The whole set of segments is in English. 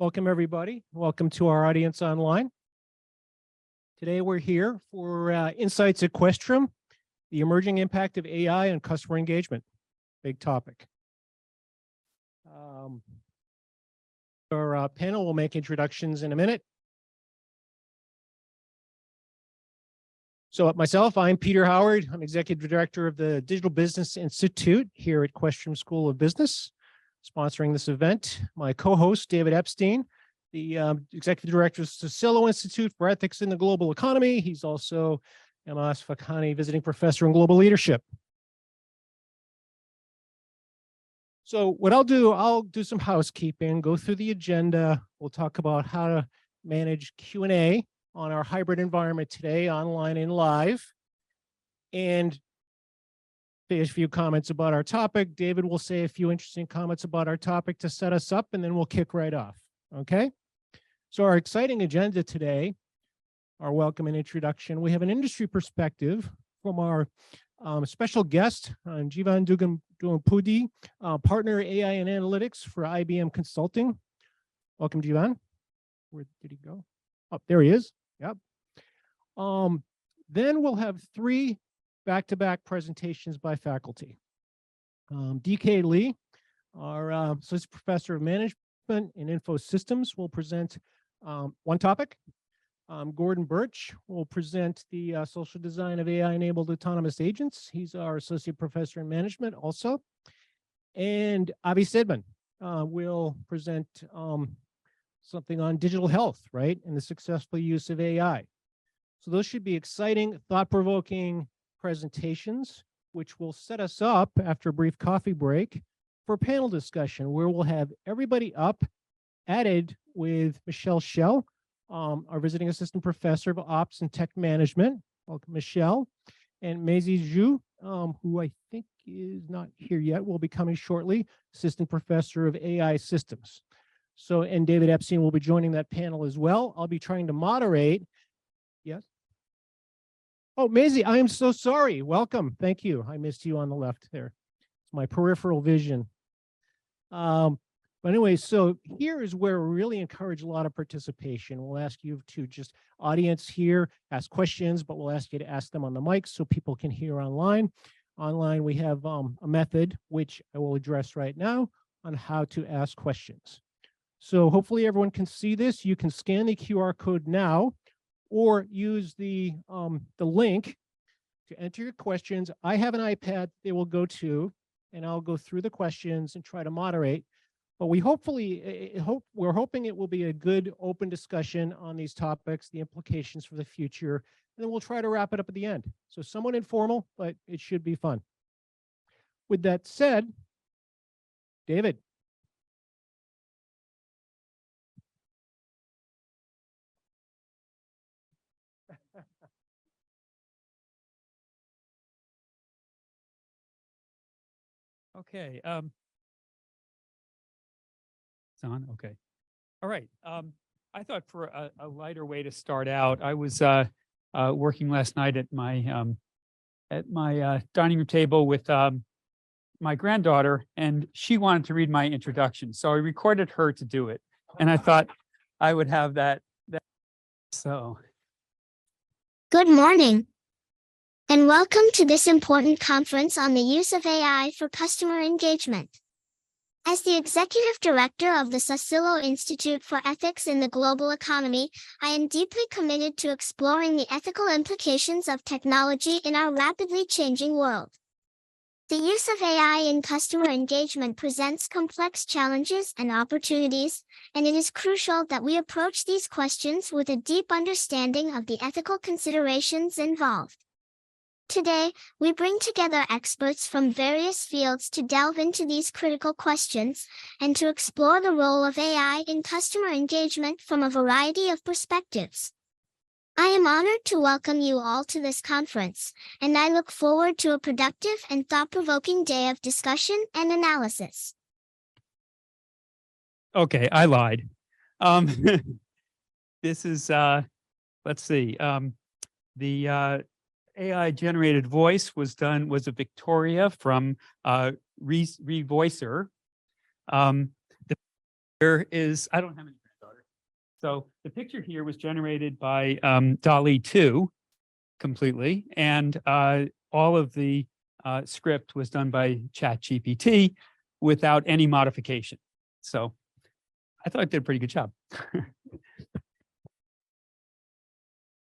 Welcome, everybody. Welcome to our audience online. Today, we're here for Insights at Questrom, the emerging impact of AI on customer engagement. Big topic. Our panel will make introductions in a minute. So myself, I'm Peter Howard. I'm Executive Director of the Digital Business Institute here at Questrom School of Business, sponsoring this event. My co-host, David Epstein, the Executive Director of the Sicilo Institute for Ethics in the Global Economy. He's also M.S. Fakhani Visiting Professor in Global Leadership. So what I'll do some housekeeping, go through the agenda. We'll talk about how to manage Q&A on our hybrid environment today, online and live. And say a few comments about our topic. David will say a few interesting comments about our topic to set us up, and then we'll kick right off, okay? So our exciting agenda today, our welcome and introduction, we have an industry perspective from our special guest, Jivan Dugampudi, partner AI and analytics for IBM Consulting. Welcome, Jivan. Where did he go? Oh, there he is. Yep. Then we'll have three back-to-back presentations by faculty. DK Lee, our Associate Professor of Management and Info Systems, will present one topic. Gordon Birch will present the social design of AI-enabled autonomous agents. He's our Associate Professor in Management also. And Avi Sedman will present something on digital health, right, and the successful use of AI. So those should be exciting, thought-provoking presentations, which will set us up after a brief coffee break for a panel discussion where we'll have everybody up added with Michelle Schell, our visiting assistant professor of ops and tech management. Welcome, Michelle. And Maisie Zhu, who I think is not here yet, will be coming shortly, assistant professor of AI systems. So, and David Epstein will be joining that panel as well. I'll be trying to moderate. Yes? Oh, Maisie, I am so sorry. Welcome. Thank you. I missed you on the left there. It's my peripheral vision. But anyway, so here is where we really encourage a lot of participation. We'll ask you to just audience here, ask questions, but we'll ask you to ask them on the mic so people can hear online. Online, we have a method, which I will address right now, on how to ask questions. So hopefully everyone can see this. You can scan the QR code now or use the link to enter your questions. I have an iPad they will go to, and I'll go through the questions and try to moderate. But we're hoping it will be a good open discussion on these topics, the implications for the future, and then we'll try to wrap it up at the end. So somewhat informal, but it should be fun. With that said, David. Okay. It's on. Okay. All right. I thought for a lighter way to start out, I was working last night at my dining room table with my granddaughter, and she wanted to read my introduction, so I recorded her to do it, and I thought I would have that. So. Good morning, and welcome to this important conference on the use of AI for customer engagement. As the Executive Director of the Sicilo Institute for Ethics in the Global Economy, I am deeply committed to exploring the ethical implications of technology in our rapidly changing world. The use of AI in customer engagement presents complex challenges and opportunities, and it is crucial that we approach these questions with a deep understanding of the ethical considerations involved. Today, we bring together experts from various fields to delve into these critical questions and to explore the role of AI in customer engagement from a variety of perspectives. I am honored to welcome you all to this conference, and I look forward to a productive and thought-provoking day of discussion and analysis. Okay, I lied. This is, let's see, the AI generated voice was a Victoria from Revoicer. There is, I don't have any So the picture here was generated by DALL-E 2 completely, and all of the script was done by ChatGPT without any modification. So I thought I did a pretty good job.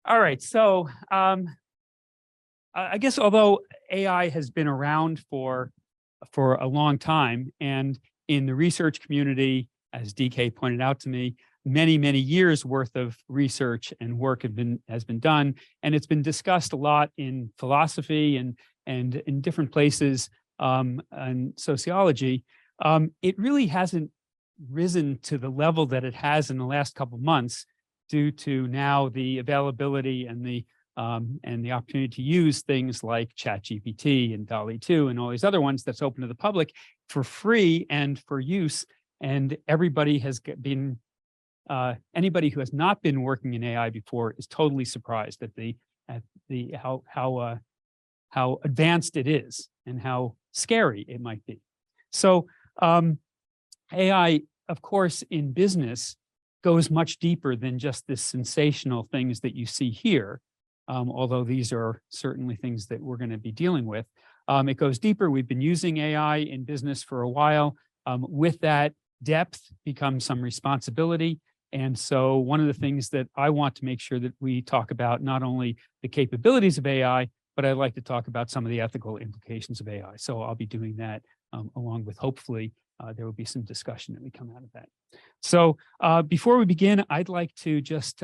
All right, so I guess although AI has been around for a long time, and in the research community, as DK pointed out to me, many years worth of research and work has been done, and it's been discussed a lot in philosophy and in different places and sociology. It really hasn't risen to the level that it has in the last couple of months due to now the availability and the opportunity to use things like ChatGPT and DALL-E 2 and all these other ones that's open to the public for free and for use. And everybody has been, anybody who has not been working in AI before is totally surprised at how advanced it is and how scary it might be. So AI, of course, in business goes much deeper than just the sensational things that you see here. Although these are certainly things that we're going to be dealing with. It goes deeper. We've been using AI in business for a while. With that, depth becomes some responsibility. And so one of the things that I want to make sure that we talk about, not only the capabilities of AI, but I'd like to talk about some of the ethical implications of AI. So I'll be doing that along with, hopefully, there will be some discussion that we come out of that. So before we begin, I'd like to just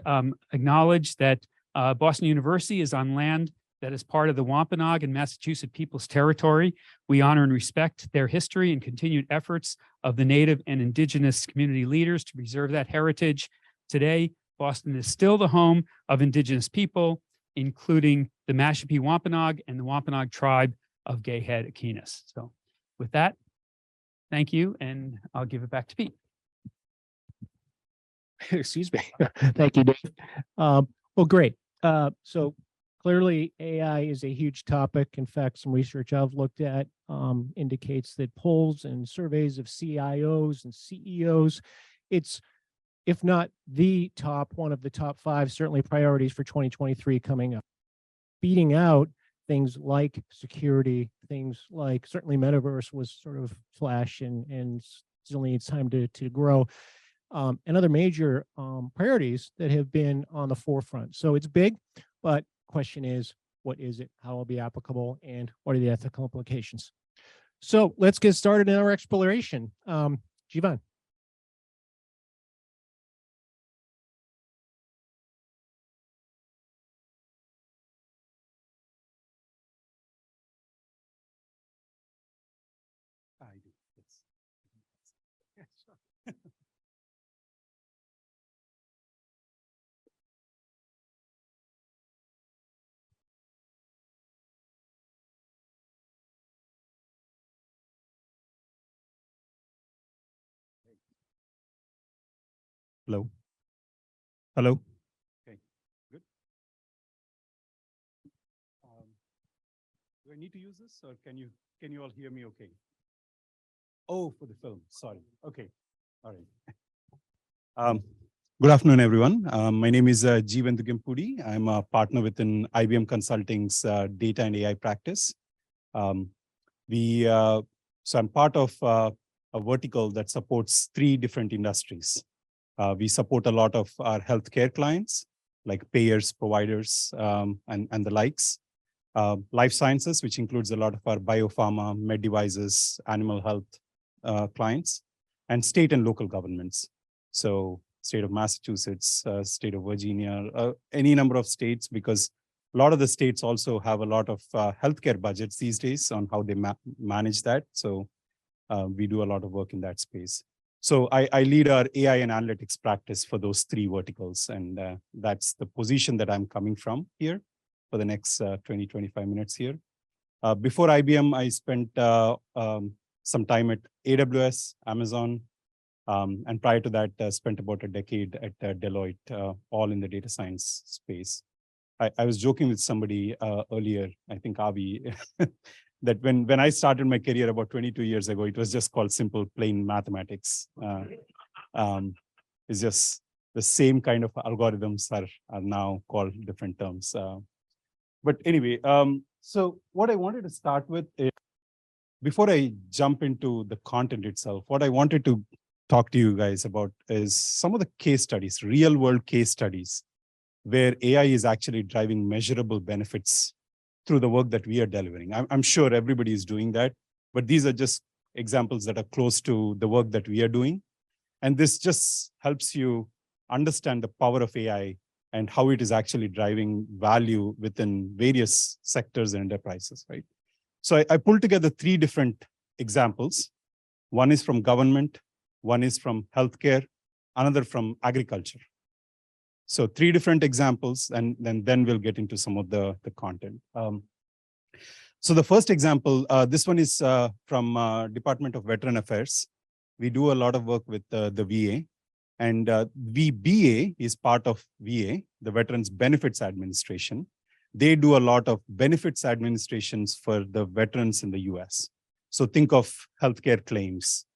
acknowledge that Boston University is on land that is part of the Wampanoag and Massachusetts Peoples Territory. We honor and respect their history and continued efforts of the Native and Indigenous community leaders to preserve that heritage. Today, Boston is still the home of Indigenous people, including the Mashpee Wampanoag and the Wampanoag tribe of Gayhead Aquinas. So with that, thank you, and I'll give it back to Pete. Excuse me. Thank you, Dave. Well, great. So clearly AI is a huge topic. In fact, some research I've looked at indicates that polls and surveys of CIOs and CEOs, it's, if not the top, one of the top 5, certainly priorities for 2023 coming up. Beating out things like security, things like certainly metaverse was sort of flash and still needs time to grow. And other major priorities that have been on the forefront. So it's big, but question is, what is it? How will it be applicable? And what are the ethical implications? So let's get started in our exploration. Jivan. I do. Yes. Hello. Hello. Okay. Good. Do I need to use this, or can you all hear me okay? Oh, for the film. Sorry. Okay. All right. Good afternoon, everyone. My name is Jeevan Dugimpudi. I'm a partner within IBM Consulting's data and AI practice. So I'm part of a vertical that supports 3 different industries. We support a lot of our healthcare clients, like payers, providers, and the likes. Life sciences, which includes a lot of our biopharma, med devices, animal health clients, and state and local governments. So state of Massachusetts, state of Virginia, any number of states, because a lot of the states also have a lot of healthcare budgets these days on how they manage that. So we do a lot of work in that space. So I lead our AI and analytics practice for those 3 verticals. And that's the position that I'm coming from here for the next 20, 25 minutes here. Before IBM, I spent some time at AWS, Amazon, and prior to that, spent about a decade at Deloitte, all in the data science space. I was joking with somebody earlier, I think Avi, that when I started my career about 22 years ago, it was just called simple, plain mathematics. It's just the same kind of algorithms are now called different terms. But anyway, so what I wanted to start with is, before I jump into the content itself, what I wanted to talk to you guys about is some of the case studies, real world case studies, where AI is actually driving measurable benefits through the work that we are delivering. I'm sure everybody is doing that, but these are just examples that are close to the work that we are doing. And this just helps you understand the power of AI and how it is actually driving value within various sectors and enterprises, right? So I pulled together 3 different examples. One is from government, one is from healthcare, another from agriculture. So 3 different examples, and then we'll get into some of the content. So the first example, this one is from Department of Veteran Affairs. We do a lot of work with the VA, and VBA is part of VA, the Veterans Benefits Administration. They do a lot of benefits administrations for the veterans in the US. So think of healthcare claims,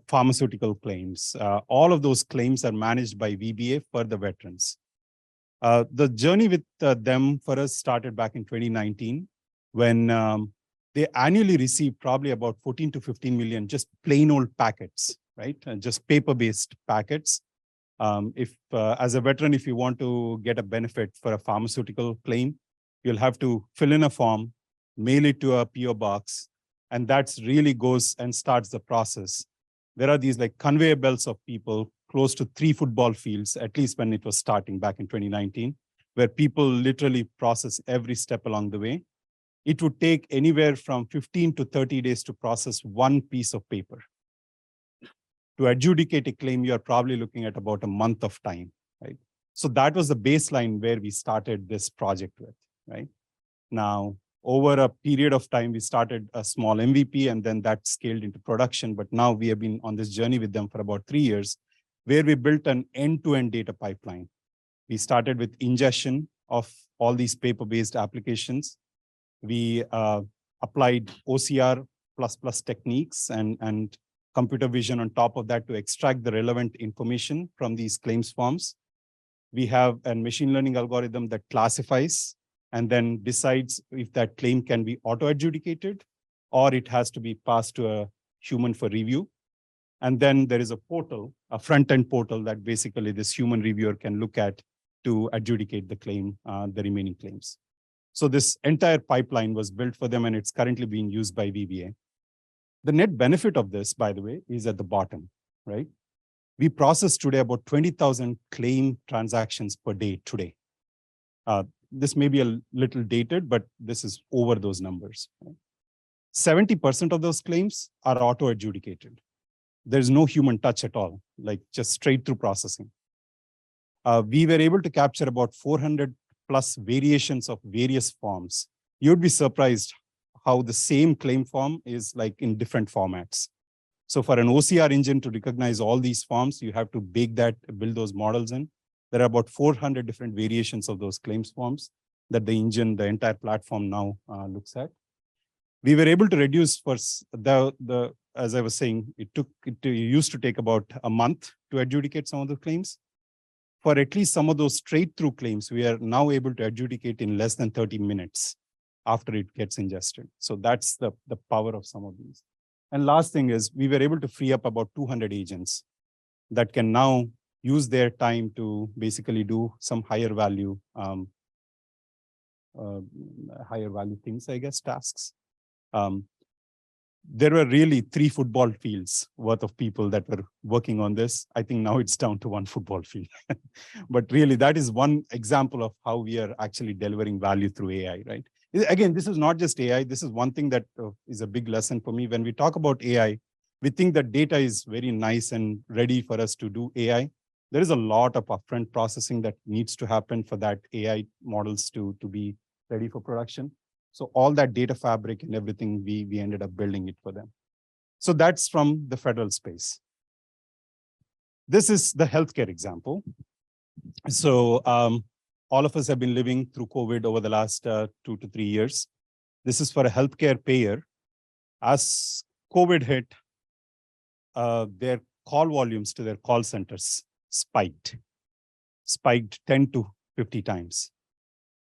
pharmaceutical claims. All of those claims are managed by VBA for the veterans. The journey with them for us started back in 2019 when they annually receive probably about 14 to 15 million just plain old packets, right? Just paper-based packets. If as a veteran, if you want to get a benefit for a pharmaceutical claim, you'll have to fill in a form, mail it to a PO box, and that's really goes and starts the process. There are these like conveyor belts of people close to 3 football fields, at least when it was starting back in 2019, where people literally process every step along the way. It would take anywhere from 15 to 30 days to process 1 piece of paper. To adjudicate a claim, you're probably looking at about a month of time, right? So that was the baseline where we started this project with, right? Now, over a period of time, we started a small MVP and then that scaled into production. But now we have been on this journey with them for about 3 years, where we built an end-to-end data pipeline. We started with ingestion of all these paper-based applications. We applied OCR++ techniques and computer vision on top of that to extract the relevant information from these claims forms. We have a machine learning algorithm that classifies and then decides if that claim can be auto-adjudicated or it has to be passed to a human for review. And then there is a portal, a front-end portal that basically this human reviewer can look at to adjudicate the claim, the remaining claims. So this entire pipeline was built for them and it's currently being used by VBA. The net benefit of this, by the way, is at the bottom, right? We process today about 20,000 claim transactions per day today. This may be a little dated, but this is over those numbers. 70% of those claims are auto-adjudicated. There's no human touch at all, like just straight through processing. We were able to capture about 400 plus variations of various forms. You'd be surprised how the same claim form is like in different formats. So for an OCR engine to recognize all these forms, you have to bake that, build those models in. There are about 400 different variations of those claims forms that the engine, the entire platform now looks at. We were able to reduce for as I was saying, it used to take about a month to adjudicate some of the claims. For at least some of those straight through claims, we are now able to adjudicate in less than 30 minutes after it gets ingested. So that's the power of some of these. And last thing is we were able to free up about 200 agents that can now use their time to basically do some higher value things, I guess, tasks. There were really 3 football fields worth of people that were working on this. I think now it's down to 1 football field. But really, that is one example of how we are actually delivering value through AI, right? Again, this is not just AI. This is one thing that is a big lesson for me. When we talk about AI, we think that data is very nice and ready for us to do AI. There is a lot of upfront processing that needs to happen for that AI models to be ready for production. So all that data fabric and everything, we ended up building it for them. So that's from the federal space. This is the healthcare example. So all of us have been living through COVID over the last 2 to 3 years. This is for a healthcare payer. As COVID hit, their call volumes to their call centers spiked 10 to 50 times.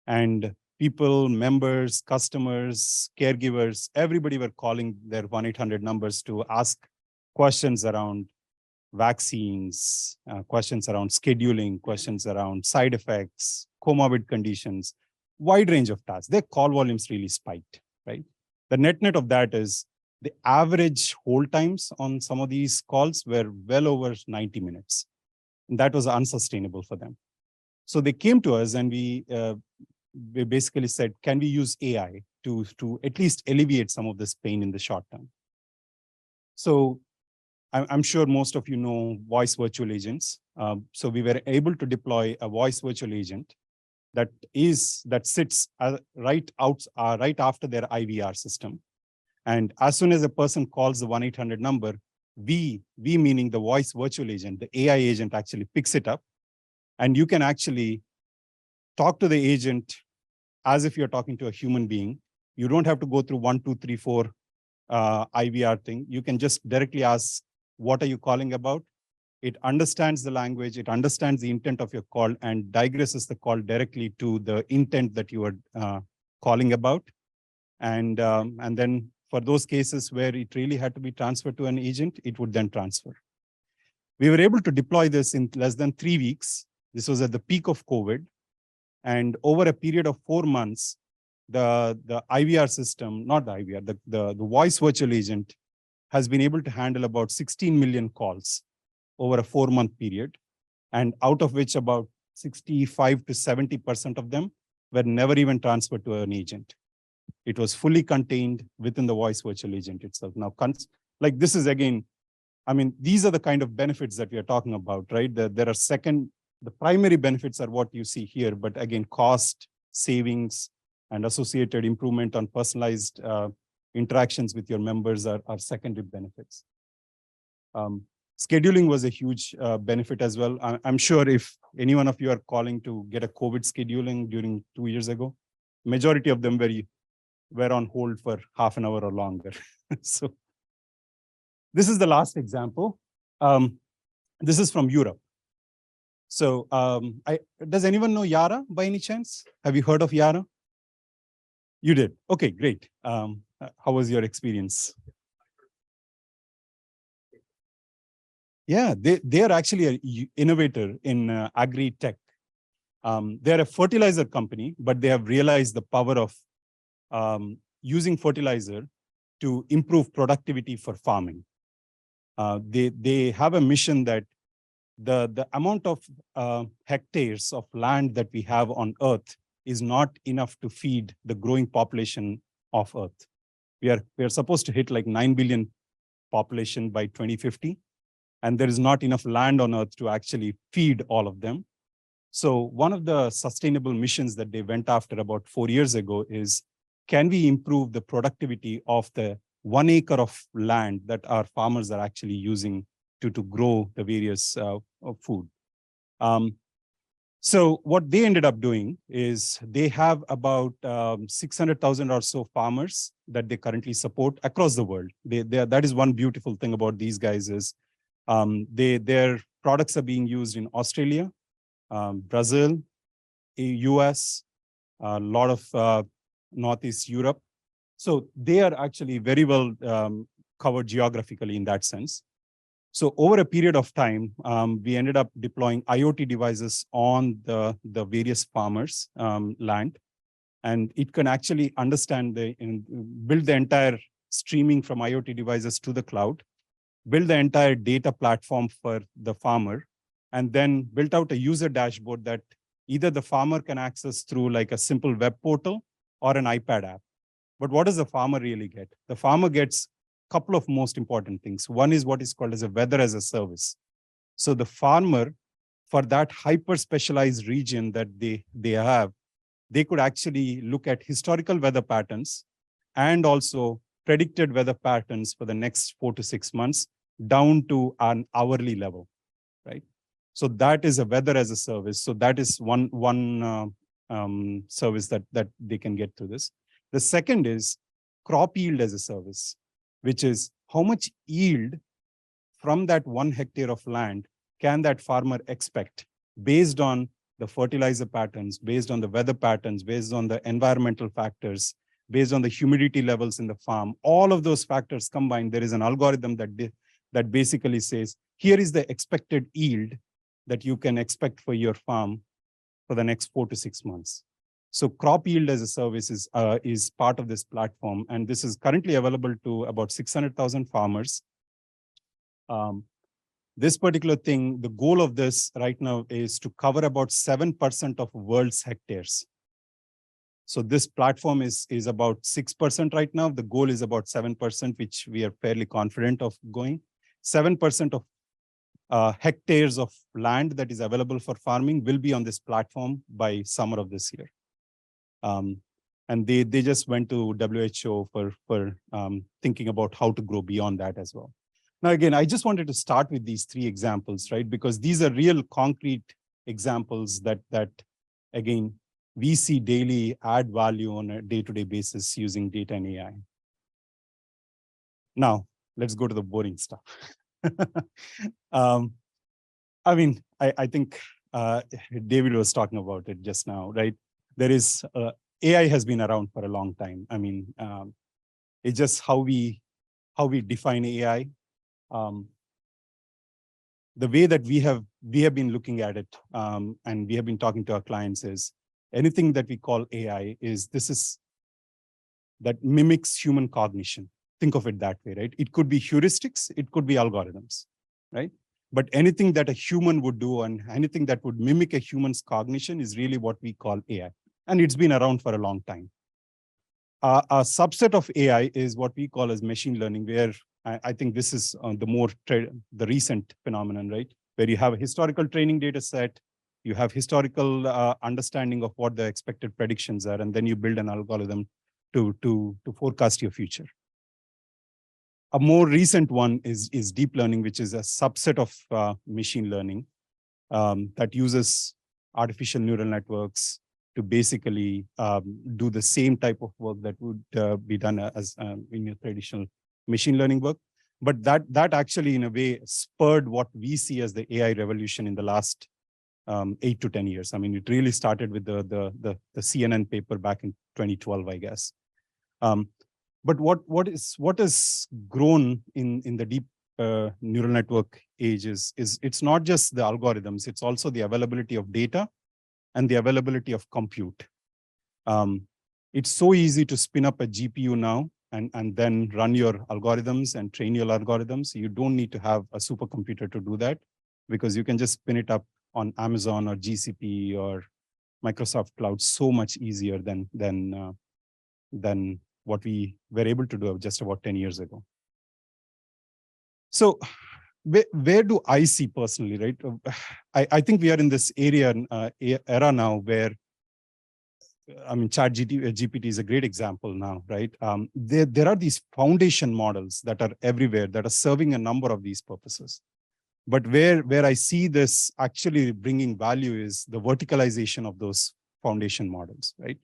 And people, members, customers, caregivers, everybody were calling their 1-800 numbers to ask questions around vaccines, questions around scheduling, questions around side effects, comorbid conditions, wide range of tasks. Their call volumes really spiked, right? The net of that is the average hold times on some of these calls were well over 90 minutes. And that was unsustainable for them. So they came to us and we basically said, can we use AI to at least alleviate some of this pain in the short term? So I'm sure most of you know voice virtual agents. So we were able to deploy a voice virtual agent that sits right after their IVR system. And as soon as a person calls the 1-800 number, we meaning the voice virtual agent, the AI agent actually picks it up. And you can actually talk to the agent as if you're talking to a human being. You don't have to go through 1, 2, 3, 4 IVR thing. You can just directly ask, what are you calling about? It understands the language, it understands the intent of your call and digresses the call directly to the intent that you are calling about. And then for those cases where it really had to be transferred to an agent, it would then transfer. We were able to deploy this in less than 3 weeks. This was at the peak of COVID. And over a period of 4 months, the IVR system, not the IVR, the voice virtual agent has been able to handle about 16 million calls over a 4-month period. And out of which about 65 to 70% of them were never even transferred to an agent. It was fully contained within the voice virtual agent itself. Now, like this is again, I mean, these are the kind of benefits that we are talking about, right? There are the primary benefits are what you see here, but again, cost, savings, and associated improvement on personalized interactions with your members are secondary benefits. Scheduling was a huge benefit as well. I'm sure if any one of you are calling to get a COVID scheduling during 2 years ago, majority of them were on hold for half an hour or longer. So this is the last example. This is from Europe. So does anyone know Yara by any chance? Have you heard of Yara? You did. Okay, great. How was your experience? Yeah, they are actually an innovator in agri-tech. They're a fertilizer company, but they have realized the power of using fertilizer to improve productivity for farming. They have a mission that the amount of hectares of land that we have on Earth is not enough to feed the growing population of Earth. We are supposed to hit like 9 billion population by 2050, and there is not enough land on Earth to actually feed all of them. So one of the sustainable missions that they went after about 4 years ago is, can we improve the productivity of the 1 acre of land that our farmers are actually using to grow the various food? So what they ended up doing is they have about 600,000 or so farmers that they currently support across the world. That is one beautiful thing about these guys is their products are being used in Australia, Brazil, US, a lot of Northeast Europe. So they are actually very well covered geographically in that sense. So over a period of time, we ended up deploying IoT devices on the various farmers' land. And it can actually understand build the entire streaming from IoT devices to the cloud, build the entire data platform for the farmer, and then built out a user dashboard that either the farmer can access through like a simple web portal or an iPad app. But what does the farmer really get? The farmer gets a couple of most important things. One is what is called as a weather as a service. So the farmer, for that hyper specialized region that they have, they could actually look at historical weather patterns and also predicted weather patterns for the next 4 to 6 months down to an hourly level, right? So that is a weather as a service. So that is one service that they can get through this. The second is crop yield as a service, which is how much yield from that 1 hectare of land can that farmer expect based on the fertilizer patterns, based on the weather patterns, based on the environmental factors, based on the humidity levels in the farm, all of those factors combined, there is an algorithm that basically says, here is the expected yield that you can expect for your farm for the next 4 to 6 months. So crop yield as a service is part of this platform, and this is currently available to about 600,000 farmers. This particular thing, the goal of this right now is to cover about 7% of world's hectares. So this platform is about 6% right now. The goal is about 7%, which we are fairly confident of going. 7% of hectares of land that is available for farming will be on this platform by summer of this year. And they just went to WHO for thinking about how to grow beyond that as well. Now, again, I just wanted to start with these 3 examples, right? Because these are real concrete examples that again, we see daily add value on a day-to-day basis using data and AI. Now, let's go to the boring stuff. I mean, I think David was talking about it just now, right? There is, AI has been around for a long time. I mean, it's just how we define AI. The way that we have been looking at it, and we have been talking to our clients is, anything that we call AI that mimics human cognition. Think of it that way, right? It could be heuristics, it could be algorithms, right? But anything that a human would do and anything that would mimic a human's cognition is really what we call AI. And it's been around for a long time. A subset of AI is what we call as machine learning, where I think this is the recent phenomenon, right? Where you have a historical training data set, you have historical understanding of what the expected predictions are, and then you build an algorithm to forecast your future. A more recent one is deep learning, which is a subset of machine learning that uses artificial neural networks to basically do the same type of work that would be done as in your traditional machine learning work. But that actually, in a way, spurred what we see as the AI revolution in the last 8 to 10 years. I mean, it really started with the CNN paper back in 2012, I guess. But what has grown in the deep neural network age is it's not just the algorithms, it's also the availability of data and the availability of compute. It's so easy to spin up a GPU now and then run your algorithms and train your algorithms. You don't need to have a supercomputer to do that, because you can just spin it up on Amazon or GCP or Microsoft Cloud so much easier than what we were able to do just about 10 years ago. So where do I see personally, right? I think we are in this era now where, I mean, ChatGPT is a great example now, right? There are these foundation models that are everywhere that are serving a number of these purposes. But where I see this actually bringing value is the verticalization of those foundation models, right?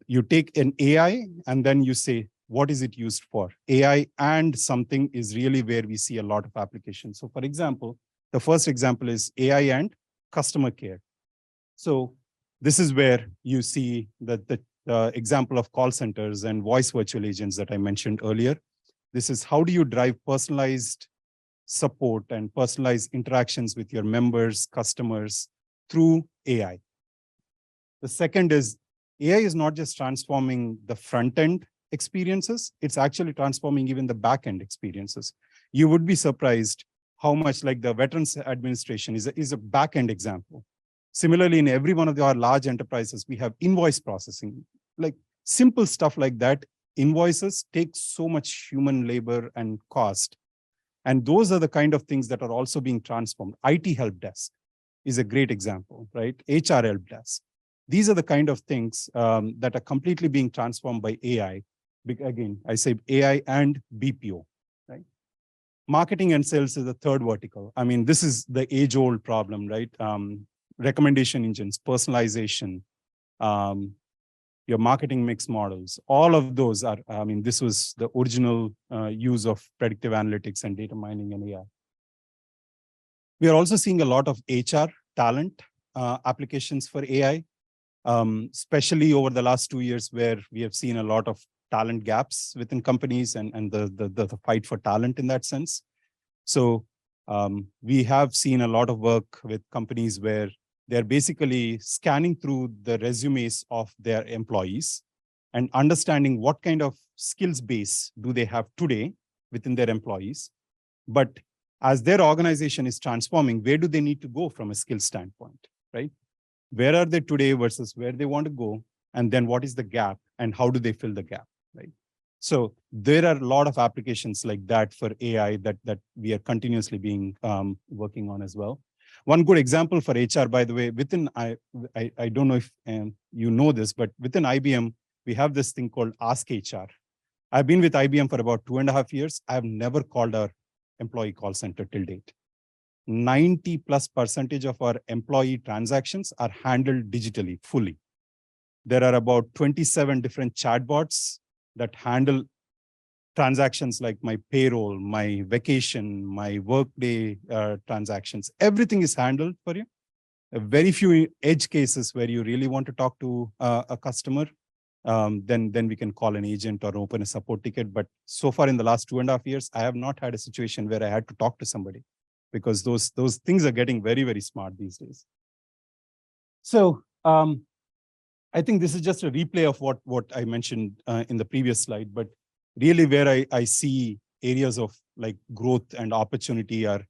You take an AI and then you say, what is it used for? AI and something is really where we see a lot of applications. So for example, the first example is AI and customer care. So this is where you see the example of call centers and voice virtual agents that I mentioned earlier. This is how do you drive personalized support and personalized interactions with your members, customers through AI. The second is AI is not just transforming the front-end experiences, it's actually transforming even the back-end experiences. You would be surprised how much, like the Veterans Administration is a back-end example. Similarly, in every one of our large enterprises, we have invoice processing, like simple stuff like that. Invoices take so much human labor and cost. And those are the kind of things that are also being transformed. IT help desk is a great example, right? HR help desk. These are the kind of things that are completely being transformed by AI. Again, I say AI and BPO, right? Marketing and sales is the third vertical. I mean, this is the age-old problem, right? Recommendation engines, personalization, your marketing mix models, all of those are, I mean, this was the original use of predictive analytics and data mining and AI. We are also seeing a lot of HR talent applications for AI, especially over the last 2 years, where we have seen a lot of talent gaps within companies and the fight for talent in that sense. So we have seen a lot of work with companies where they're basically scanning through the resumes of their employees and understanding what kind of skills base do they have today within their employees. But as their organization is transforming, where do they need to go from a skill standpoint, right? Where are they today versus where they want to go? And then what is the gap and how do they fill the gap, right? So there are a lot of applications like that for AI that we are continuously being working on as well. One good example for HR, by the way, within, I don't know if you know this, but within IBM, we have this thing called Ask HR. I've been with IBM for about 2.5 years. I've never called our employee call center till date. 90+% of our employee transactions are handled digitally, fully. There are about 27 different chatbots that handle transactions like my payroll, my vacation, my workday transactions. Everything is handled for you. Very few edge cases where you really want to talk to a customer, then we can call an agent or open a support ticket. But so far in the last 2.5 years, I have not had a situation where I had to talk to somebody, because those things are getting very, very smart these days. So I think this is just a replay of what I mentioned in the previous slide, but really where I see areas of like growth and opportunity are,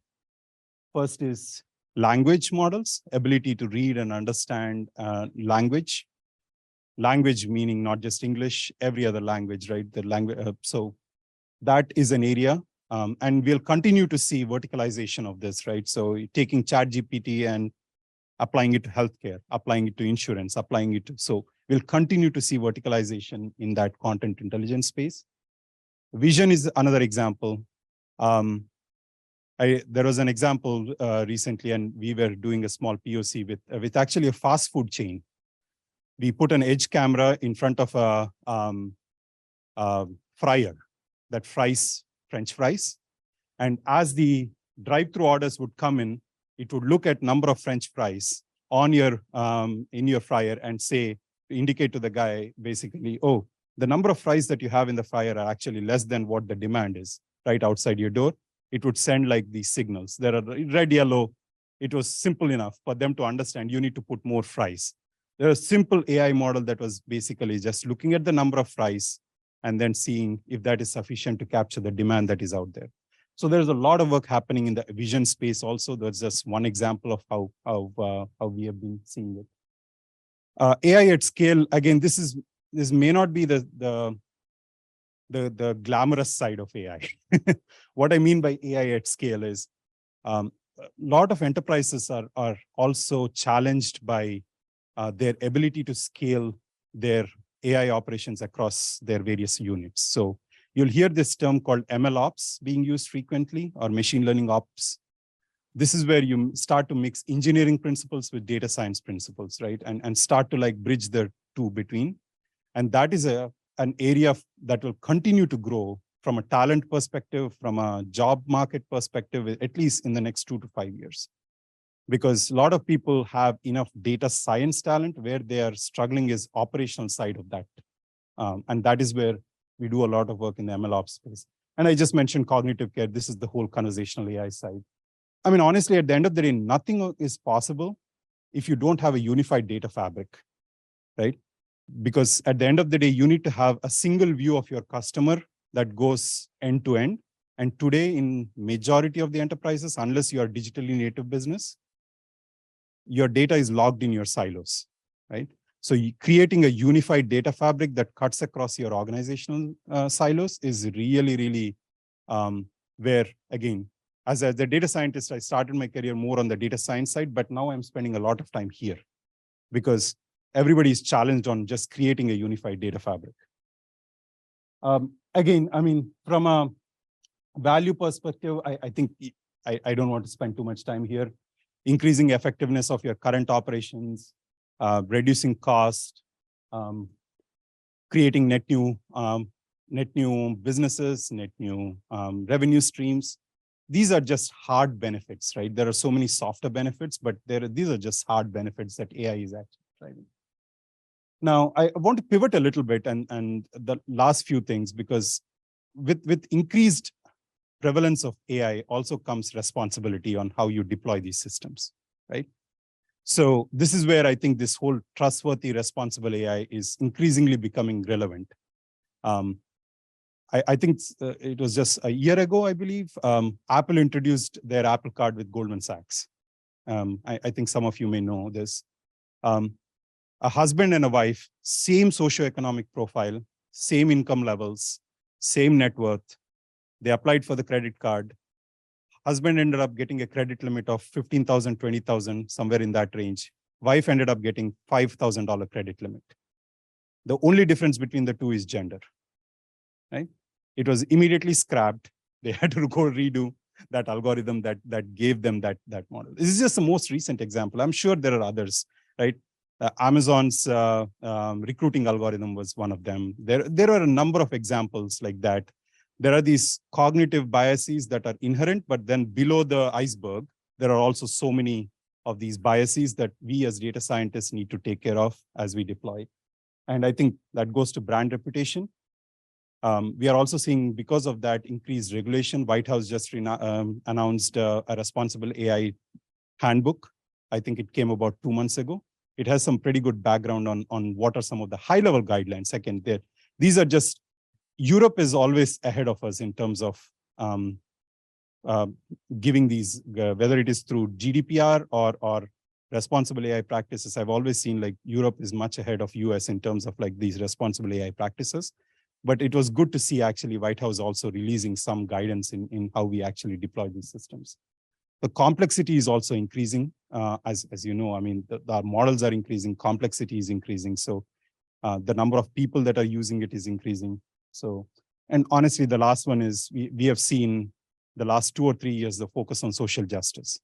first is language models, ability to read and understand language. Language meaning not just English, every other language, right? The language. So that is an area. And we'll continue to see verticalization of this, right? So taking ChatGPT and applying it to healthcare, applying it to insurance, applying it to, so we'll continue to see verticalization in that content intelligence space. Vision is another example. There was an example recently, and we were doing a small POC with actually a fast food chain. We put an edge camera in front of a fryer that fries French fries. And as the drive-through orders would come in, it would look at number of French fries on your in your fryer and say, indicate to the guy basically, oh, the number of fries that you have in the fryer are actually less than what the demand is right outside your door. It would send like these signals. There are red, yellow. It was simple enough for them to understand you need to put more fries. There's a simple AI model that was basically just looking at the number of fries and then seeing if that is sufficient to capture the demand that is out there. So there's a lot of work happening in the vision space also. That's just one example of how we have been seeing it. AI at scale, again, this may not be the glamorous side of AI. What I mean by AI at scale is a lot of enterprises are also challenged by their ability to scale their AI operations across their various units. So you'll hear this term called ML ops being used frequently, or machine learning ops. This is where you start to mix engineering principles with data science principles, right? And start to like bridge the two between. And that is an area that will continue to grow from a talent perspective, from a job market perspective, at least in the next 2 to 5 years. Because a lot of people have enough data science talent, where they are struggling is operational side of that. And that is where we do a lot of work in the ML ops space. And I just mentioned cognitive care. This is the whole conversational AI side. I mean, honestly, at the end of the day, nothing is possible if you don't have a unified data fabric, right? Because at the end of the day, you need to have a single view of your customer that goes end to end. And today, in majority of the enterprises, unless you are digitally native business, your data is logged in your silos, right? So creating a unified data fabric that cuts across your organizational silos is really, really where, again, as a data scientist, I started my career more on the data science side, but now I'm spending a lot of time here because everybody is challenged on just creating a unified data fabric. Again, I mean, from a value perspective, I think I don't want to spend too much time here. Increasing effectiveness of your current operations, reducing cost, creating net new businesses, net new revenue streams. these are just hard benefits, right? There are so many softer benefits, but these are just hard benefits that AI is actually driving. Now, I want to pivot a little bit and the last few things, because with increased prevalence of AI also comes responsibility on how you deploy these systems, right? So this is where I think this whole trustworthy, responsible AI is increasingly becoming relevant. I think it was just a year ago, I believe, Apple introduced their Apple Card with Goldman Sachs. I think some of you may know this. A husband and a wife, same socioeconomic profile, same income levels, same net worth. They applied for the credit card. Husband ended up getting a credit limit of 15,000, 20,000, somewhere in that range. Wife ended up getting $5,000 credit limit. The only difference between the two is gender, right? It was immediately scrapped. They had to go redo that algorithm that gave them that model. This is just the most recent example. I'm sure there are others, right? Amazon's recruiting algorithm was one of them. There are a number of examples like that. There are these cognitive biases that are inherent, but then below the iceberg, there are also so many of these biases that we as data scientists need to take care of as we deploy. And I think that goes to brand reputation. We are also seeing, because of that increased regulation, White House just announced a responsible AI handbook. I think it came about 2 months ago. It has some pretty good background on what are some of the high-level guidelines. Second, these are just, Europe is always ahead of us in terms of giving these, whether it is through GDPR or responsible AI practices. I've always seen like Europe is much ahead of US in terms of like these responsible AI practices. But it was good to see actually White House also releasing some guidance in how we actually deploy these systems. The complexity is also increasing, as you know. I mean, the models are increasing, complexity is increasing. So the number of people that are using it is increasing. So, and honestly, the last one is we have seen the last 2 or 3 years the focus on social justice.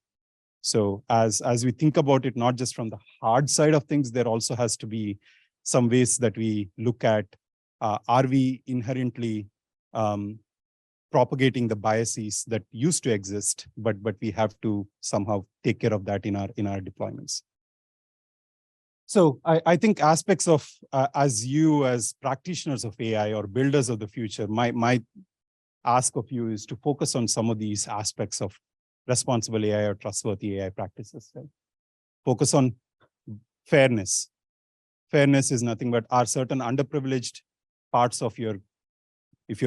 So as we think about it, not just from the hard side of things, there also has to be some ways that we look at, are we inherently propagating the biases that used to exist, but we have to somehow take care of that in our deployments. So I think aspects of, as practitioners of AI or builders of the future, my ask of you is to focus on some of these aspects of responsible AI or trustworthy AI practices. Right? Focus on fairness. Fairness is nothing but, are certain underprivileged parts of your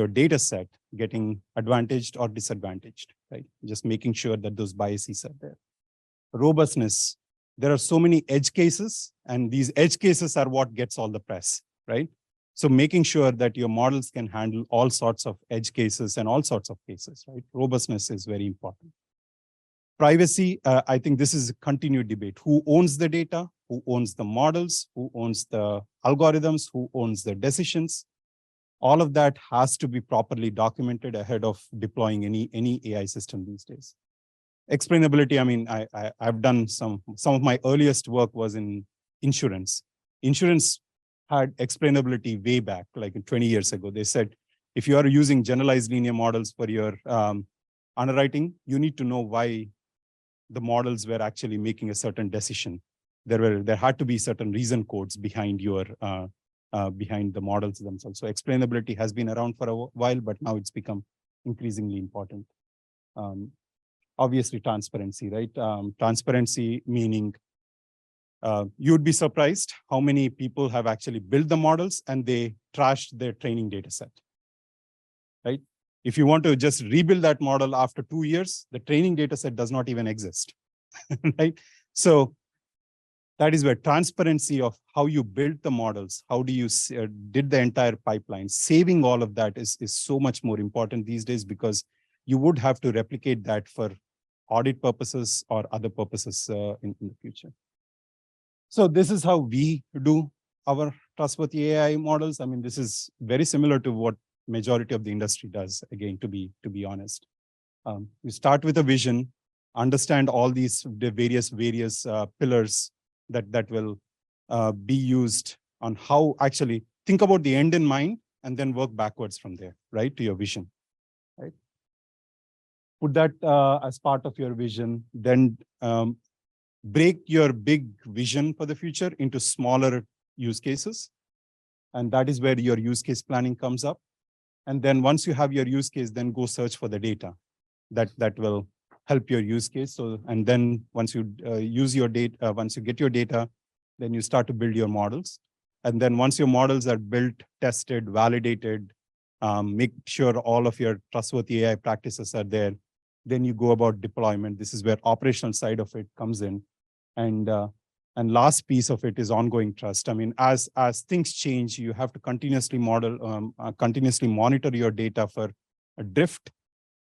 data set getting advantaged or disadvantaged, right? Just making sure that those biases are there. Robustness. There are so many edge cases, and these edge cases are what gets all the press, right? So making sure that your models can handle all sorts of edge cases and all sorts of cases, right? Robustness is very important. Privacy, I think this is a continued debate. Who owns the data? Who owns the models? Who owns the algorithms? Who owns the decisions? All of that has to be properly documented ahead of deploying any AI system these days. Explainability, I mean, I've done some of my earliest work was in insurance. Insurance had explainability way back, like 20 years ago. They said, if you are using generalized linear models for your underwriting, you need to know why the models were actually making a certain decision. There had to be certain reason codes behind your behind the models themselves. So explainability has been around for a while, but now it's become increasingly important. Obviously, transparency, right? Transparency meaning you'd be surprised how many people have actually built the models and they trashed their training data set, right? If you want to just rebuild that model after 2 years, the training data set does not even exist, right? So that is where transparency of how you built the models, how do you did the entire pipeline, saving all of that is so much more important these days, because you would have to replicate that for audit purposes or other purposes in the future. So this is how we do our trustworthy AI models. I mean, this is very similar to what majority of the industry does, again, to be honest. You start with a vision, understand all these various pillars that will be used on how actually think about the end in mind and then work backwards from there, right, to your vision, right? put that as part of your vision, then break your big vision for the future into smaller use cases. And that is where your use case planning comes up. And then once you have your use case, then go search for the data that will help your use case. So, and then once you use your data, once you get your data, then you start to build your models. And then once your models are built, tested, validated, make sure all of your trustworthy AI practices are there, then you go about deployment. This is where operational side of it comes in. And last piece of it is ongoing trust. I mean, as things change, you have to continuously continuously monitor your data for a drift.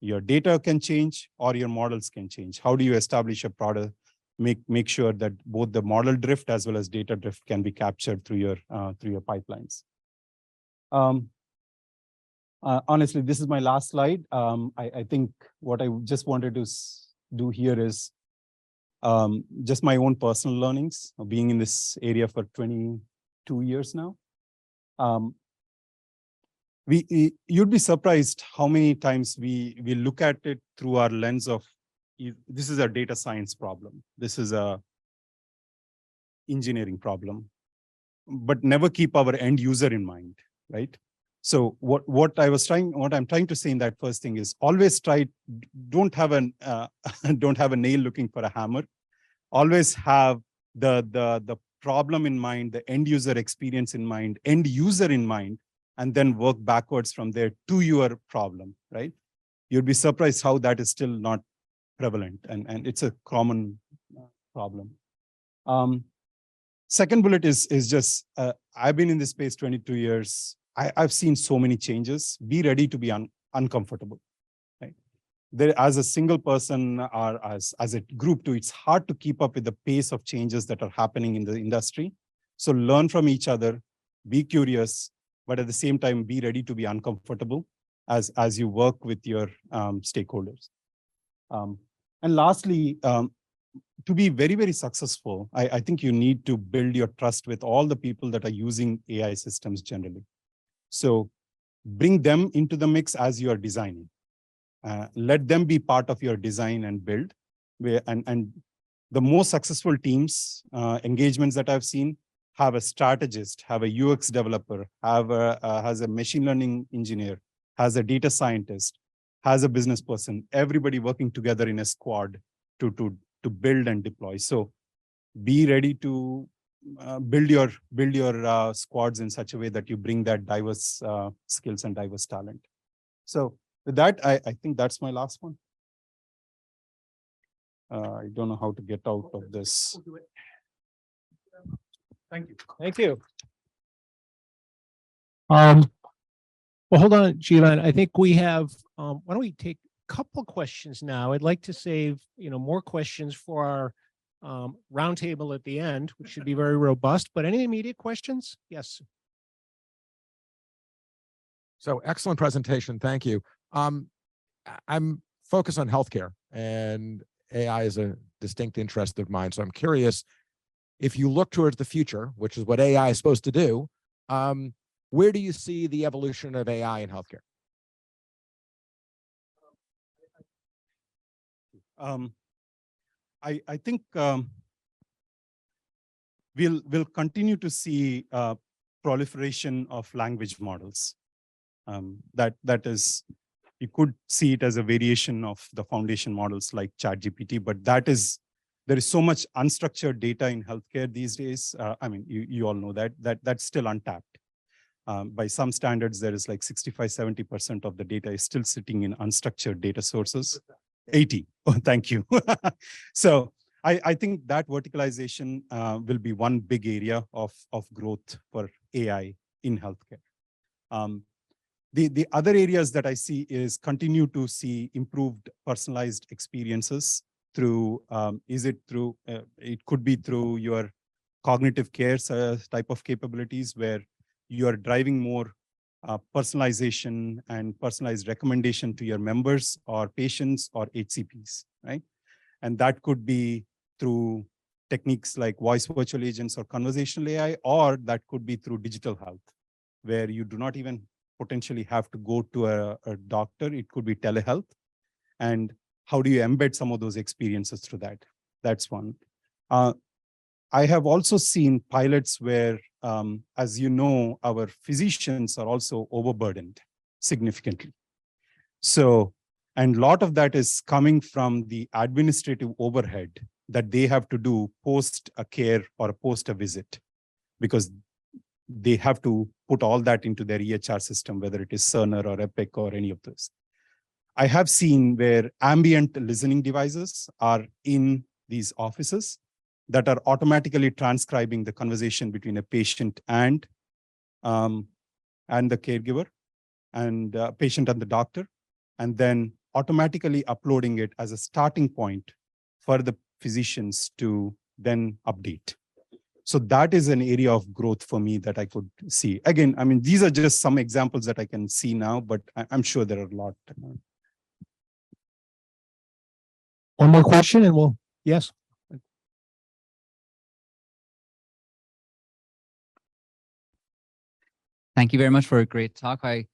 Your data can change or your models can change. How do you establish a product? Make sure that both the model drift as well as data drift can be captured through your pipelines. Honestly, this is my last slide. I think what I just wanted to do here is just my own personal learnings of being in this area for 22 years now. You'd be surprised how many times we look at it through our lens of, this is a data science problem. This is a engineering problem, but never keep our end user in mind, right? So what I'm trying to say in that first thing is always don't have a nail looking for a hammer. Always have the problem in mind, the end user experience in mind, end user in mind, and then work backwards from there to your problem, right? You'd be surprised how that is still not prevalent, and it's a common problem. Second bullet is just, I've been in this space 22 years. I've seen so many changes. Be ready to be uncomfortable, right? There, as a single person or as a group too, it's hard to keep up with the pace of changes that are happening in the industry. So learn from each other, be curious, but at the same time, be ready to be uncomfortable as you work with your stakeholders. And lastly, to be very, very successful, I think you need to build your trust with all the people that are using AI systems generally. So bring them into the mix as you are designing. Let them be part of your design and build. And the most successful teams, engagements that I've seen, have a strategist, have a UX developer, has a machine learning engineer, has a data scientist, has a business person, everybody working together in a squad to build and deploy. So be ready to build your squads in such a way that you bring that diverse skills and diverse talent. So with that, I think that's my last one. I don't know how to get out of this. Thank you. Thank you. Well, hold on, Jivan. I think we have, why don't we take a couple questions now? I'd like to save, more questions for our roundtable at the end, which should be very robust, but any immediate questions? Yes. So excellent presentation. Thank you. I'm focused on healthcare, and AI is a distinct interest of mine. So I'm curious, if you look towards the future, which is what AI is supposed to do, where do you see the evolution of AI in healthcare? I think we'll continue to see proliferation of language models. That is, you could see it as a variation of the foundation models like ChatGPT, but there is so much unstructured data in healthcare these days. I mean, you all know that's still untapped. By some standards, there is like 65–70% of the data is still sitting in unstructured data sources. 80. Oh, thank you. So I think that verticalization will be one big area of growth for AI in healthcare. The other areas that I see is continue to see improved personalized experiences through, it could be through your cognitive care type of capabilities where you are driving more personalization and personalized recommendation to your members or patients or HCPs, right? And that could be through techniques like voice virtual agents or conversational AI, or that could be through digital health, where you do not even potentially have to go to a doctor. It could be telehealth. and how do you embed some of those experiences through that? That's one. I have also seen pilots where, as you know, our physicians are also overburdened significantly. So, and a lot of that is coming from the administrative overhead that they have to do post a care or post a visit, because they have to put all that into their EHR system, whether it is Cerner or Epic or any of those. I have seen where ambient listening devices are in these offices that are automatically transcribing the conversation between a patient and the caregiver, and patient and the doctor, and then automatically uploading it as a starting point for the physicians to then update. So that is an area of growth for me that I could see. Again, I mean, these are just some examples that I can see now, but I'm sure there are a lot. One more question and we'll, yes. Thank you very much for a great talk. I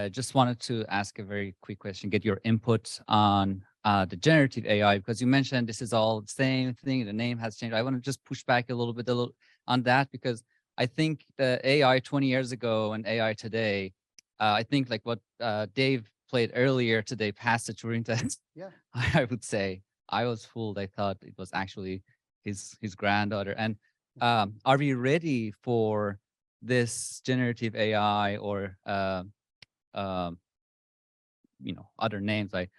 just wanted to ask a very quick question, get your input on the generative AI, because you mentioned this is all the same thing, the name has changed. I want to just push back a little bit on that, because I think the AI 20 years ago and AI today, I think like what Dave played earlier today passed the Turing test. Yeah. I would say I was fooled. I thought it was actually his granddaughter. And are we ready for this generative AI or other names like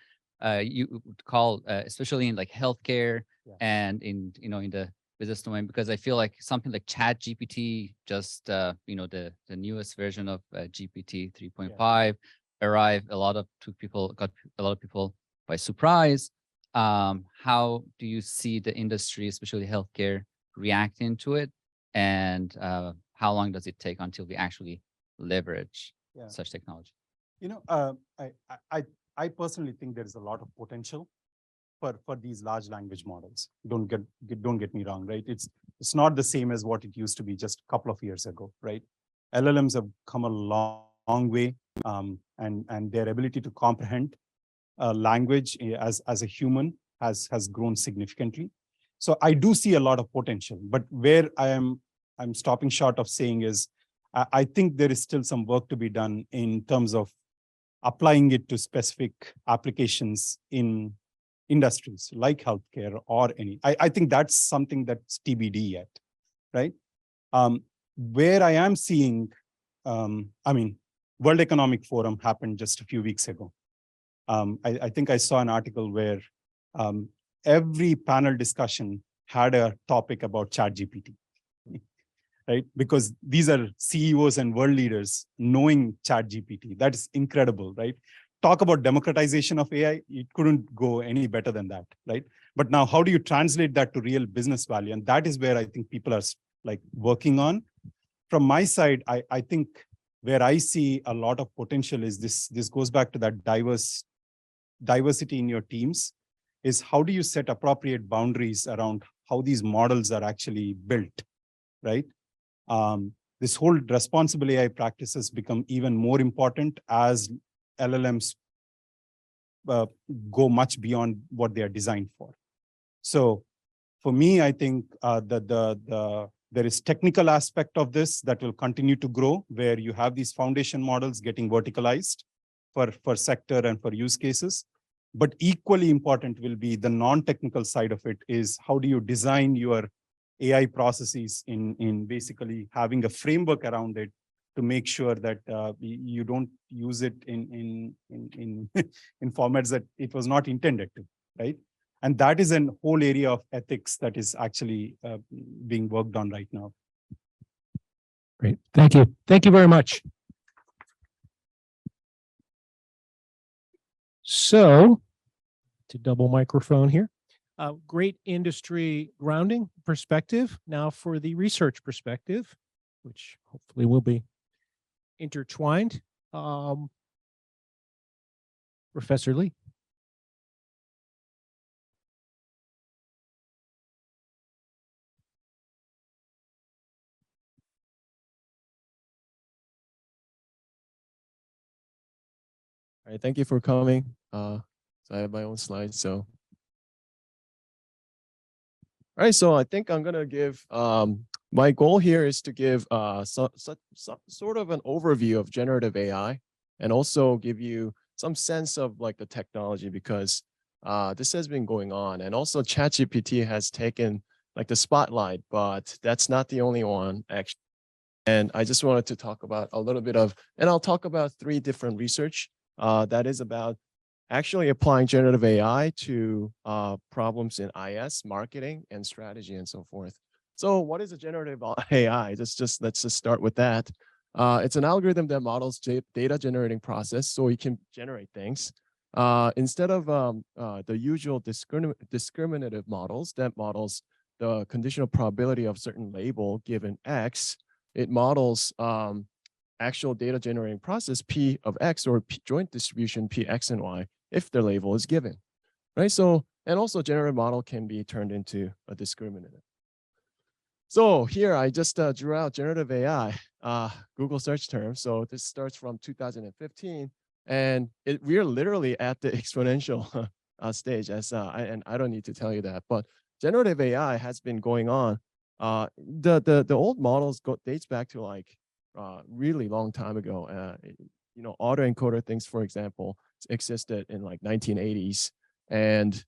you would call, especially in like healthcare and in in the business domain? Because I feel like something like Chat GPT, just the newest version of GPT 3.5 arrived, got a lot of people by surprise. How do you see the industry, especially healthcare, reacting to it, and how long does it take until we actually leverage such technology? I personally think there is a lot of potential for these large language models. Don't get me wrong, right? It's not the same as what it used to be just a couple of years ago, right? LLMs have come a long way, and their ability to comprehend language as a human has grown significantly. So I do see a lot of potential, but where I'm stopping short of saying is, I think there is still some work to be done in terms of applying it to specific applications in industries like healthcare or any. I think that's something that's TBD yet, right? Where I am seeing, World Economic Forum happened just a few weeks ago. I think I saw an article where every panel discussion had a topic about ChatGPT, right? Because these are CEOs and world leaders knowing ChatGPT. That is incredible, right? Talk about democratization of AI, it couldn't go any better than that, right? But now how do you translate that to real business value? And that is where I think people are like working on. From my side, I think where I see a lot of potential is this goes back to that diversity in your teams, is how do you set appropriate boundaries around how these models are actually built, right? This whole responsible AI practices become even more important as LLMs go much beyond what they are designed for. So for me, I think there is technical aspect of this that will continue to grow, where you have these foundation models getting verticalized for sector and for use cases. But equally important will be the non-technical side of it, is how do you design your AI processes in basically having a framework around it to make sure that you don't use it in formats that it was not intended to, right? And that is a whole area of ethics that is actually being worked on right now. Great. Thank you. Thank you very much. So, to double microphone here, great industry grounding perspective. Now for the research perspective, which hopefully will be intertwined. Professor Lee. All right, thank you for coming. So I have my own slides. So, all right. So I think I'm gonna give. My goal here is to give sort of an overview of generative AI, and also give you some sense of like the technology, because this has been going on, and also ChatGPT has taken like the spotlight, but that's not the only one actually. And I just wanted to talk about a little bit of, and I'll talk about 3 different research that is about actually applying generative AI to problems in IS, marketing, and strategy, and so forth. So what is a generative AI? Let's just start with that. It's an algorithm that models data generating process, so you can generate things. Instead of the usual discriminative models that models the conditional probability of certain label given X, it models actual data generating process P of X, or joint distribution P, X, and Y, if the label is given, right? So, and also generative model can be turned into a discriminative. So here I just drew out generative AI, Google search term. So this starts from 2015, and we're literally at the exponential stage, as and I don't need to tell you that, but generative AI has been going on. The old models dates back to like really long time ago. You know, autoencoder things, for example, existed in like 1980s, and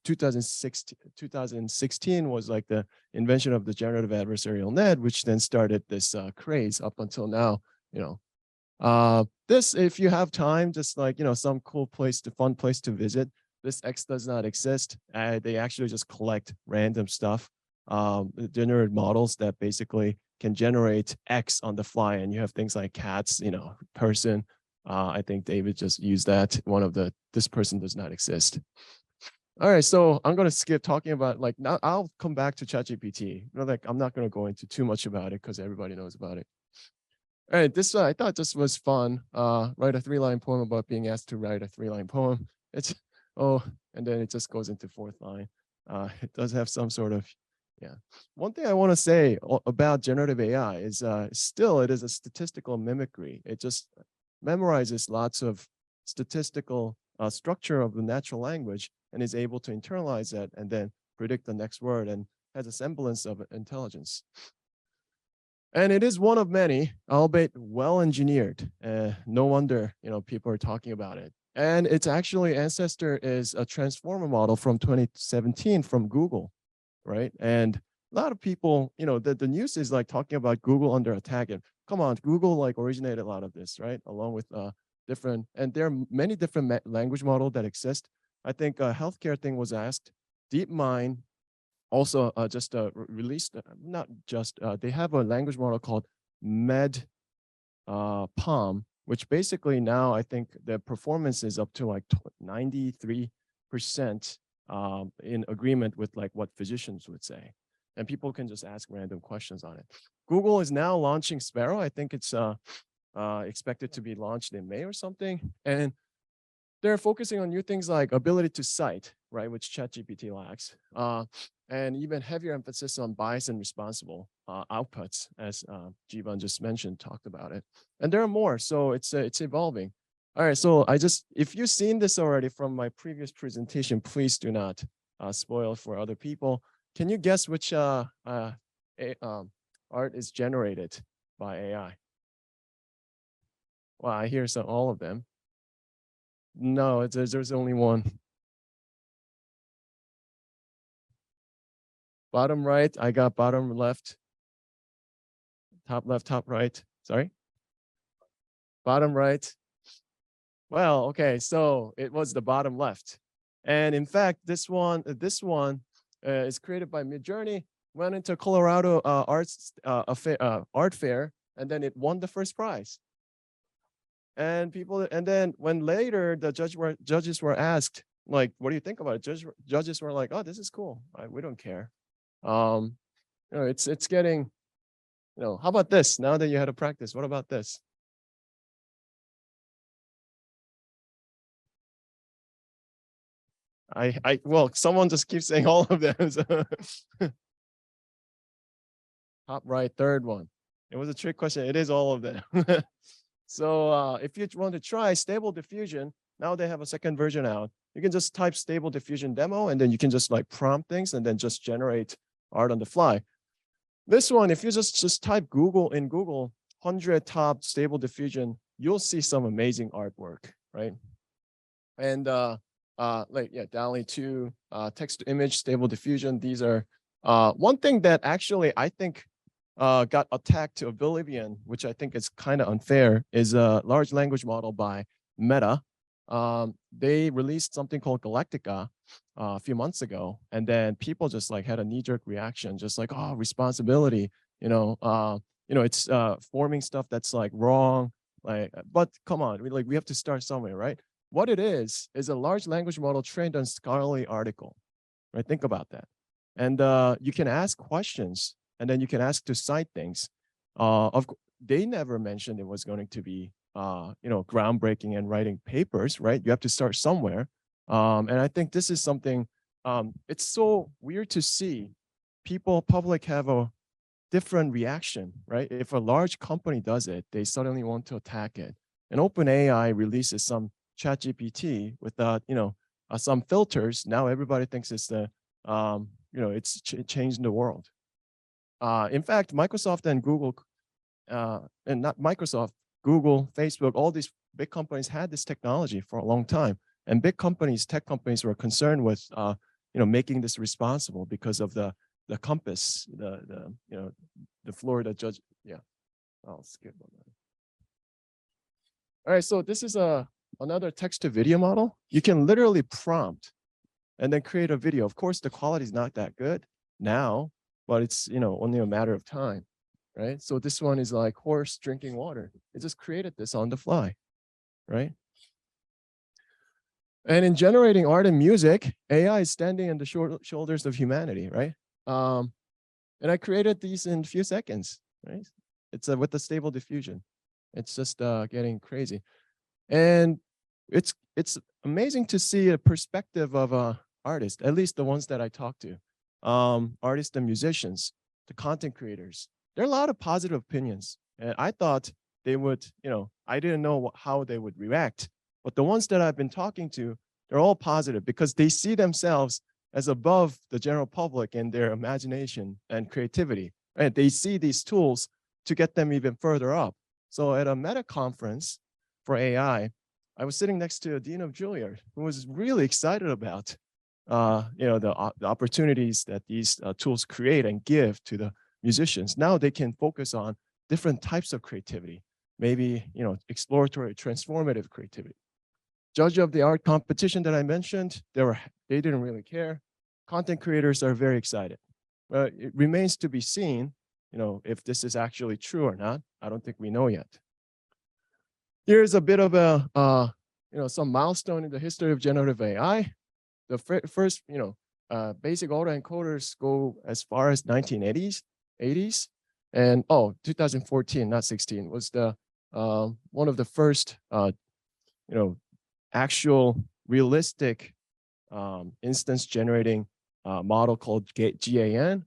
2016 was like the invention of the generative adversarial net, which then started this craze up until now. You know, this, if you have time, just like, you know, some cool place to, fun place to visit. This X does not exist. They actually just collect random stuff, generated models that basically can generate X on the fly, and you have things like cats, you know, person. I think David just used that. One of the, this person does not exist. All right, so I'm gonna skip talking about, like, now I'll come back to ChatGPT. You know, like, I'm not gonna go into too much about it because everybody knows about it. All right, this I thought this was fun. Write a 3-line poem about being asked to write a 3-line poem. It's and then it just goes into 4th line. It does have some sort of, yeah. One thing I want to say about generative AI is still it is a statistical mimicry. It just memorizes lots of statistical structure of the natural language and is able to internalize that and then predict the next word, and has a semblance of intelligence. And it is one of many, albeit well engineered. No wonder, you know, people are talking about it. And its actually ancestor is a transformer model from 2017 from Google, right? And a lot of people, you know, the news is like talking about Google under attack. And come on, Google like originated a lot of this, right? Along with different, and there are many different language models that exist. I think a healthcare thing was asked. DeepMind also just released, not just, they have a language model called MedPalm, which basically now I think the performance is up to like 93% in agreement with like what physicians would say. And people can just ask random questions on it. Google is now launching Sparrow. I think it's expected to be launched in May or something. And they're focusing on new things like ability to cite, right, which ChatGPT lacks, and even heavier emphasis on bias and responsible outputs, as Jivan just mentioned, talked about it. And there are more, so it's evolving. All right, so if you've seen this already from my previous presentation, please do not spoil for other people. Can you guess which art is generated by AI? Well, I hear all of them. No, there's only one. Bottom right, I got bottom left. Top left, top right. Sorry. Bottom right. Well, okay, so it was the bottom left. And in fact, this one is created by Midjourney, went into Colorado art fair, and then it won the first prize. And then when later the judges were asked, like, what do you think about it? Judges were like, oh, this is cool. We don't care. You know, it's getting, you know, how about this? Now that you had a practice, what about this? Well, someone just keeps saying all of them. So. Top right, third one. It was a trick question. It is all of them. So if you want to try Stable Diffusion, Now they have a second version out. You can just type Stable Diffusion demo, and then you can just like prompt things and then just generate art on the fly. This one, if you just type Google in Google 100 top Stable Diffusion, you'll see some amazing artwork, right? And like DALL-E 2, text to image, Stable Diffusion. These are one thing that actually I think got attacked to oblivion, which I think is kind of unfair, is a large language model by Meta. They released something called Galactica a few months ago, and then people just like had a knee-jerk reaction, just like, oh, responsibility, it's forming stuff that's like wrong. Like, but come on, we have to start somewhere, right? What it is a large language model trained on scholarly article, right? Think about that. And you can ask questions, and then you can ask to cite things. They never mentioned it was going to be, groundbreaking and writing papers, right? You have to start somewhere. And I think this is something, it's so weird to see public have a different reaction, right? If a large company does it, they suddenly want to attack it. And OpenAI releases some ChatGPT without, some filters. Now everybody thinks it's it's changed the world. In fact, Microsoft and Google, and not Microsoft, Google, Facebook, all these big companies had this technology for a long time. And big companies, tech companies, were concerned with, making this responsible because of the compass, the Florida judge. Yeah, I'll skip on that. All right, so this is another text to video model. You can literally prompt and then create a video. Of course, the quality is not that good now, but it's only a matter of time, right? So this one is like horse drinking water. It just created this on the fly, right? And in generating art and music, AI is standing on the shoulders of humanity, right? And I created these in a few seconds, right? It's with the Stable Diffusion. It's just getting crazy. And it's amazing to see a perspective of artists, at least the ones that I talk to, artists and musicians, the content creators. There are a lot of positive opinions. And I thought they would, I didn't know how they would react. But the ones that I've been talking to, they're all positive because they see themselves as above the general public in their imagination and creativity. Right? They see these tools to get them even further up. So at a Meta conference for AI, I was sitting next to a dean of Juilliard who was really excited about the opportunities that these tools create and give to the musicians. Now they can focus on different types of creativity, maybe exploratory, transformative creativity. Judge of the art competition that I mentioned, they didn't really care. Content creators are very excited. But it remains to be seen, if this is actually true or not. I don't think we know yet. Here's a bit of a, some milestone in the history of generative AI. The first, basic autoencoders go as far as 1980s, and 2014, not 16, was the one of the first, actual realistic instance generating model called GAN.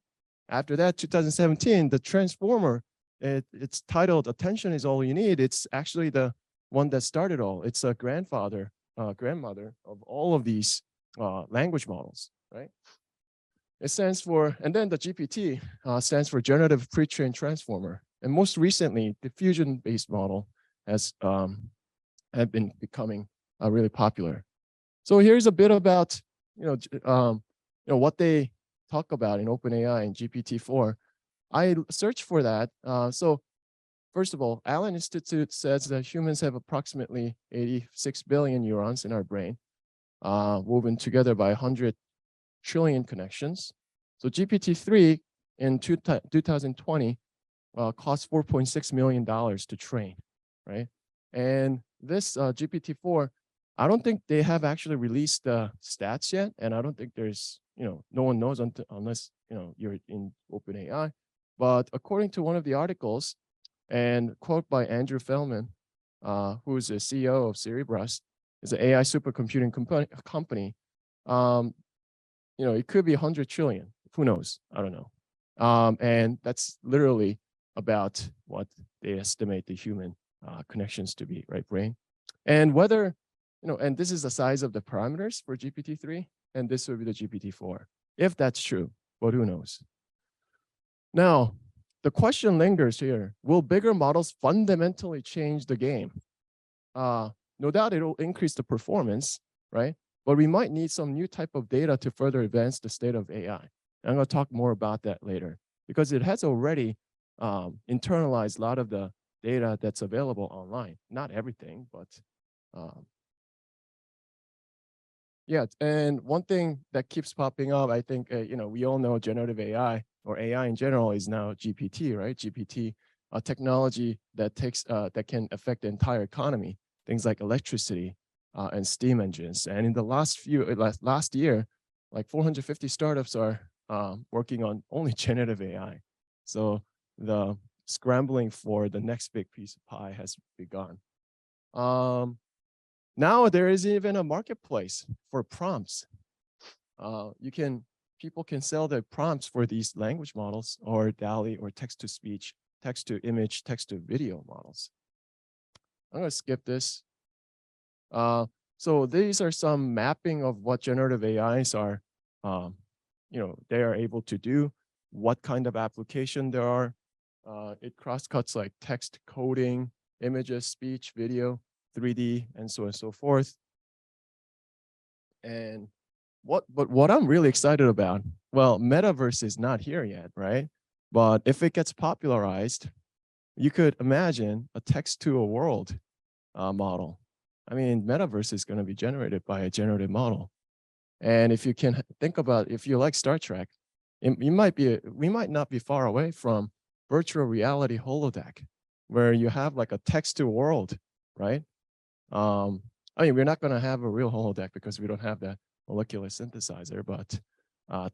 After that, 2017, the transformer, it's titled "Attention is All You Need." It's actually the one that started all. It's a grandmother of all of these language models, right? It stands for, and then the GPT stands for Generative Pre-trained Transformer. And most recently, the diffusion-based model has have been becoming really popular. So here's a bit about what they talk about in OpenAI and GPT-4. I searched for that. So first of all, Allen Institute says that humans have approximately 86 billion neurons in our brain, woven together by 100 trillion connections. So GPT-3 in 2020 cost $4.6 million to train, right? And this GPT-4, I don't think they have actually released the stats yet, and I don't think there's, no one knows unless you're in OpenAI. But according to one of the articles, and quote by Andrew Feldman, who is the CEO of Cerebras, is an AI supercomputing company. It could be 100 trillion. Who knows? I don't know. And that's literally about what they estimate the human connections to be, right, brain. And whether and this is the size of the parameters for GPT-3, and this would be the GPT-4. If that's true, but who knows? Now, the question lingers here. Will bigger models fundamentally change the game? No doubt it'll increase the performance, right? But we might need some new type of data to further advance the state of AI. I'm going to talk more about that later because it has already internalized a lot of the data that's available online. Not everything, but yeah. And one thing that keeps popping up, I think, we all know generative AI or AI in general is now GPT, right? GPT, a technology that that can affect the entire economy, things like electricity and steam engines. And in the last year, like 450 startups are working on only generative AI. So the scrambling for the next big piece of pie has begun. Now there is even a marketplace for prompts. People can sell their prompts for these language models or DALL-E or text-to-speech, text-to-image, text-to-video models. I'm going to skip this. So these are some mapping of what generative AIs are, they are able to do, what kind of application there are. It cross-cuts like text coding, images, speech, video, 3D, and so on and so forth. And what I'm really excited about, well, metaverse is not here yet, right? But if it gets popularized, you could imagine a text to a world model. I mean, metaverse is going to be generated by a generative model. And if you can think about, if you like Star Trek, we might not be far away from virtual reality holodeck, where you have like a text to world, right? I mean, we're not going to have a real holodeck because we don't have that molecular synthesizer, but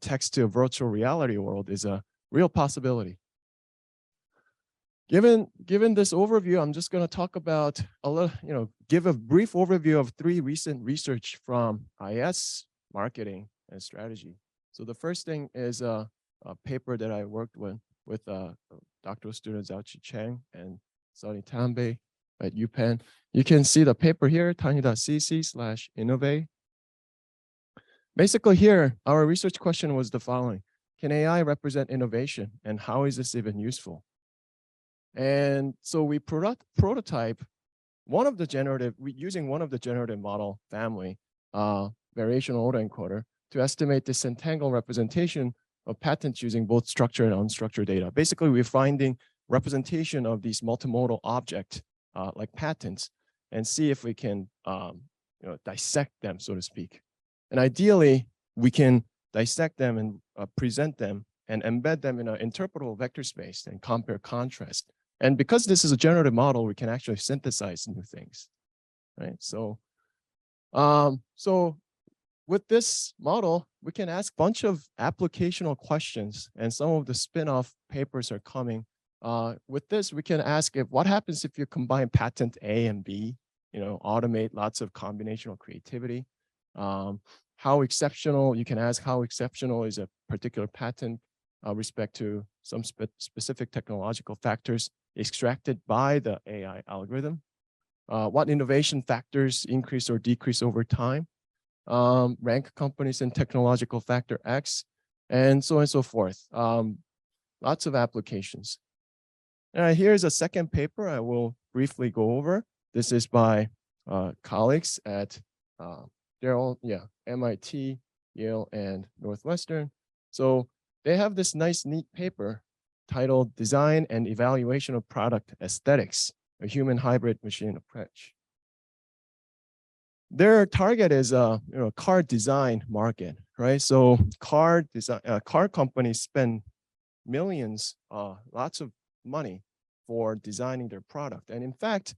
text to a virtual reality world is a real possibility. Given this overview, I'm just going to talk about give a brief overview of 3 recent research from IS, marketing, and strategy. So the first thing is a paper that I worked with doctoral students Zhaoqi Cheng and Sunny Tambe at UPenn. You can see the paper here, tiny.cc/innovate. Basically here, our research question was the following: can AI represent innovation, and how is this even useful? And so we prototype using one of the generative model family, variational autoencoder, to estimate this entangled representation of patterns using both structured and unstructured data. Basically, we're finding representation of these multimodal objects like patterns and see if we can dissect them, so to speak. And ideally, we can dissect them and present them and embed them in an interpretable vector space and compare contrast. And because this is a generative model, we can actually synthesize new things, right? So, with this model, we can ask a bunch of applicational questions, and some of the spin-off papers are coming. With this, we can ask what happens if you combine patent A and B, automate lots of combinational creativity. How exceptional, you can ask how exceptional is a particular patent respect to some specific technological factors extracted by the AI algorithm. What innovation factors increase or decrease over time? Rank companies in technological factor X, and so on and so forth. Lots of applications. Here's a second paper I will briefly go over. This is by colleagues at MIT, Yale, and Northwestern. So they have this nice, neat paper titled Design and Evaluation of Product Aesthetics, a Human Hybrid Machine Approach. Their target is car design market, right? So car companies spend millions, lots of money for designing their product. And in fact,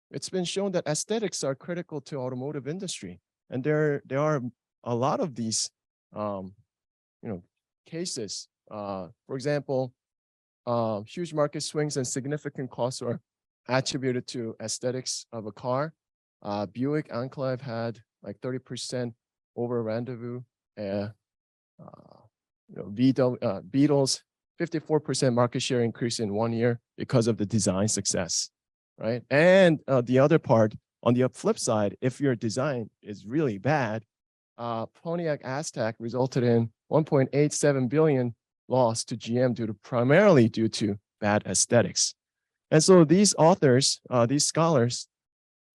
it's been shown that aesthetics are critical to automotive industry. And there are a lot of these cases. For example, huge market swings and significant costs are attributed to aesthetics of a car. Buick Enclave had like 30% over rendezvous. Beetles, 54% market share increase in 1 year because of the design success, right? And the other part, On the flip side, if your design is really bad, Pontiac Aztek resulted in 1.87 billion loss to GM primarily due to bad aesthetics. And so these authors, these scholars,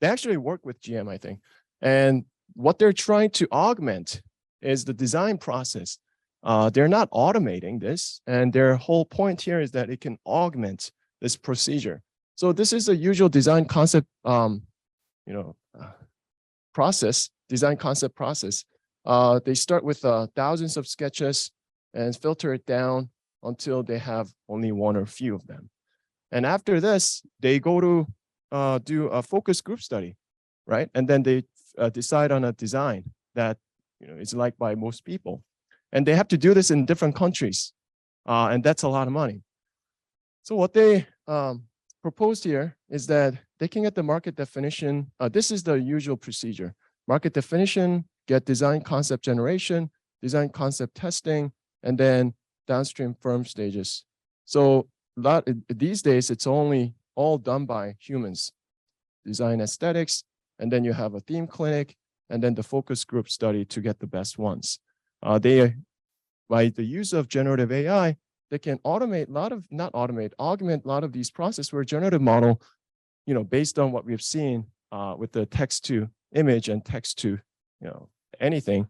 they actually work with GM, I think. And what they're trying to augment is the design process. They're not automating this, and their whole point here is that it can augment this procedure. So this is a usual design concept, process, design concept process. They start with thousands of sketches and filter it down until they have only one or few of them. And after this, they go to do a focus group study, right? And then they decide on a design that is liked by most people. And they have to do this in different countries. And that's a lot of money. So what they proposed here is that they can get the market definition. This is the usual procedure. Market definition, get design concept generation, design concept testing, and then downstream firm stages. So these days, it's only all done by humans. Design aesthetics, and then you have a theme clinic, and then the focus group study to get the best ones. By the use of generative AI, they can automate augment a lot of these processes where generative model, based on what we've seen with the text to image and text to, anything,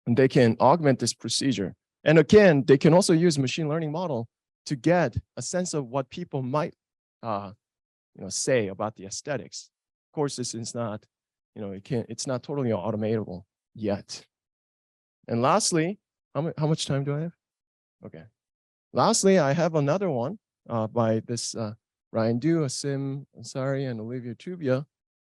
and they can augment this procedure. And again, they can also use machine learning model to get a sense of what people might, say about the aesthetics. Of course, this is not, it's not totally automatable yet. And lastly, how much time do I have? Okay. Lastly, I have another one by this Ryan Du, Asim Ansari, and Olivia Tubia.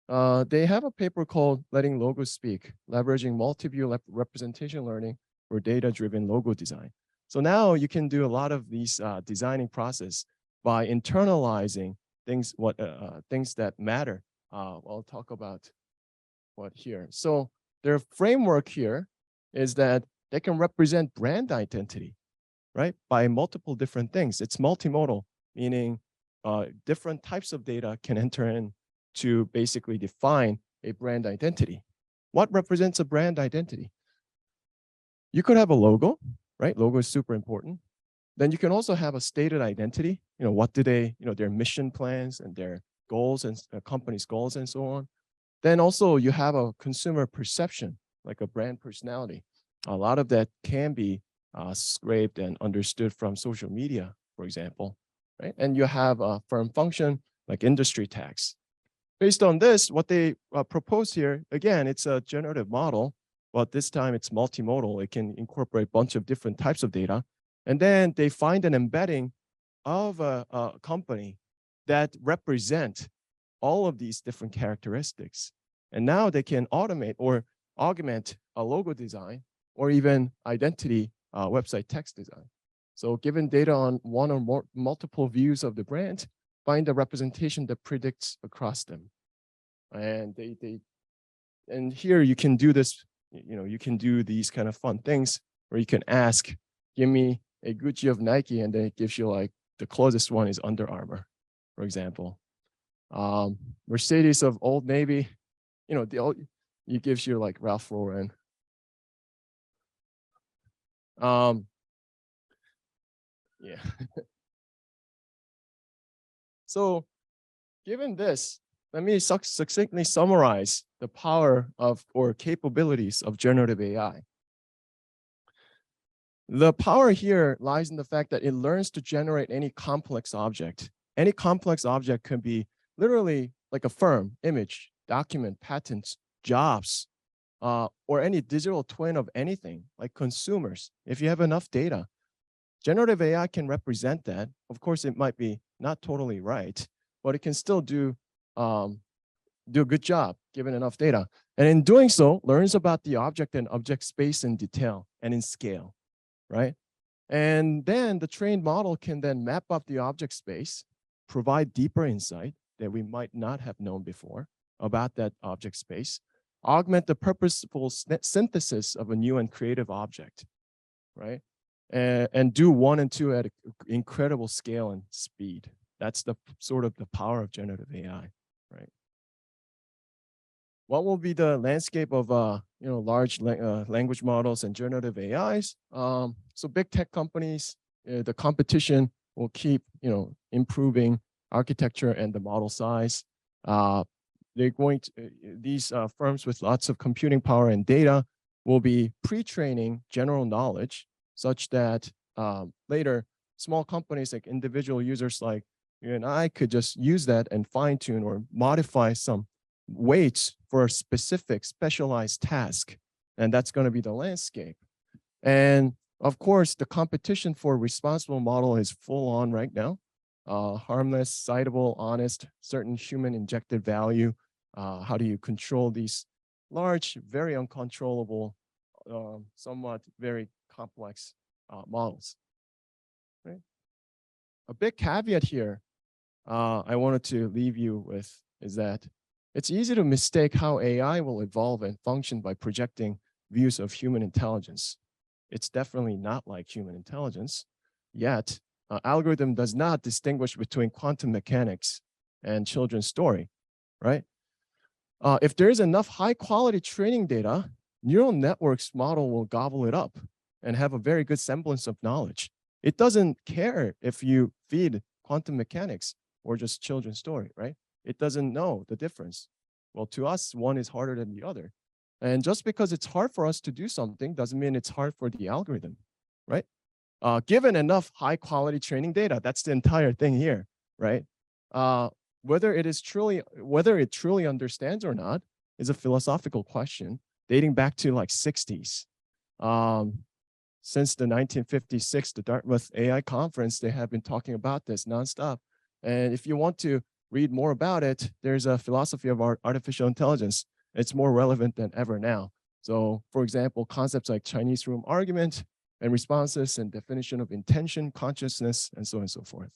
They have a paper called Letting Logos Speak, Leveraging Multi-View Representation Learning for Data-Driven Logo Design. So now you can do a lot of these designing process by internalizing things that matter. I'll talk about what here. So their framework here is that they can represent brand identity, right? By multiple different things. It's multimodal, meaning different types of data can enter in to basically define a brand identity. What represents a brand identity? You could have a logo, right? Logo is super important. Then you can also have a stated identity. What do they, their mission plans and their goals and company's goals and so on. Then also you have a consumer perception, like a brand personality. A lot of that can be scraped and understood from social media, for example, right? And you have a firm function like industry tags. Based on this, what they propose here, again, it's a generative model, but this time it's multimodal. It can incorporate a bunch of different types of data. And then they find an embedding of a company that represent all of these different characteristics. And now they can automate or augment a logo design or even identity website text design. So given data on one or more multiple views of the brand, find a representation that predicts across them. And and here you can do this, you can do these kind of fun things where you can ask, give me a Gucci of Nike, and then it gives you like the closest one is Under Armour, for example. Mercedes of Old Navy, it gives you like Ralph Lauren. Yeah. So given this, let me succinctly summarize the power of or capabilities of generative AI. The power here lies in the fact that it learns to generate any complex object. Any complex object can be literally like a firm, image, document, patents, jobs, or any digital twin of anything like consumers. If you have enough data, generative AI can represent that. Of course, it might be not totally right, but it can still do a good job given enough data. And in doing so, learns about the object and object space in detail and in scale, right? And then the trained model can then map up the object space, provide deeper insight that we might not have known before about that object space, augment the purposeful synthesis of a new and creative object, right? And do 1 and 2 at incredible scale and speed. That's the sort of the power of generative AI, right? what will be the landscape of large language models and generative AIs? So big tech companies, the competition will keep improving architecture and the model size. They're going to these firms with lots of computing power and data will be pre-training general knowledge such that later small companies like individual users like you and I could just use that and fine tune or modify some weights for a specific specialized task. And that's going to be the landscape. And of course, the competition for responsible model is full on right now. Harmless, citable, honest, certain human injected value. How do you control these large, very uncontrollable, somewhat very complex models? Right? A big caveat here I wanted to leave you with is that it's easy to mistake how AI will evolve and function by projecting views of human intelligence. It's definitely not like human intelligence, yet algorithm does not distinguish between quantum mechanics and children's story, right? If there is enough high quality training data, neural networks model will gobble it up and have a very good semblance of knowledge. It doesn't care if you feed quantum mechanics or just children's story, right? It doesn't know the difference. Well, to us, one is harder than the other. And just because it's hard for us to do something doesn't mean it's hard for the algorithm, right? Given enough high quality training data, that's the entire thing here, right? Whether it truly understands or not is a philosophical question dating back to like 60s. Since the 1956, the Dartmouth AI conference, they have been talking about this nonstop. And if you want to read more about it, there's a philosophy of artificial intelligence. It's more relevant than ever now. So for example, concepts like Chinese room argument and responses and definition of intention, consciousness, and so on and so forth.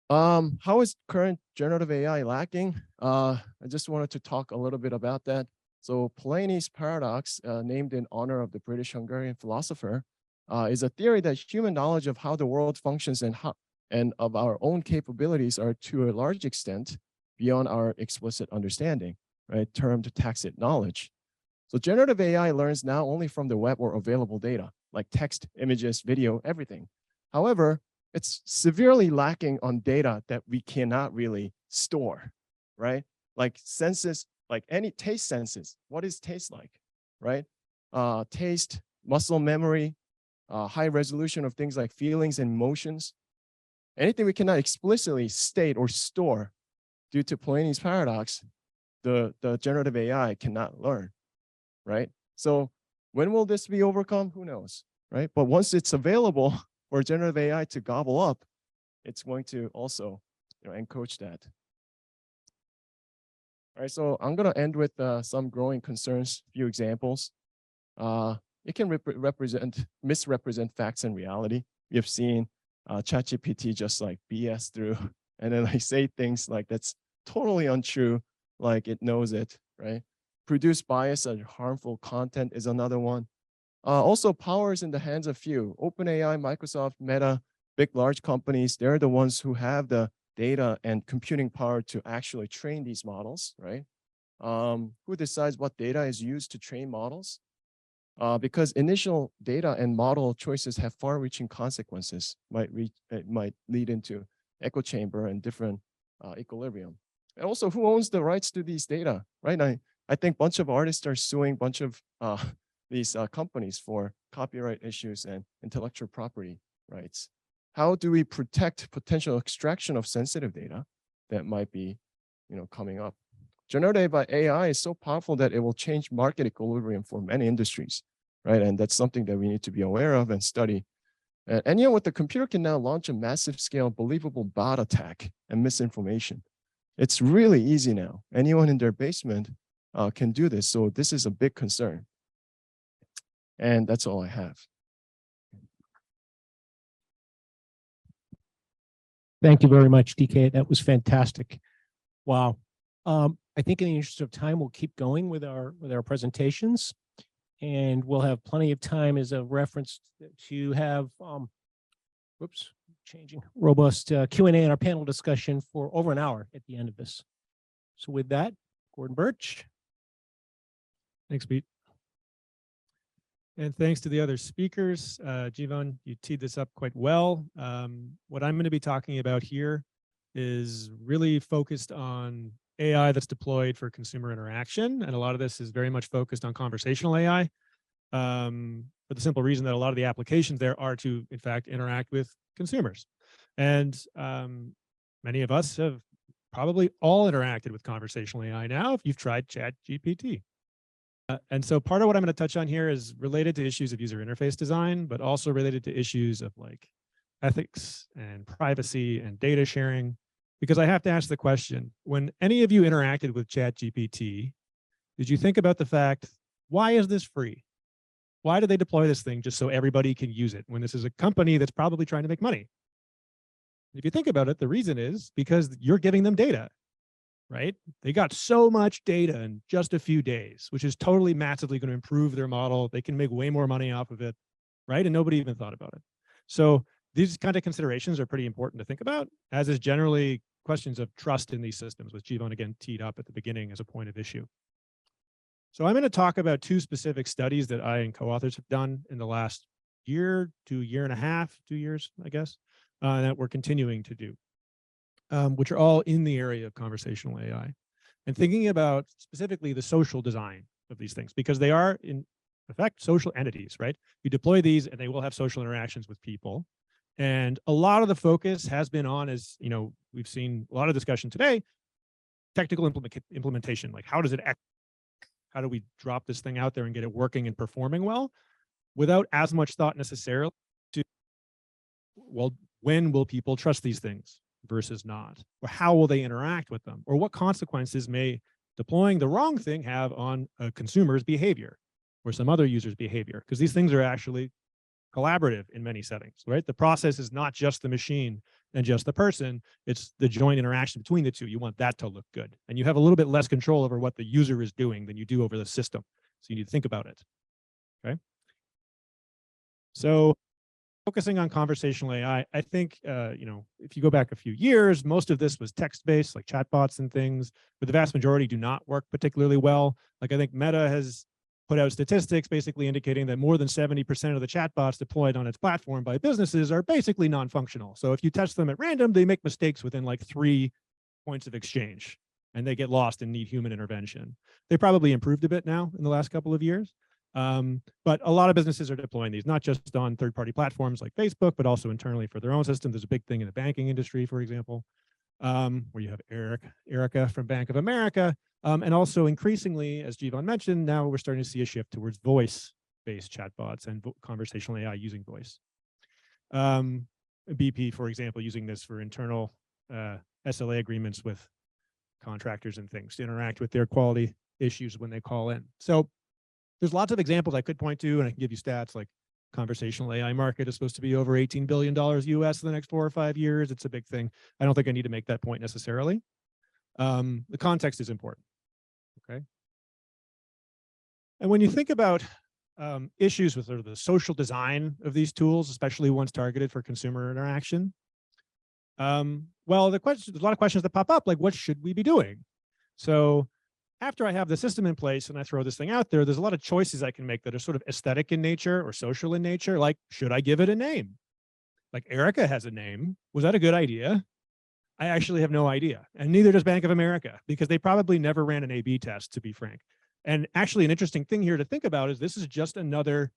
How is current generative AI lacking? I just wanted to talk a little bit about that. So Polanyi's paradox, named in honor of the British-Hungarian philosopher, is a theory that human knowledge of how the world functions and of our own capabilities are to a large extent beyond our explicit understanding, right? Termed tacit knowledge. So generative AI learns now only from the web or available data, like text, images, video, everything. However, it's severely lacking on data that we cannot really store, right? Like senses, like any taste senses. What is taste like, right? Taste, muscle memory, high resolution of things like feelings and emotions. Anything we cannot explicitly state or store due to Polanyi's paradox, the generative AI cannot learn, right? So when will this be overcome? Who knows, right? But once it's available for generative AI to gobble up, it's going to also encroach that. All right, so I'm going to end with some growing concerns, few examples. It can misrepresent facts and reality. We have seen ChatGPT just like BS through and then like say things like that's totally untrue, like it knows it, right? Produce bias and harmful content is another one. Also, power is in the hands of few. OpenAI, Microsoft, Meta, big, large companies, they're the ones who have the data and computing power to actually train these models, right? Who decides what data is used to train models? Because initial data and model choices have far-reaching consequences. It might lead into echo chamber and different equilibrium. And also, who owns the rights to these data, right? I think a bunch of artists are suing a bunch of these companies for copyright issues and intellectual property rights. How do we protect potential extraction of sensitive data that might be, coming up? Generative AI is so powerful that it will change market equilibrium for many industries, right? And that's something that we need to be aware of and study. And anyone with the computer can now launch a massive scale, believable bot attack and misinformation. It's really easy now. Anyone in their basement can do this. So this is a big concern. And that's all I have. Thank you very much, DK. That was fantastic. Wow. I think in the interest of time, we'll keep going with our presentations, and we'll have plenty of time as a reference to have robust Q&A in our panel discussion for over an hour at the end of this. So with that, Gordon Birch. Thanks, Pete. And thanks to the other speakers. Jivan, you teed this up quite well. What I'm going to be talking about here is really focused on AI that's deployed for consumer interaction. And a lot of this is very much focused on conversational AI, for the simple reason that a lot of the applications there are to, in fact, interact with consumers. And many of us have probably all interacted with conversational AI now if you've tried ChatGPT. And so part of what I'm going to touch on here is related to issues of user interface design, but also related to issues of like ethics and privacy and data sharing, because I have to ask the question, when any of you interacted with ChatGPT, did you think about the fact, why is this free? Why do they deploy this thing just so everybody can use it when this is a company that's probably trying to make money? If you think about it, the reason is because you're giving them data, right? They got so much data in just a few days, which is totally massively going to improve their model. They can make way more money off of it, right? And nobody even thought about it. So these kind of considerations are pretty important to think about, as is generally questions of trust in these systems, which Jivan again teed up at the beginning as a point of issue. So I'm going to talk about two specific studies that I and co-authors have done in the last year to year and a half, 2 years, I guess, that we're continuing to do, which are all in the area of conversational AI. And thinking about specifically the social design of these things, because they are in effect social entities, right? You deploy these and they will have social interactions with people. And a lot of the focus has been on, as you know, we've seen a lot of discussion today, technical implementation, like how does it act? How do we drop this thing out there and get it working and performing well without as much thought necessarily to, well, when will people trust these things versus not? Or how will they interact with them? Or what consequences may deploying the wrong thing have on a consumer's behavior or some other user's behavior? Because these things are actually collaborative in many settings, right? The process is not just the machine and just the person, it's the joint interaction between the two. You want that to look good. And you have a little bit less control over what the user is doing than you do over the system. So you need to think about it, okay? So focusing on conversational AI, I think, you know, if you go back a few years, most of this was text-based, like chatbots and things, but the vast majority do not work particularly well. Like I think Meta has put out statistics basically indicating that more than 70% of the chatbots deployed on its platform by businesses are basically non-functional. So if you test them at random, they make mistakes within like 3 points of exchange and they get lost and need human intervention. They probably improved a bit now in the last couple of years. But a lot of businesses are deploying these, not just on third-party platforms like Facebook, but also internally for their own system. There's a big thing in the banking industry, for example, where you have Erica from Bank of America. And also increasingly, as Jivan mentioned, now we're starting to see a shift towards voice-based chatbots and conversational AI using voice. BP, for example, using this for internal SLA agreements with contractors and things to interact with their quality issues when they call in. So there's lots of examples I could point to, and I can give you stats like conversational AI market is supposed to be over $18 billion US in the next 4 or 5 years. It's a big thing. I don't think I need to make that point necessarily. The context is important, okay? And when you think about issues with sort of the social design of these tools, especially ones targeted for consumer interaction, well, there's a lot of questions that pop up, like what should we be doing? So after I have the system in place and I throw this thing out there, there's a lot of choices I can make that are sort of aesthetic in nature or social in nature. Like, should I give it a name? Like Erica has a name. Was that a good idea? I actually have no idea. And neither does Bank of America, because they probably never ran an A/B test, to be frank. And actually an interesting thing here to think about is this is just another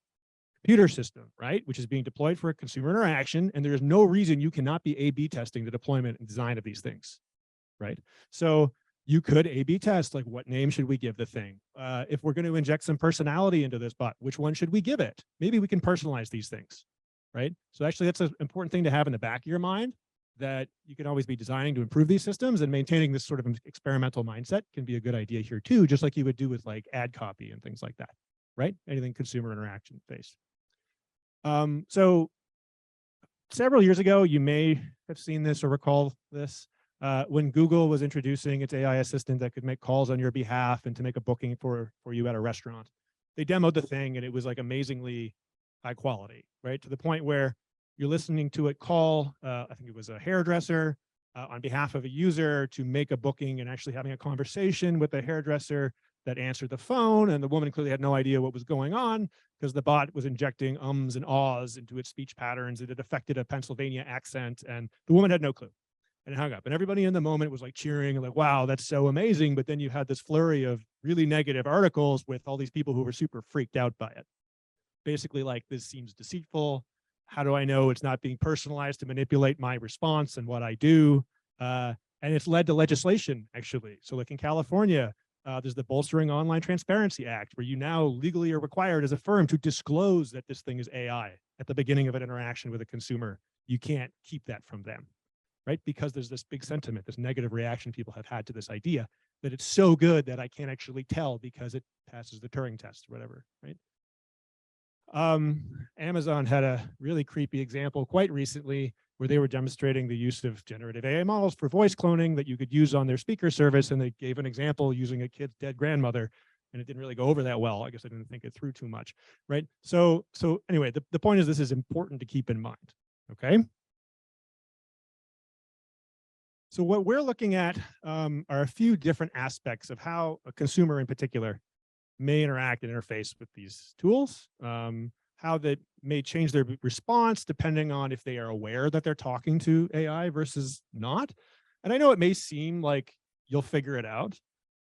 computer system, right? Which is being deployed for a consumer interaction. And there is no reason you cannot be A/B testing the deployment and design of these things, right? So you could A/B test, like what name should we give the thing? If we're going to inject some personality into this bot, which one should we give it? Maybe we can personalize these things, right? So actually that's an important thing to have in the back of your mind, that you can always be designing to improve these systems, and maintaining this sort of experimental mindset can be a good idea here too, just like you would do with like ad copy and things like that, right? Anything consumer interaction based. So several years ago, you may have seen this or recall this, when Google was introducing its AI assistant that could make calls on your behalf and to make a booking for you at a restaurant. They demoed the thing and it was like amazingly high quality, right? To the point where you're listening to it call, I think it was a hairdresser, on behalf of a user to make a booking and actually having a conversation with the hairdresser that answered the phone. And the woman clearly had no idea what was going on because the bot was injecting ums and ahs into its speech patterns. It had affected a Pennsylvania accent, and the woman had no clue. And it hung up. And everybody in the moment was like cheering and like, wow, that's so amazing. But then you had this flurry of really negative articles with all these people who were super freaked out by it. Basically, like, this seems deceitful. How do I know it's not being personalized to manipulate my response and what I do? And it's led to legislation, actually. So like in California, there's the Bolstering Online Transparency Act, where you now legally are required as a firm to disclose that this thing is AI at the beginning of an interaction with a consumer. You can't keep that from them, right? Because there's this big sentiment, this negative reaction people have had to this idea that it's so good that I can't actually tell because it passes the Turing test or whatever, right? Amazon had a really creepy example quite recently where they were demonstrating the use of generative AI models for voice cloning that you could use on their speaker service. And they gave an example using a kid's dead grandmother, and it didn't really go over that well. I guess I didn't think it through too much, right? So anyway, the point is this is important to keep in mind, okay? So what we're looking at are a few different aspects of how a consumer in particular may interact and interface with these tools, how that may change their response depending on if they are aware that they're talking to AI versus not. And I know it may seem like you'll figure it out.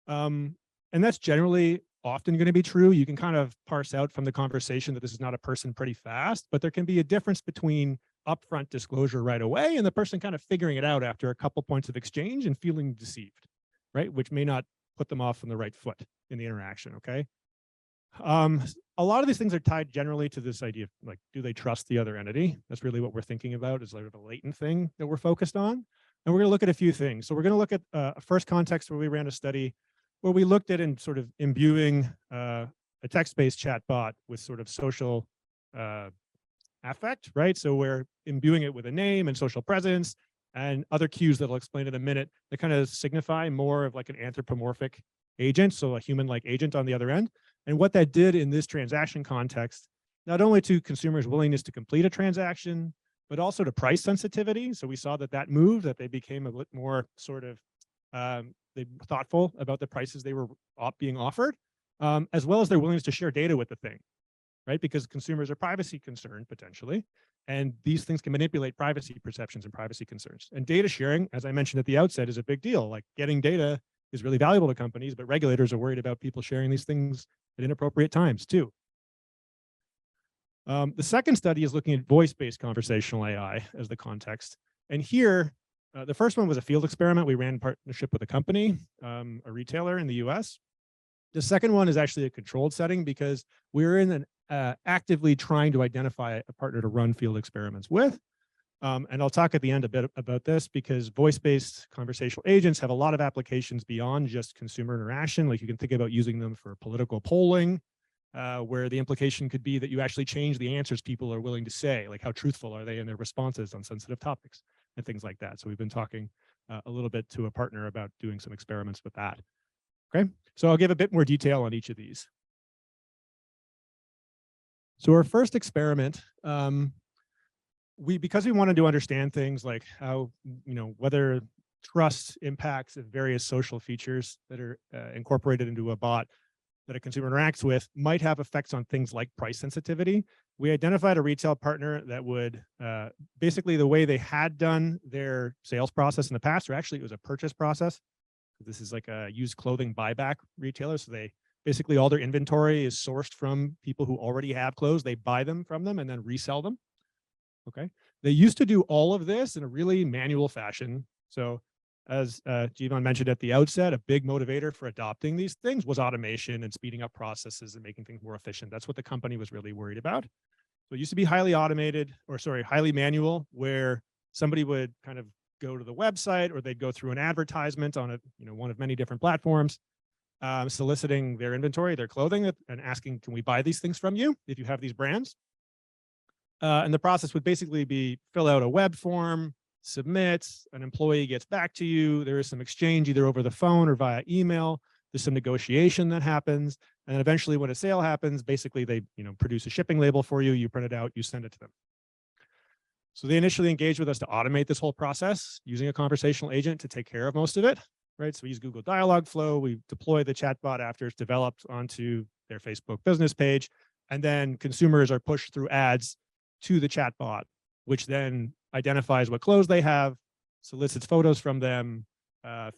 And that's generally often going to be true. You can kind of parse out from the conversation that this is not a person pretty fast, but there can be a difference between upfront disclosure right away and the person kind of figuring it out after a couple points of exchange and feeling deceived, right? Which may not put them off on the right foot in the interaction, okay? A lot of these things are tied generally to this idea of like, do they trust the other entity? That's really what we're thinking about, is like a latent thing that we're focused on. And we're gonna look at a few things. So we're gonna look at a first context where we ran a study where we looked at in sort of imbuing a text-based chatbot with sort of social affect, right? So we're imbuing it with a name and social presence and other cues that I'll explain in a minute that kind of signify more of like an anthropomorphic agent, so a human-like agent on the other end. And what that did in this transaction context, not only to consumers' willingness to complete a transaction, but also to price sensitivity. So we saw that that moved, that they became a bit more sort of thoughtful about the prices they were being offered, as well as their willingness to share data with the thing, right? Because consumers are privacy concerned potentially, and these things can manipulate privacy perceptions and privacy concerns. And data sharing, as I mentioned at the outset, is a big deal. Like, getting data is really valuable to companies, but regulators are worried about people sharing these things at inappropriate times too. The second study is looking at voice-based conversational AI as the context. And here, the first one was a field experiment we ran in partnership with a company, a retailer in the US. The second one is actually a controlled setting because we're in an actively trying to identify a partner to run field experiments with. And I'll talk at the end a bit about this because voice-based conversational agents have a lot of applications beyond just consumer interaction. Like, you can think about using them for political polling, where the implication could be that you actually change the answers people are willing to say, like how truthful are they in their responses on sensitive topics and things like that. So we've been talking a little bit to a partner about doing some experiments with that. Okay, so I'll give a bit more detail on each of these. So our first experiment, because we wanted to understand things like how, whether trust impacts of various social features that are incorporated into a bot that a consumer interacts with might have effects on things like price sensitivity. We identified a retail partner that would basically, the way they had done their sales process in the past, or actually it was a purchase process. This is like a used clothing buyback retailer. So they basically, all their inventory is sourced from people who already have clothes. They buy them from them and then resell them. Okay. They used to do all of this in a really manual fashion. So as Jivan mentioned at the outset, a big motivator for adopting these things was automation and speeding up processes and making things more efficient. That's what the company was really worried about. So it used to be highly automated, or sorry, highly manual, where somebody would kind of go to the website, or they'd go through an advertisement on one of many different platforms, soliciting their inventory, their clothing, and asking, can we buy these things from you if you have these brands? And the process would basically be fill out a web form, submit, an employee gets back to you. There is some exchange either over the phone or via email. There's some negotiation that happens. And then eventually when a sale happens, basically they produce a shipping label for you, you print it out, you send it to them. So they initially engaged with us to automate this whole process using a conversational agent to take care of most of it, right? So we use Google Dialogflow. We deploy the chatbot after it's developed onto their Facebook business page. And then consumers are pushed through ads to the chatbot, which then identifies what clothes they have, solicits photos from them,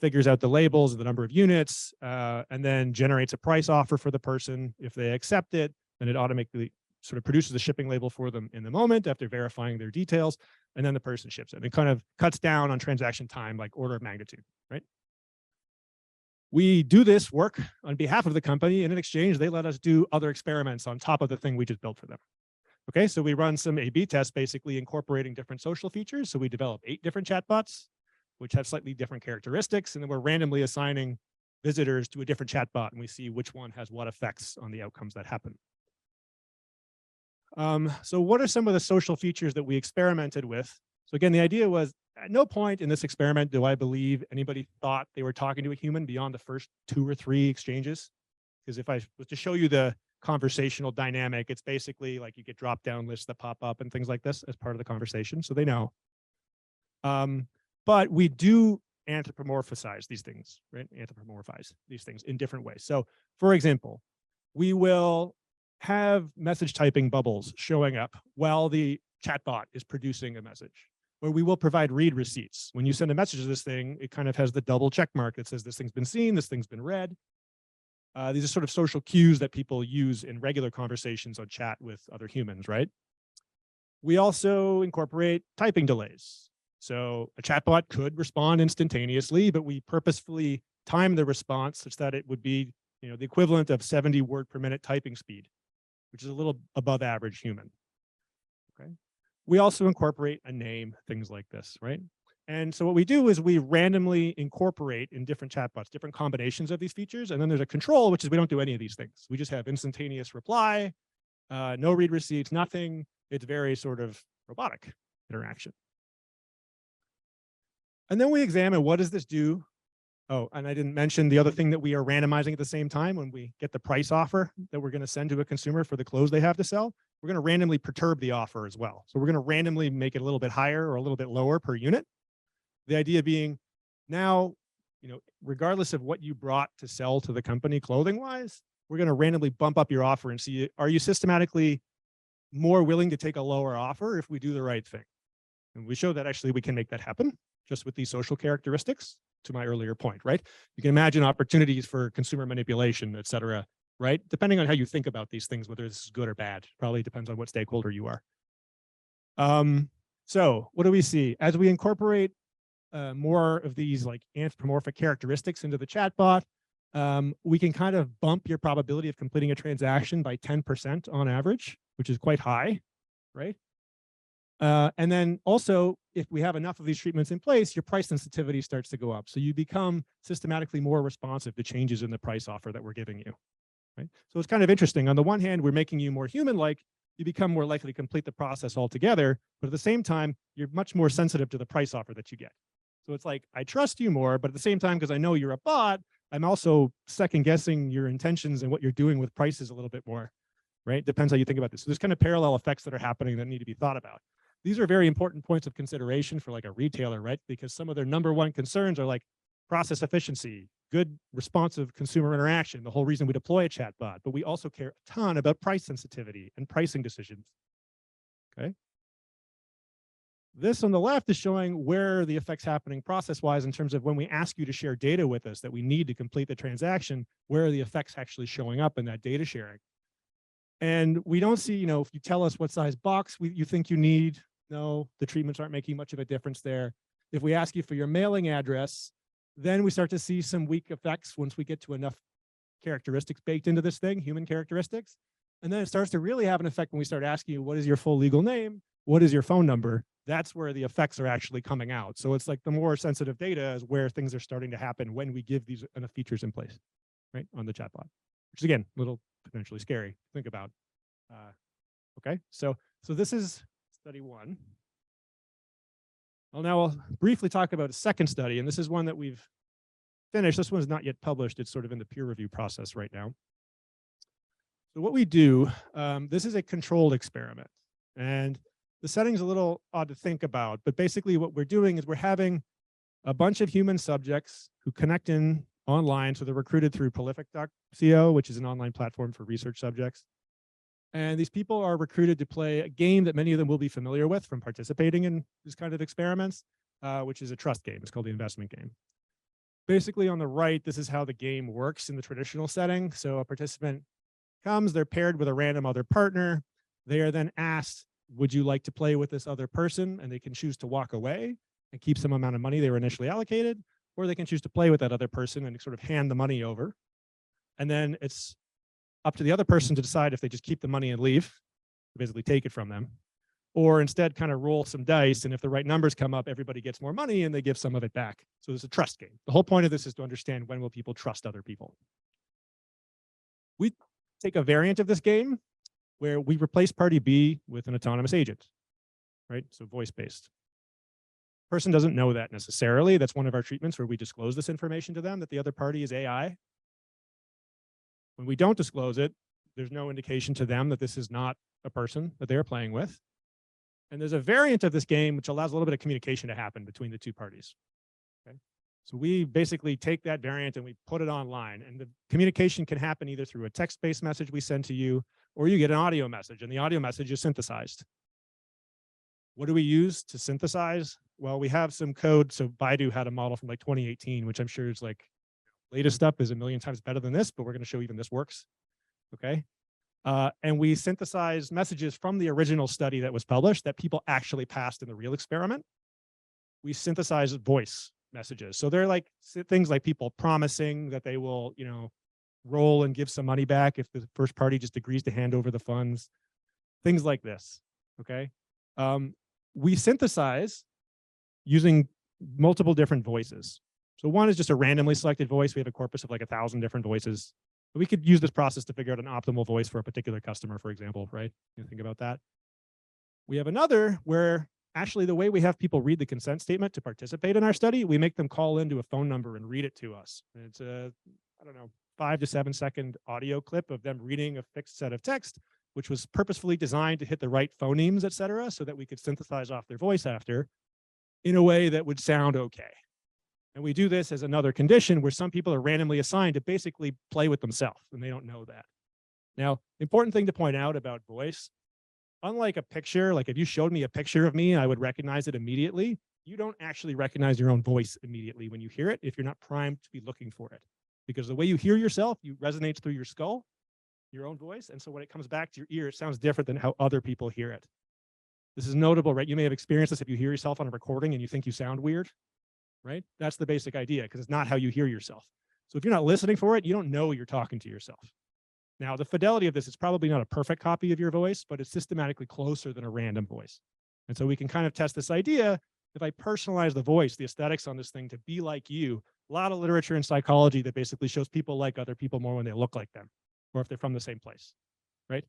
figures out the labels and the number of units, and then generates a price offer for the person. If they accept it, then it automatically sort of produces a shipping label for them in the moment after verifying their details, and then the person ships it. And it kind of cuts down on transaction time, like order of magnitude, right? We do this work on behalf of the company, and in exchange, they let us do other experiments on top of the thing we just built for them. Okay, so we run some A/B tests, basically incorporating different social features. So we develop 8 different chatbots, which have slightly different characteristics, and then we're randomly assigning visitors to a different chatbot, and we see which one has what effects on the outcomes that happen. So what are some of the social features that we experimented with? So again, the idea was at no point in this experiment do I believe anybody thought they were talking to a human beyond the first 2 or 3 exchanges. Because if I was to show you the conversational dynamic, it's basically like you get drop-down lists that pop up and things like this as part of the conversation. So they know. But we do anthropomorphize these things, right? Anthropomorphize these things in different ways. So for example, we will have message typing bubbles showing up while the chatbot is producing a message, or we will provide read receipts. When you send a message to this thing, it kind of has the double check mark that says this thing's been seen, this thing's been read. These are sort of social cues that people use in regular conversations on chat with other humans, right? We also incorporate typing delays. So a chatbot could respond instantaneously, but we purposefully time the response such that it would be, the equivalent of 70 word per minute typing speed, which is a little above average human. Okay. We also incorporate a name, things like this, right? And so what we do is we randomly incorporate in different chatbots, different combinations of these features. And then there's a control, which is we don't do any of these things. We just have instantaneous reply, no read receipts, nothing. It's very sort of robotic interaction. And then we examine what does this do? Oh, and I didn't mention the other thing that we are randomizing at the same time when we get the price offer that we're going to send to a consumer for the clothes they have to sell. We're going to randomly perturb the offer as well. So we're going to randomly make it a little bit higher or a little bit lower per unit. The idea being now, regardless of what you brought to sell to the company clothing wise, we're going to randomly bump up your offer and see, are you systematically more willing to take a lower offer if we do the right thing? And we show that actually we can make that happen just with these social characteristics, to my earlier point, right? You can imagine opportunities for consumer manipulation, et cetera, right? Depending on how you think about these things, whether this is good or bad, probably depends on what stakeholder you are. So what do we see? As we incorporate more of these like anthropomorphic characteristics into the chatbot, we can kind of bump your probability of completing a transaction by 10% on average, which is quite high, right? And then also, if we have enough of these treatments in place, your price sensitivity starts to go up. So you become systematically more responsive to changes in the price offer that we're giving you, right? So it's kind of interesting. On the one hand, we're making you more human-like. You become more likely to complete the process altogether. But at the same time, you're much more sensitive to the price offer that you get. So it's like, I trust you more, but at the same time, because I know you're a bot, I'm also second guessing your intentions and what you're doing with prices a little bit more, right? Depends how you think about this. So there's kind of parallel effects that are happening that need to be thought about. These are very important points of consideration for like a retailer, right? Because some of their number one concerns are like process efficiency, good responsive consumer interaction, the whole reason we deploy a chatbot, but we also care a ton about price sensitivity and pricing decisions, okay? This on the left is showing where the effects happening process-wise in terms of when we ask you to share data with us that we need to complete the transaction, where are the effects actually showing up in that data sharing? And we don't see, if you tell us what size box you think you need, no, the treatments aren't making much of a difference there. If we ask you for your mailing address, then we start to see some weak effects once we get to enough characteristics baked into this thing, human characteristics. And then it starts to really have an effect when we start asking you, what is your full legal name? What is your phone number? That's where the effects are actually coming out. So it's like the more sensitive data is where things are starting to happen when we give these enough features in place, right, on the chatbot, which is, again, a little potentially scary to think about. Okay, so this is study 1. Well, now I'll briefly talk about a second study, and this is one that we've finished. This one's not yet published. It's sort of in the peer review process right now. So what we do, this is a controlled experiment. And the setting's a little odd to think about, but basically what we're doing is we're having a bunch of human subjects who connect in online. So they're recruited through prolific.co, which is an online platform for research subjects. And these people are recruited to play a game that many of them will be familiar with from participating in these kind of experiments, which is a trust game. It's called the investment game. Basically on the right, this is how the game works in the traditional setting. So a participant comes, they're paired with a random other partner. They are then asked, would you like to play with this other person? And they can choose to walk away and keep some amount of money they were initially allocated, or they can choose to play with that other person and sort of hand the money over. And then it's up to the other person to decide if they just keep the money and leave, basically take it from them, or instead kind of roll some dice. And if the right numbers come up, everybody gets more money and they give some of it back. So it's a trust game. The whole point of this is to understand when will people trust other people. We take a variant of this game where we replace party B with an autonomous agent, right? So voice-based. Person doesn't know that necessarily. That's one of our treatments where we disclose this information to them that the other party is AI. When we don't disclose it, there's no indication to them that this is not a person that they're playing with. And there's a variant of this game which allows a little bit of communication to happen between the two parties. Okay? So we basically take that variant and we put it online, and the communication can happen either through a text-based message we send to you, or you get an audio message, and the audio message is synthesized. What do we use to synthesize? Well, we have some code. So Baidu had a model from like 2018, which I'm sure is like latest stuff is a million times better than this, but we're going to show even this works. Okay. And we synthesize messages from the original study that was published that people actually passed in the real experiment. We synthesize voice messages. So they're like things like people promising that they will, you know, roll and give some money back if the first party just agrees to hand over the funds, things like this. Okay. We synthesize using multiple different voices. So one is just a randomly selected voice. We have a corpus of like 1,000 different voices. We could use this process to figure out an optimal voice for a particular customer, for example, right? You think about that. We have another where actually the way we have people read the consent statement to participate in our study, we make them call into a phone number and read it to us. And it's a, I don't know, 5 to 7 second audio clip of them reading a fixed set of text, which was purposefully designed to hit the right phonemes, et cetera, so that we could synthesize off their voice after in a way that would sound okay. And we do this as another condition where some people are randomly assigned to basically play with themselves, and they don't know that. Now, the important thing to point out about voice, unlike a picture, like if you showed me a picture of me, I would recognize it immediately. You don't actually recognize your own voice immediately when you hear it if you're not primed to be looking for it. Because the way you hear yourself, you resonates through your skull, your own voice. And so when it comes back to your ear, it sounds different than how other people hear it. This is notable, right? You may have experienced this if you hear yourself on a recording and you think you sound weird, right? That's the basic idea, because it's not how you hear yourself. So if you're not listening for it, you don't know you're talking to yourself. Now, the fidelity of this is probably not a perfect copy of your voice, but it's systematically closer than a random voice. And so we can kind of test this idea. If I personalize the voice, the aesthetics on this thing to be like you, a lot of literature in psychology that basically shows people like other people more when they look like them, or if they're from the same place, right?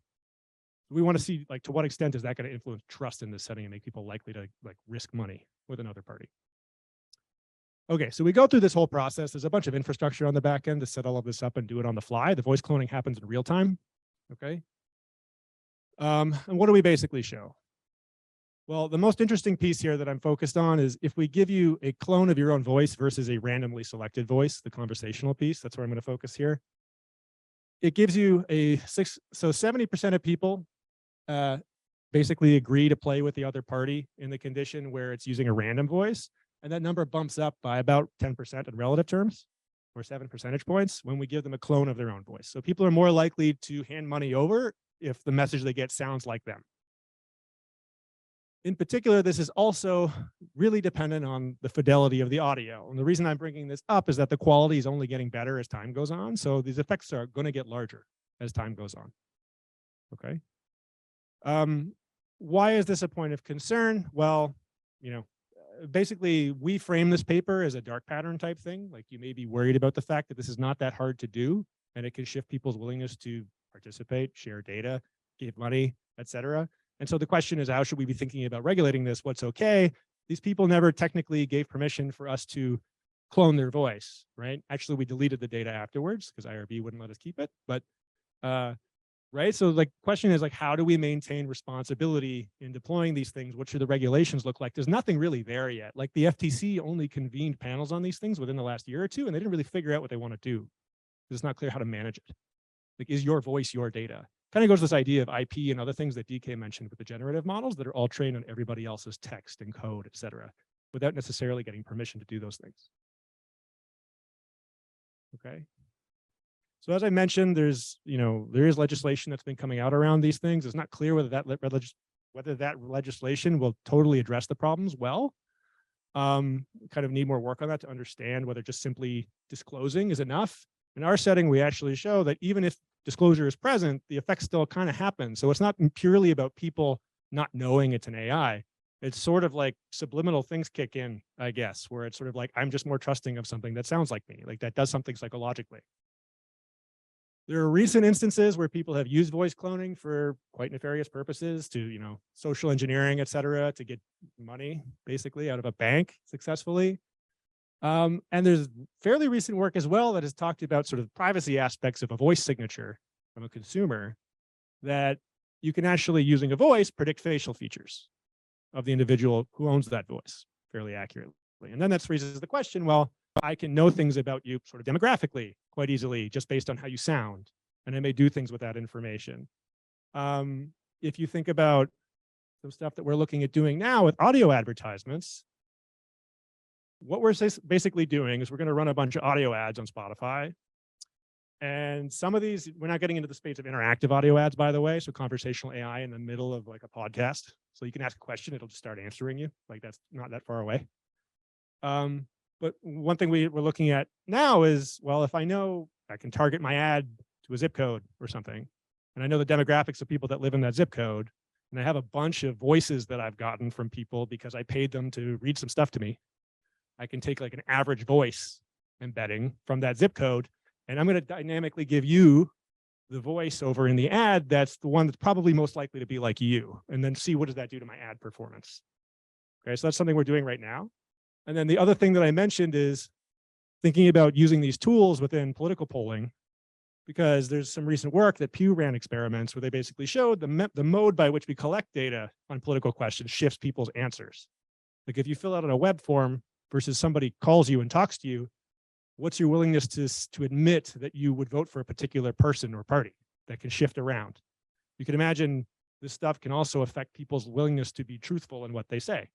We want to see, like, to what extent is that going to influence trust in this setting and make people likely to like risk money with another party? Okay, so we go through this whole process. There's a bunch of infrastructure on the back end to set all of this up and do it on the fly. The voice cloning happens in real time. Okay. And what do we basically show? Well, the most interesting piece here that I'm focused on is if we give you a clone of your own voice versus a randomly selected voice, the conversational piece, that's where I'm going to focus here. It gives you so 70% of people basically agree to play with the other party in the condition where it's using a random voice. And that number bumps up by about 10% in relative terms, or 7 percentage points when we give them a clone of their own voice. So people are more likely to hand money over if the message they get sounds like them. In particular, this is also really dependent on the fidelity of the audio. And the reason I'm bringing this up is that the quality is only getting better as time goes on. So these effects are going to get larger as time goes on. Okay. Why is this a point of concern? Well, you know, basically we frame this paper as a dark pattern type thing. Like, you may be worried about the fact that this is not that hard to do, and it can shift people's willingness to participate, share data, give money, etc. And so the question is, how should we be thinking about regulating this? What's okay? These people never technically gave permission for us to clone their voice, right? Actually, we deleted the data afterwards because IRB wouldn't let us keep it. But right? So like question is like, how do we maintain responsibility in deploying these things? What should the regulations look like? There's nothing really there yet. Like the FTC only convened panels on these things within the last year or two, and they didn't really figure out what they want to do. It's not clear how to manage it. Like, is your voice your data? Kind of goes to this idea of IP and other things that DK mentioned with the generative models that are all trained on everybody else's text and code, et cetera, without necessarily getting permission to do those things. Okay. So as I mentioned, there is legislation that's been coming out around these things. It's not clear whether that legislation will totally address the problems well. Kind of need more work on that to understand whether just simply disclosing is enough. In our setting, we actually show that even if disclosure is present, the effects still kind of happen. So it's not purely about people not knowing it's an AI. It's sort of like subliminal things kick in, I guess, where it's sort of like, I'm just more trusting of something that sounds like me, like that does something psychologically. There are recent instances where people have used voice cloning for quite nefarious purposes to, social engineering, et cetera, to get money basically out of a bank successfully. And there's fairly recent work as well that has talked about sort of privacy aspects of a voice signature from a consumer, that you can actually, using a voice, predict facial features of the individual who owns that voice fairly accurately. And then that raises the question, well, I can know things about you sort of demographically quite easily just based on how you sound, and I may do things with that information. If you think about some stuff that we're looking at doing now with audio advertisements, what we're basically doing is we're going to run a bunch of audio ads on Spotify. And some of these, we're not getting into the space of interactive audio ads, by the way. So conversational AI in the middle of like a podcast. So you can ask a question, it'll just start answering you. Like that's not that far away. But one thing we're looking at now is, well, if I know I can target my ad to a zip code or something, and I know the demographics of people that live in that zip code, and I have a bunch of voices that I've gotten from people because I paid them to read some stuff to me, I can take like an average voice embedding from that zip code, and I'm going to dynamically give you the voice over in the ad that's the one that's probably most likely to be like you, and then see what does that do to my ad performance. Okay, so that's something we're doing right now. And then the other thing that I mentioned is thinking about using these tools within political polling, because there's some recent work that Pew ran experiments where they basically showed the mode by which we collect data on political questions shifts people's answers. Like if you fill out on a web form versus somebody calls you and talks to you, what's your willingness to admit that you would vote for a particular person or party? That can shift around. You can imagine this stuff can also affect people's willingness to be truthful in what they say.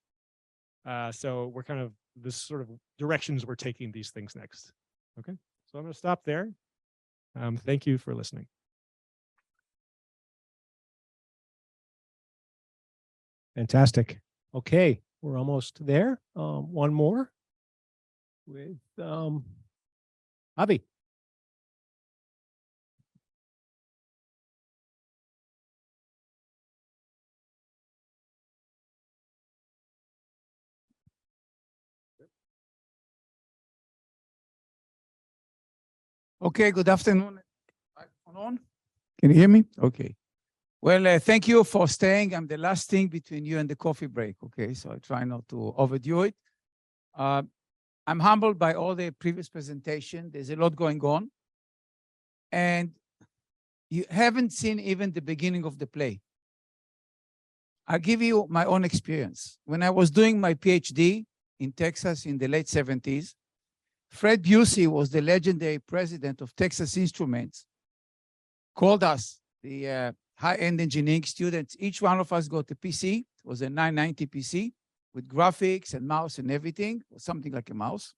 So we're kind of this sort of directions we're taking these things next. Okay, so I'm going to stop there. Thank you for listening. Fantastic. Okay, we're almost there. One more with Avi. Okay, good afternoon. Microphone on? Can you hear me? Okay. Well, thank you for staying. I'm the last thing between you and the coffee break, okay? So I try not to overdo it. I'm humbled by all the previous presentation. There's a lot going on. And you haven't seen even the beginning of the play. I'll give you my own experience. When I was doing my PhD in Texas in the late 70s, Fred Busey was the legendary president of Texas Instruments, called us, the high-end engineering students. Each one of us got a PC. It was a 990 PC with graphics and mouse and everything, or something like a mouse.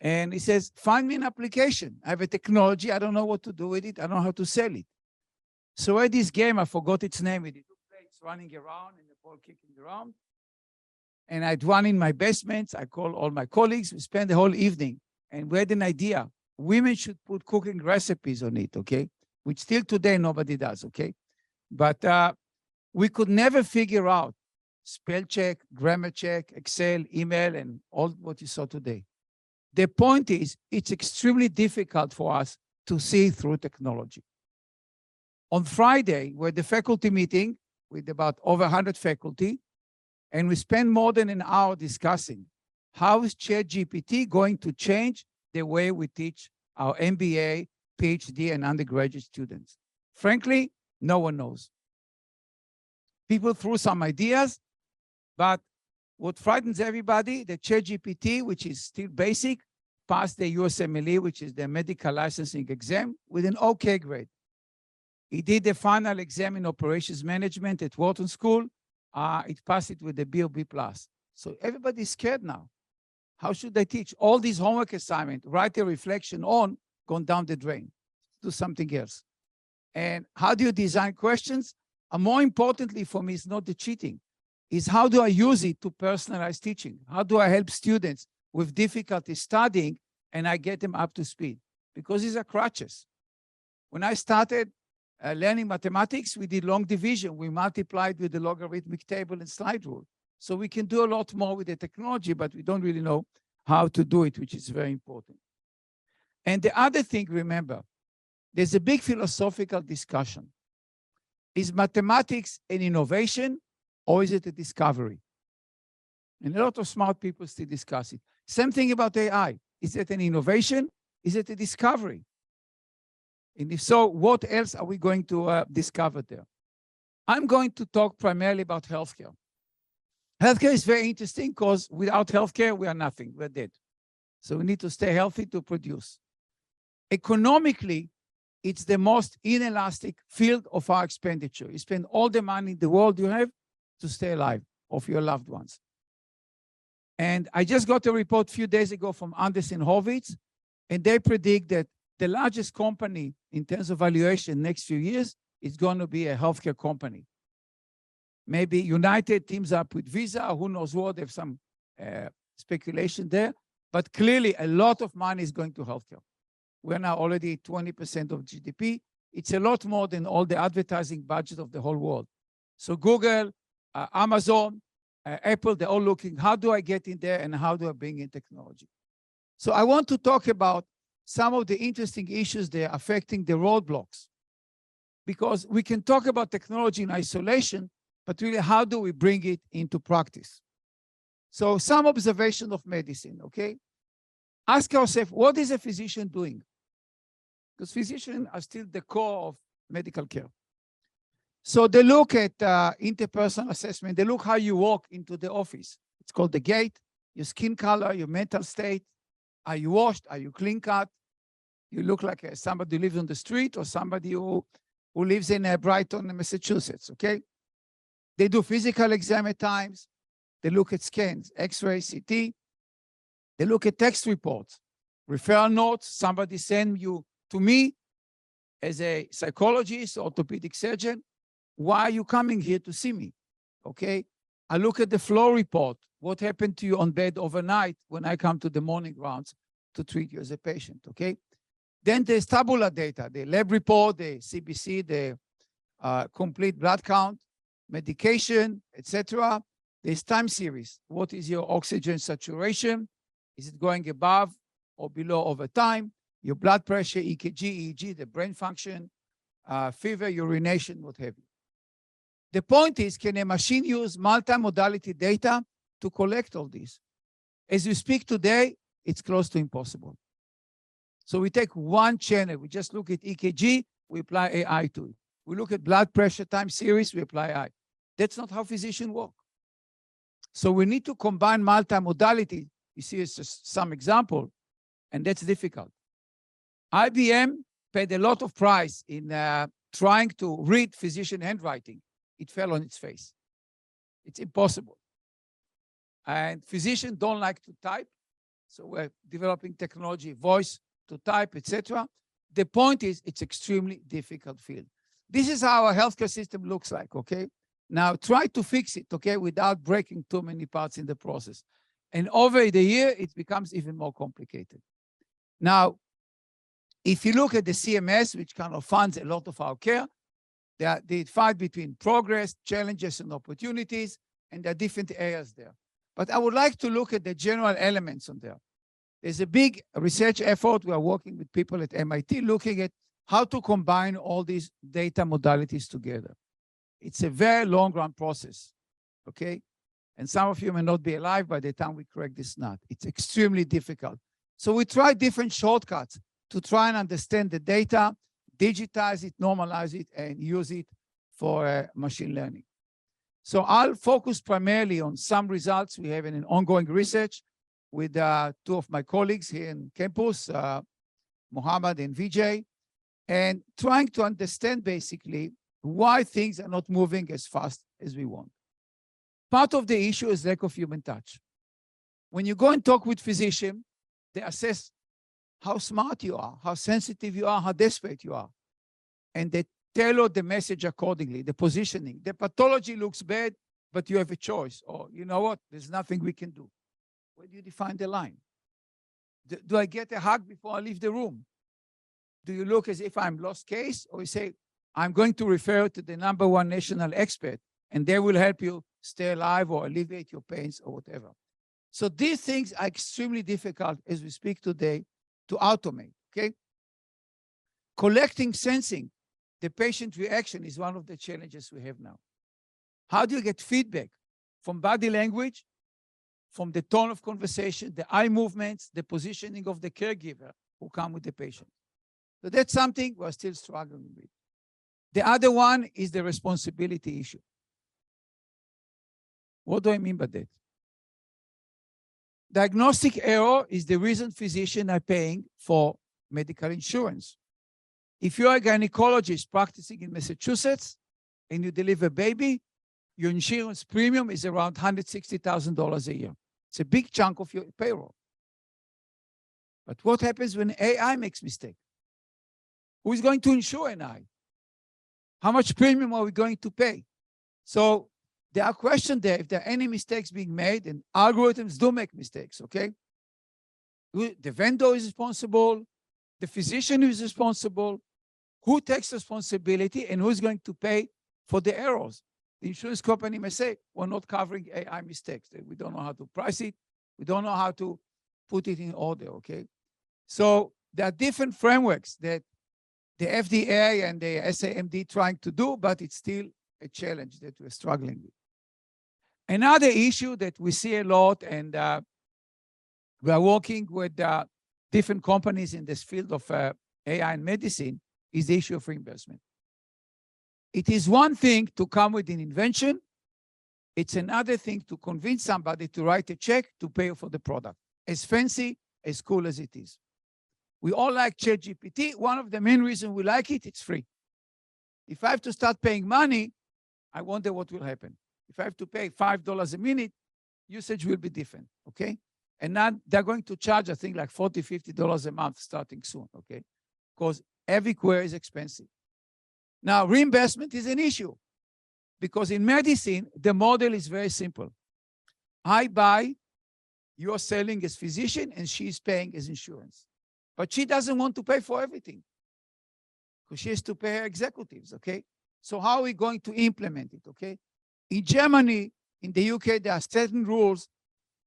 And he says, find me an application. I have a technology. I don't know what to do with it. I don't know how to sell it. So I had this game, I forgot its name, with the two plates running around and the ball kicking around. And I'd run in my basement. I called all my colleagues. We spent the whole evening. And we had an idea. Women should put cooking recipes on it, okay? Which still today nobody does, okay? But we could never figure out spell check, grammar check, Excel, email, and all what you saw today. The point is, it's extremely difficult for us to see through technology. On Friday, we had the faculty meeting with about over 100 faculty, and we spent more than an hour discussing how is ChatGPT going to change the way we teach our MBA, PhD, and undergraduate students. Frankly, no one knows. People threw some ideas, but what frightens everybody, the ChatGPT, which is still basic, passed the USMLE, which is the medical licensing exam, with an okay grade. He did the final exam in operations management at Wharton School. It passed it with the BOB+. So everybody's scared now. How should they teach? All these homework assignments, write a reflection on, gone down the drain. Do something else. And how do you design questions? And more importantly for me, is not the cheating. Is how do I use it to personalize teaching? How do I help students with difficulty studying and I get them up to speed? Because these are crutches. When I started learning mathematics, we did long division. We multiplied with the logarithmic table and slide rule. So we can do a lot more with the technology, but we don't really know how to do it, which is very important. And the other thing, remember, there's a big philosophical discussion. Is mathematics an innovation or is it a discovery? And a lot of smart people still discuss it. Same thing about AI. Is it an innovation? Is it a discovery? And if so, what else are we going to discover there? I'm going to talk primarily about healthcare. Healthcare is very interesting because without healthcare, we are nothing. We're dead. So we need to stay healthy to produce. Economically, it's the most inelastic field of our expenditure. You spend all the money in the world you have to stay alive of your loved ones. And I just got a report a few days ago from Anderson Horowitz, and they predict that the largest company in terms of valuation next few years is going to be a healthcare company. Maybe United teams up with Visa, who knows what, there's some speculation there, but clearly a lot of money is going to healthcare. We're now already 20% of GDP. It's a lot more than all the advertising budget of the whole world. So Google, Amazon, Apple, they're all looking, how do I get in there and how do I bring in technology? So I want to talk about some of the interesting issues that are affecting the roadblocks. Because we can talk about technology in isolation, but really how do we bring it into practice? So some observation of medicine, okay? Ask ourselves, what is a physician doing? Because physicians are still the core of medical care. So they look at interpersonal assessment. They look how you walk into the office. It's called the gait, your skin color, your mental state. Are you washed? Are you clean cut? You look like somebody who lives on the street or somebody who lives in Brighton, Massachusetts, okay? They do physical exam at times. They look at scans, X-ray, CT. They look at text reports, referral notes. Somebody send you to me as a psychologist, orthopedic surgeon. Why are you coming here to see me? Okay. I look at the flow report. What happened to you on bed overnight when I come to the morning rounds to treat you as a patient? Okay. Then there's tabular data, the lab report, the CBC, the complete blood count, medication, etc. There's time series. What is your oxygen saturation? Is it going above or below over time? Your blood pressure, EKG, EEG, the brain function, fever, urination, what have you. The point is, can a machine use multimodality data to collect all this? As we speak today, it's close to impossible. So we take one channel, we just look at EKG, we apply AI to it. We look at blood pressure time series, we apply AI. That's not how physicians work. So we need to combine multimodality. You see, it's just some example, and that's difficult. IBM paid a lot of price in trying to read physician handwriting. It fell on its face. It's impossible. And physicians don't like to type. So we're developing technology, voice to type, etc. The point is, it's extremely difficult field. This is how our healthcare system looks like, okay? Now try to fix it, okay, without breaking too many parts in the process. And over the year, it becomes even more complicated. Now, if you look at the CMS, which kind of funds a lot of our care, they fight between progress, challenges, and opportunities, and there are different areas there. But I would like to look at the general elements on there. There's a big research effort. We are working with people at MIT looking at how to combine all these data modalities together. It's a very long-run process, okay? And some of you may not be alive by the time we crack this nut. It's extremely difficult. So we try different shortcuts to try and understand the data, digitize it, normalize it, and use it for machine learning. So I'll focus primarily on some results we have in an ongoing research with two of my colleagues here in campus, Mohammed and Vijay, and trying to understand basically why things are not moving as fast as we want. Part of the issue is lack of human touch. When you go and talk with physicians, they assess how smart you are, how sensitive you are, how desperate you are. And they tailor the message accordingly, the positioning. The pathology looks bad, but you have a choice. Or you know what, there's nothing we can do. Where do you define the line? Do I get a hug before I leave the room? Do you look as if I'm lost case? Or you say, I'm going to refer to the #1 national expert, and they will help you stay alive or alleviate your pains or whatever. So these things are extremely difficult as we speak today to automate, okay? Collecting, sensing the patient reaction is one of the challenges we have now. How do you get feedback from body language, from the tone of conversation, the eye movements, the positioning of the caregiver who come with the patient? So that's something we're still struggling with. The other one is the responsibility issue. What do I mean by that? Diagnostic error is the reason physicians are paying for medical insurance. If you're a gynecologist practicing in Massachusetts and you deliver a baby, your insurance premium is around $160,000 a year. It's a big chunk of your payroll. But what happens when AI makes mistake? Who is going to insure an eye? How much premium are we going to pay? So there are questions there if there are any mistakes being made, and algorithms do make mistakes, okay? The vendor is responsible, the physician is responsible, who takes responsibility, and who's going to pay for the errors? The insurance company may say, we're not covering AI mistakes. We don't know how to price it. We don't know how to put it in order, okay? So there are different frameworks that the FDA and the SAMD trying to do, but it's still a challenge that we're struggling with. Another issue that we see a lot, and we are working with different companies in this field of AI and medicine, is the issue of reimbursement. It is one thing to come with an invention. It's another thing to convince somebody to write a check to pay for the product, as fancy, as cool as it is. We all like ChatGPT. One of the main reasons we like it, it's free. If I have to start paying money, I wonder what will happen. If I have to pay $5 a minute, usage will be different, okay? And now they're going to charge, I think, like $40, $50 a month starting soon, okay? Because every query is expensive. Now, reimbursement is an issue because in medicine, the model is very simple. I buy, you're selling as physician, and she's paying as insurance. But she doesn't want to pay for everything because she has to pay her executives, okay? So how are we going to implement it, okay? In Germany, in the UK, there are certain rules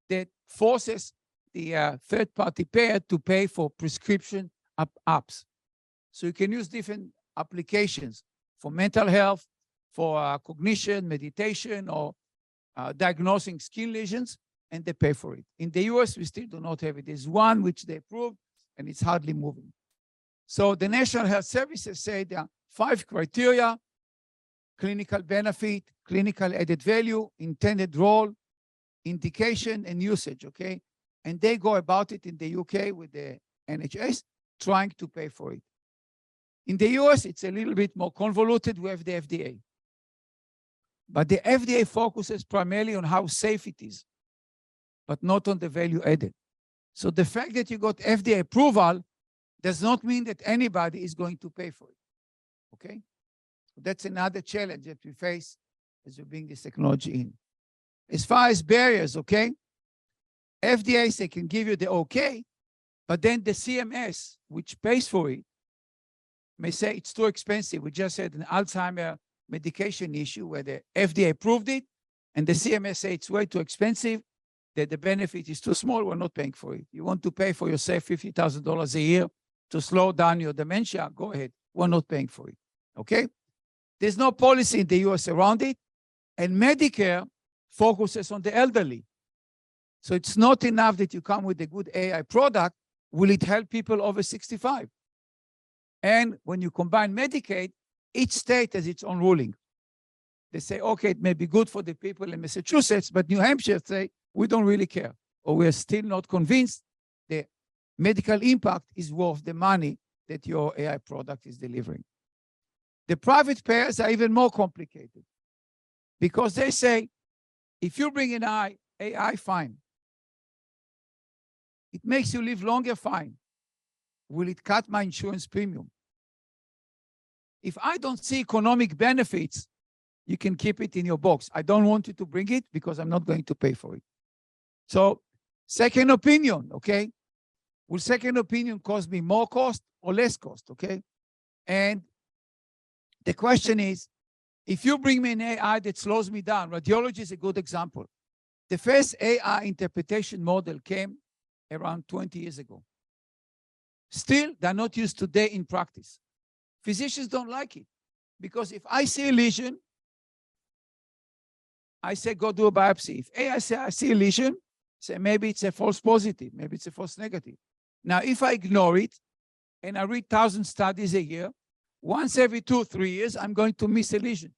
that forces the third-party payer to pay for prescription apps. So you can use different applications for mental health, for cognition, meditation, or diagnosing skin lesions, and they pay for it. In the US, we still do not have it. There's one which they approved, and it's hardly moving. So the National Health Services say there are 5 criteria: clinical benefit, clinical added value, intended role, indication, and usage, okay? And they go about it in the UK with the NHS, trying to pay for it. In the US, it's a little bit more convoluted. We have the FDA. But the FDA focuses primarily on how safe it is, but not on the value added. So the fact that you got FDA approval does not mean that anybody is going to pay for it, okay? That's another challenge that we face as we bring this technology in. As far as barriers, okay? FDA, they can give you the okay, but then the CMS, which pays for it, may say it's too expensive. We just had an Alzheimer medication issue where the FDA approved it, and the CMS say it's way too expensive, that the benefit is too small, we're not paying for it. You want to pay for yourself $50,000 a year to slow down your dementia, go ahead. We're not paying for it, okay? There's no policy in the US around it, and Medicare focuses on the elderly. So it's not enough that you come with a good AI product. Will it help people over 65? And when you combine Medicaid, each state has its own ruling. They say, okay, it may be good for the people in Massachusetts, but New Hampshire say, we don't really care, or we're still not convinced the medical impact is worth the money that your AI product is delivering. The private payers are even more complicated because they say, if you bring in AI, fine. It makes you live longer, fine. Will it cut my insurance premium? If I don't see economic benefits, you can keep it in your box. I don't want you to bring it because I'm not going to pay for it. So second opinion, okay? Will second opinion cost me more cost or less cost, okay? And the question is, if you bring me an AI that slows me down, radiology is a good example. The first AI interpretation model came around 20 years ago. Still, they're not used today in practice. Physicians don't like it because if I see a lesion, I say, go do a biopsy. If AI say, I see a lesion, say, maybe it's a false positive, maybe it's a false negative. Now, if I ignore it and I read 1,000 studies a year, once every 2 or 3 years, I'm going to miss a lesion.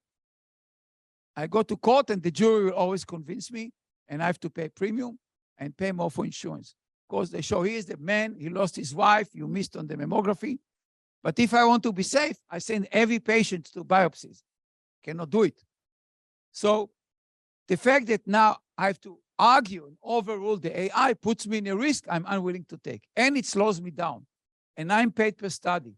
I go to court and the jury will always convince me and I have to pay premium and pay more for insurance. Because they show here's the man, he lost his wife, you missed on the mammography. But if I want to be safe, I send every patient to biopsies. Cannot do it. So the fact that now I have to argue and overrule the AI puts me in a risk I'm unwilling to take. And it slows me down. And I'm paid per study.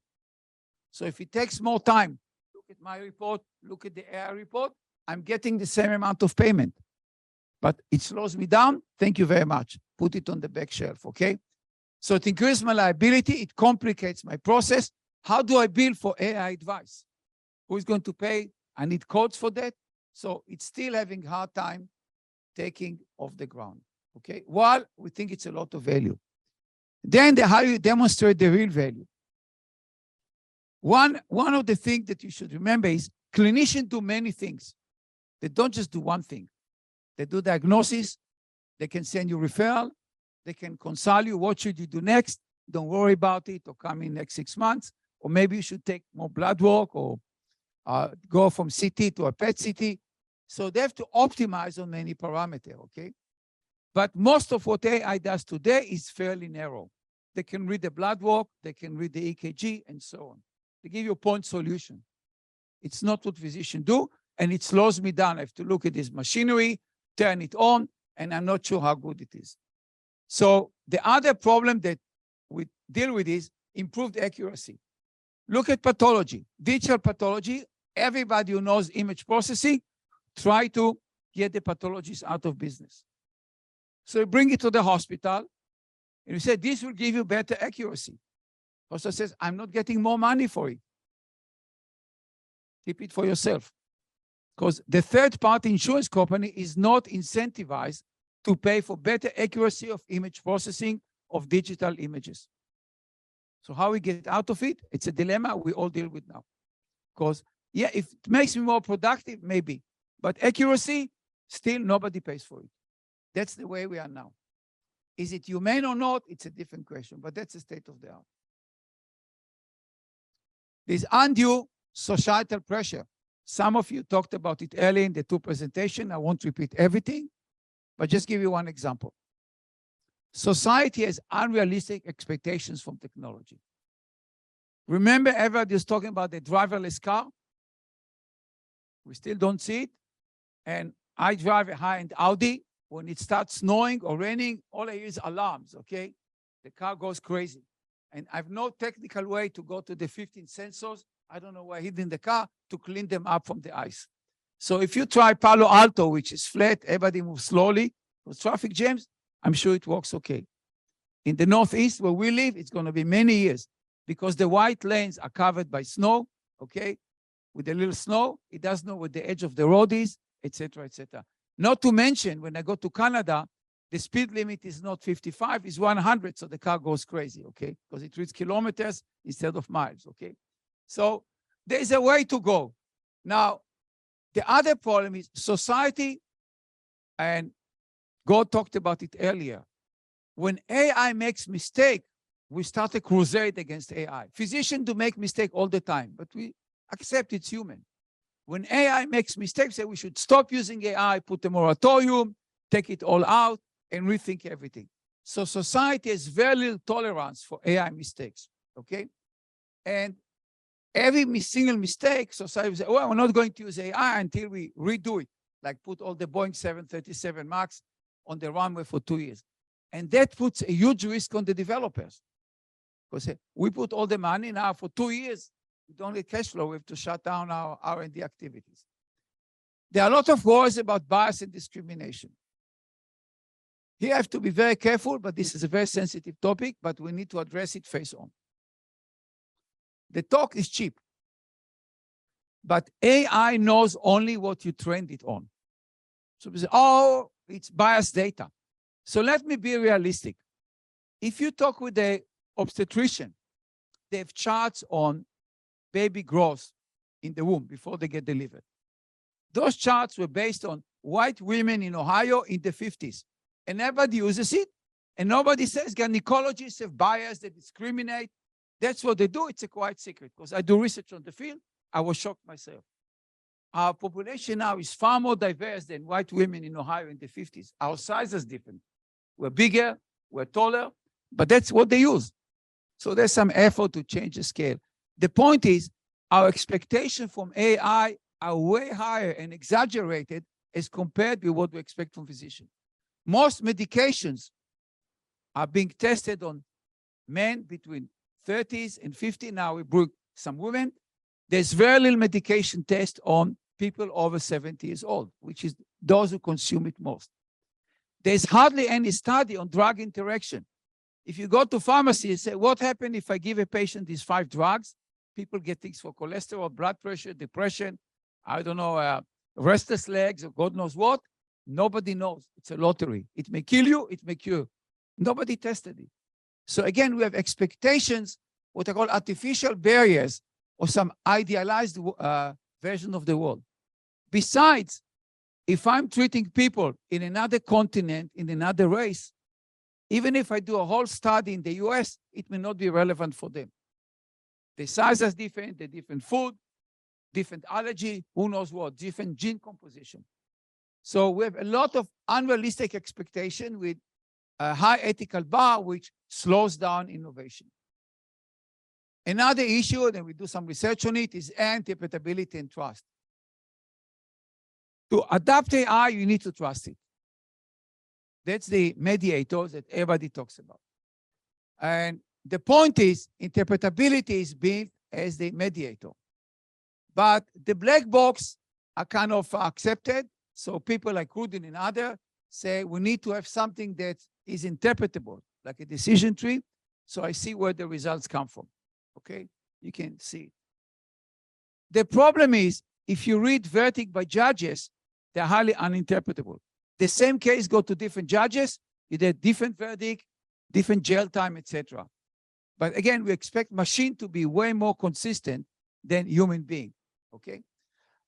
So if it takes more time, look at my report, look at the AI report, I'm getting the same amount of payment. But it slows me down. Thank you very much. Put it on the back shelf, okay? So it increases my liability. It complicates my process. How do I bill for AI advice? Who is going to pay? I need codes for that. So it's still having a hard time taking off the ground, okay? While we think it's a lot of value. Then how you demonstrate the real value. One of the things that you should remember is clinicians do many things. They don't just do one thing. They do diagnosis. They can send you referral. They can consult you. What should you do next? Don't worry about it or come in next 6 months. Or maybe you should take more blood work or go from CT to a PET CT. So they have to optimize on many parameters, okay? But most of what AI does today is fairly narrow. They can read the blood work, they can read the EKG, and so on. They give you a point solution. It's not what physicians do, and it slows me down. I have to look at this machinery, turn it on, and I'm not sure how good it is. So the other problem that we deal with is improved accuracy. Look at pathology, digital pathology. Everybody who knows image processing, try to get the pathologists out of business. So you bring it to the hospital, and you say, this will give you better accuracy. Hospital says, I'm not getting more money for it. Keep it for yourself. Because the third-party insurance company is not incentivized to pay for better accuracy of image processing of digital images. So how we get out of it? It's a dilemma we all deal with now. Because, yeah, if it makes me more productive, maybe. But accuracy, still nobody pays for it. That's the way we are now. Is it humane or not? It's a different question, but that's the state of the art. There's undue societal pressure. Some of you talked about it earlier in the 2 presentations. I won't repeat everything, but just give you one example. Society has unrealistic expectations from technology. Remember, everybody was talking about the driverless car? We still don't see it. And I drive a high-end Audi. When it starts snowing or raining, all I hear is alarms, okay? The car goes crazy. And I have no technical way to go to the 15 sensors. I don't know where hidden in the car to clean them up from the ice. So if you try Palo Alto, which is flat, everybody moves slowly, with traffic jams, I'm sure it works okay. In the Northeast, where we live, it's going to be many years because the white lanes are covered by snow, okay? With a little snow, it doesn't know where the edge of the road is, etc., etc. Not to mention, when I go to Canada, the speed limit is not 55, it's 100, so the car goes crazy, okay? Because it reads kilometers instead of miles, okay? So there's a way to go. Now, the other problem is society, and God talked about it earlier. When AI makes mistake, we start a crusade against AI. Physicians do make mistakes all the time, but we accept it's human. When AI makes mistakes, say we should stop using AI, put a moratorium, take it all out, and rethink everything. So society has very little tolerance for AI mistakes, okay? And every single mistake, society will say, well, we're not going to use AI until we redo it, like put all the Boeing 737 MAX on the runway for 2 years. And that puts a huge risk on the developers. Because we put all the money now for 2 years, we don't get cash flow, we have to shut down our R&D activities. There are a lot of worries about bias and discrimination. Here I have to be very careful, but this is a very sensitive topic, but we need to address it face on. The talk is cheap, but AI knows only what you trained it on. So we say, oh, it's biased data. So let me be realistic. If you talk with the obstetrician, they have charts on baby growth in the womb before they get delivered. Those charts were based on white women in Ohio in the 50s. And everybody uses it. And nobody says gynecologists have bias, they discriminate. That's what they do. It's a quiet secret. Because I do research on the field, I was shocked myself. Our population now is far more diverse than white women in Ohio in the 50s. Our size is different. We're bigger, we're taller, but that's what they use. So there's some effort to change the scale. The point is, our expectations from AI are way higher and exaggerated as compared with what we expect from physicians. Most medications are being tested on men between 30s and 50. Now we bring some women. There's very little medication test on people over 70 years old, which is those who consume it most. There's hardly any study on drug interaction. If you go to pharmacy and say, what happens if I give a patient these 5 drugs? People get things for cholesterol, blood pressure, depression, I don't know, restless legs, or God knows what. Nobody knows. It's a lottery. It may kill you, it may cure. Nobody tested it. So again, we have expectations, what I call artificial barriers, or some idealized version of the world. Besides, if I'm treating people in another continent, in another race, even if I do a whole study in the US, it may not be relevant for them. The size is different, the different food, different allergy, who knows what, different gene composition. So we have a lot of unrealistic expectation with a high ethical bar, which slows down innovation. Another issue, and we do some research on it, is interpretability and trust. To adapt AI, you need to trust it. That's the mediators that everybody talks about. And the point is, interpretability is built as the mediator. But the black box are kind of accepted. So people like Rudin and others say we need to have something that is interpretable, like a decision tree. So I see where the results come from. Okay, you can see it. The problem is, if you read verdict by judges, they're highly uninterpretable. The same case go to different judges, you get different verdict, different jail time, etc. But again, we expect machine to be way more consistent than human being. Okay.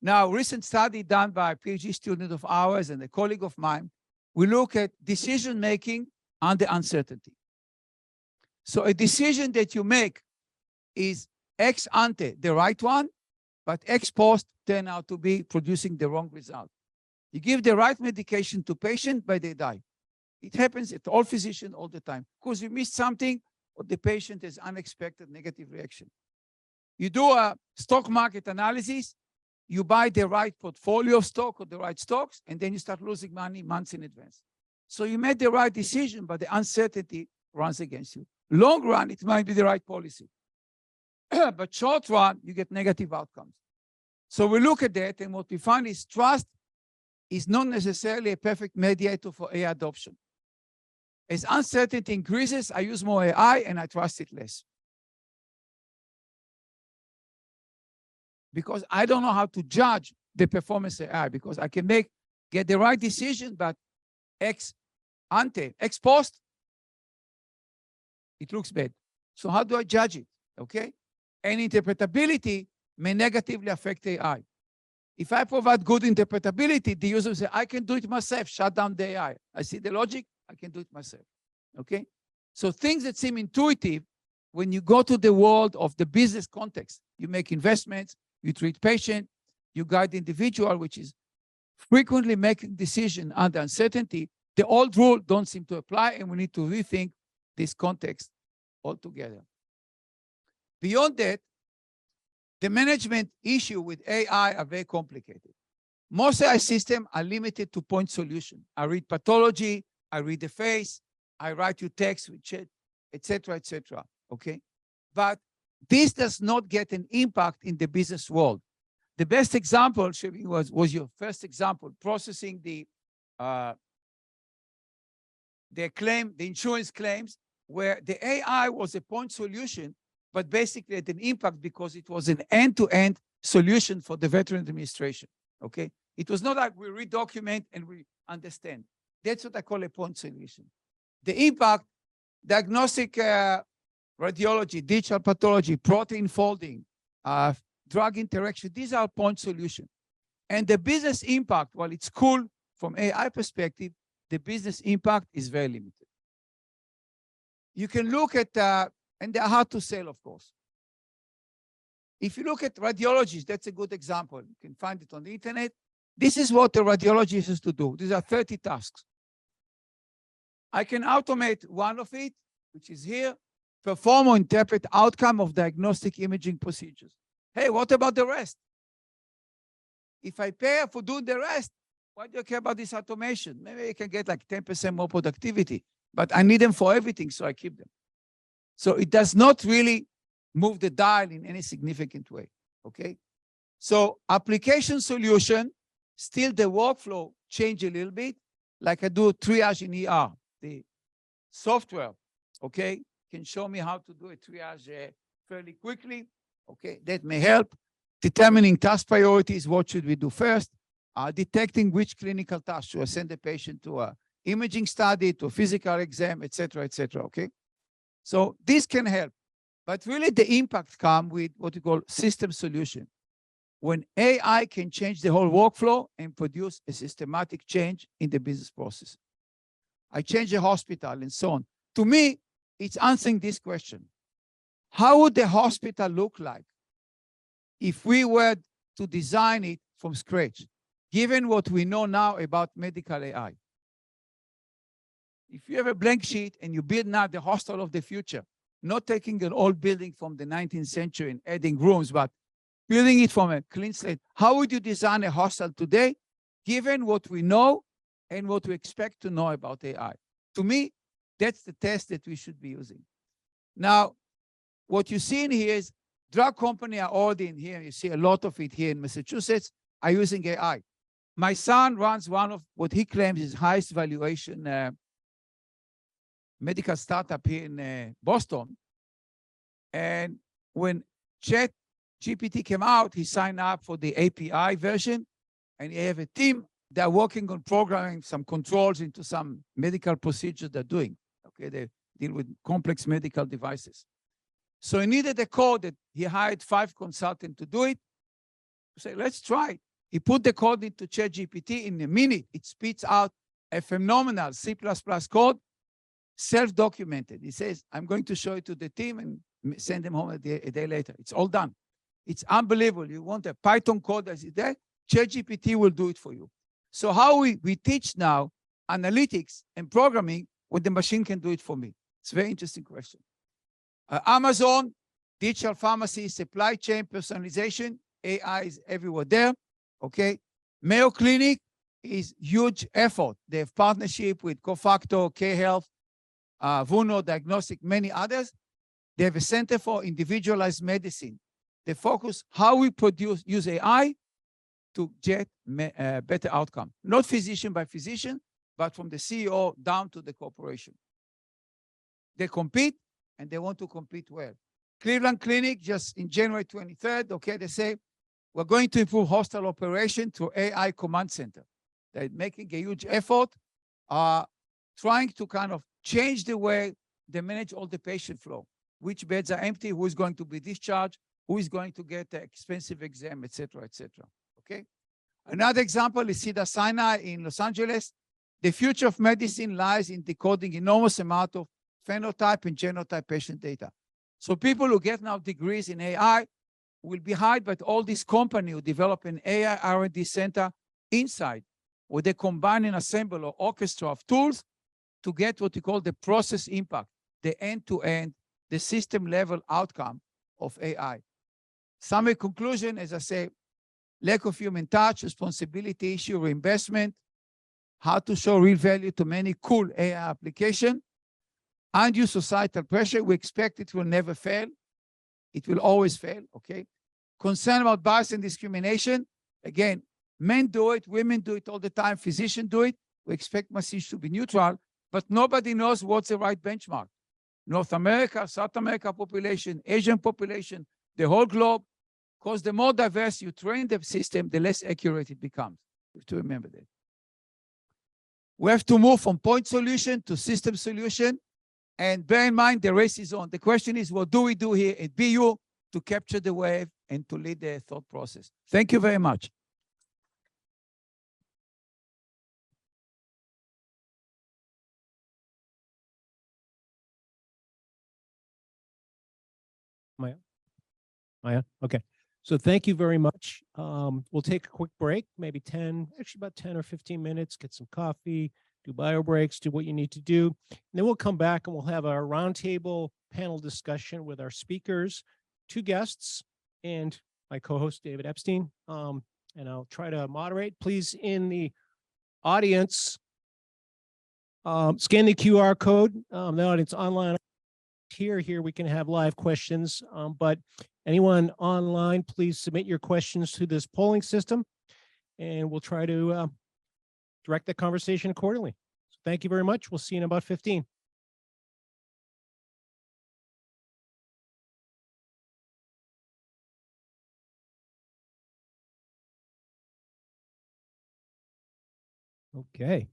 Now, recent study done by a PhD student of ours and a colleague of mine, we look at decision making under uncertainty. So a decision that you make is ex ante the right one, but ex post turn out to be producing the wrong result. You give the right medication to patient, but they die. It happens at all physicians all the time because you missed something or the patient has unexpected negative reaction. You do a stock market analysis, you buy the right portfolio of stock or the right stocks, and then you start losing money months in advance. So you made the right decision, but the uncertainty runs against you. Long run, it might be the right policy. But short run, you get negative outcomes. So we look at that, and what we find is trust is not necessarily a perfect mediator for AI adoption. As uncertainty increases, I use more AI and I trust it less. Because I don't know how to judge the performance of AI, because I can get the right decision, but ex post, it looks bad. So how do I judge it? Okay? And interpretability may negatively affect AI. If I provide good interpretability, the user will say, I can do it myself, shut down the AI. I see the logic, I can do it myself. Okay? So things that seem intuitive, when you go to the world of the business context, you make investments, you treat patient, you guide the individual, which is frequently making decisions under uncertainty, the old rule don't seem to apply, and we need to rethink this context altogether. Beyond that, the management issue with AI are very complicated. Most AI systems are limited to point solution. I read pathology, I read the face, I write you text with chat, etc., okay? But this does not get an impact in the business world. The best example, Shelby, was your first example, processing the insurance claims, where the AI was a point solution, but basically had an impact because it was an end-to-end solution for the Veteran Administration, okay? It was not like we redocument and we understand. That's what I call a point solution. The impact, diagnostic radiology, digital pathology, protein folding, drug interaction, these are point solutions. And the business impact, while it's cool from AI perspective, the business impact is very limited. You can look at, and they're hard to sell, of course. If you look at radiologists, that's a good example. You can find it on the internet. This is what a radiologist has to do. These are 30 tasks. I can automate one of it, which is here, perform or interpret outcome of diagnostic imaging procedures. Hey, what about the rest? If I pay for doing the rest, why do you care about this automation? Maybe I can get like 10% more productivity, but I need them for everything, so I keep them. So it does not really move the dial in any significant way, okay? So application solution, still the workflow change a little bit, like I do triage in ER. The software, okay, can show me how to do a triage fairly quickly, okay? That may help. Determining task priorities, what should we do first? Detecting which clinical task, should I send the patient to an imaging study, to a physical exam, etc., okay? So this can help. But really the impact comes with what we call system solution. When AI can change the whole workflow and produce a systematic change in the business process. I change a hospital and so on. To me, it's answering this question. How would the hospital look like if we were to design it from scratch, given what we know now about medical AI? If you have a blank sheet and you build now the hospital of the future, not taking an old building from the 19th century and adding rooms, but building it from a clean slate, how would you design a hospital today, given what we know and what we expect to know about AI? To me, that's the test that we should be using. Now, what you see in here is drug company are already in here. You see a lot of it here in Massachusetts are using AI. My son runs one of what he claims is highest valuation medical startup here in Boston. And when ChatGPT came out, he signed up for the API version, and he have a team that are working on programming some controls into some medical procedures they're doing. Okay, they deal with complex medical devices. So he needed a code that he hired 5 consultants to do it. Say, let's try it. He put the code into ChatGPT. In a minute, it spits out a phenomenal C++ code, self-documented. He says, I'm going to show it to the team and send them home a day later. It's all done. It's unbelievable. You want a Python code that is there, ChatGPT will do it for you. So how we teach now analytics and programming when the machine can do it for me? It's a very interesting question. Amazon, digital pharmacy, supply chain, personalization, AI is everywhere there, okay? Mayo Clinic is huge effort. They have partnership with Cofactor, K-Health, Vuno Diagnostic, many others. They have a center for individualized medicine. They focus how we use AI to get better outcome. Not physician by physician, but from the CEO down to the corporation. They compete, and they want to compete well. Cleveland Clinic, just in January 23rd, okay, they say, we're going to improve hospital operation through AI command center. They're making a huge effort, trying to kind of change the way they manage all the patient flow. Which beds are empty, who is going to be discharged, who is going to get an expensive exam, etc., okay? Another example is Cedars-Sinai in Los Angeles. The future of medicine lies in decoding enormous amount of phenotype and genotype patient data. So people who get now degrees in AI will be hired by all these companies who develop an AI R&D center inside, where they combine and assemble or orchestra of tools to get what we call the process impact, the end-to-end, the system-level outcome of AI. Summary conclusion, as I say, lack of human touch, responsibility issue, reinvestment, how to show real value to many cool AI applications, undue societal pressure. We expect it will never fail. It will always fail, okay? Concern about bias and discrimination. Again, men do it, women do it all the time, physicians do it. We expect message to be neutral, but nobody knows what's the right benchmark. North America, South America population, Asian population, the whole globe, because the more diverse you train the system, the less accurate it becomes. You have to remember that. We have to move from point solution to system solution. And bear in mind, the race is on. The question is, what do we do here at BU to capture the wave and to lead the thought process? Thank you very much. Maya? Okay. So thank you very much. We'll take a quick break, maybe 10, actually about 10 or 15 minutes, get some coffee, do bio breaks, do what you need to do. And then we'll come back and we'll have our roundtable panel discussion with our speakers, 2 guests, and my co-host, David Epstein. And I'll try to moderate. Please, in the audience, scan the QR code. The audience online here we can have live questions, but anyone online, please submit your questions to this polling system, and we'll try to direct the conversation accordingly. So thank you very much. We'll see you in about 15. Okay.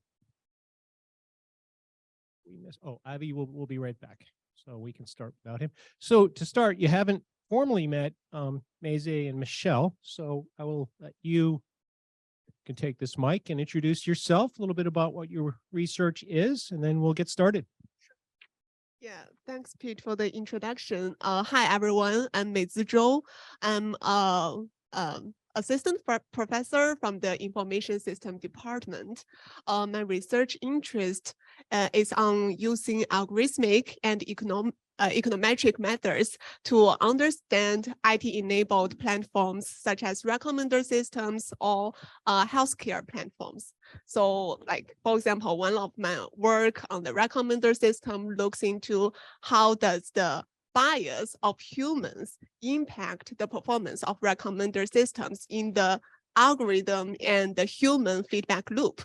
We missed, oh, Ivy will be right back. So we can start without him. So to start, you haven't formally met Maze and Michelle. So I will let you can take this mic and introduce yourself, a little bit about what your research is, and then we'll get started. Yeah, thanks, Pete, for the introduction. Hi, everyone. I'm Mei Zhou. I'm assistant professor from the Information System Department. My research interest is on using algorithmic and econometric methods to understand IT-enabled platforms such as recommender systems or healthcare platforms. So, like, for example, one of my work on the recommender system looks into how does the bias of humans impact the performance of recommender systems in the algorithm and the human feedback loop.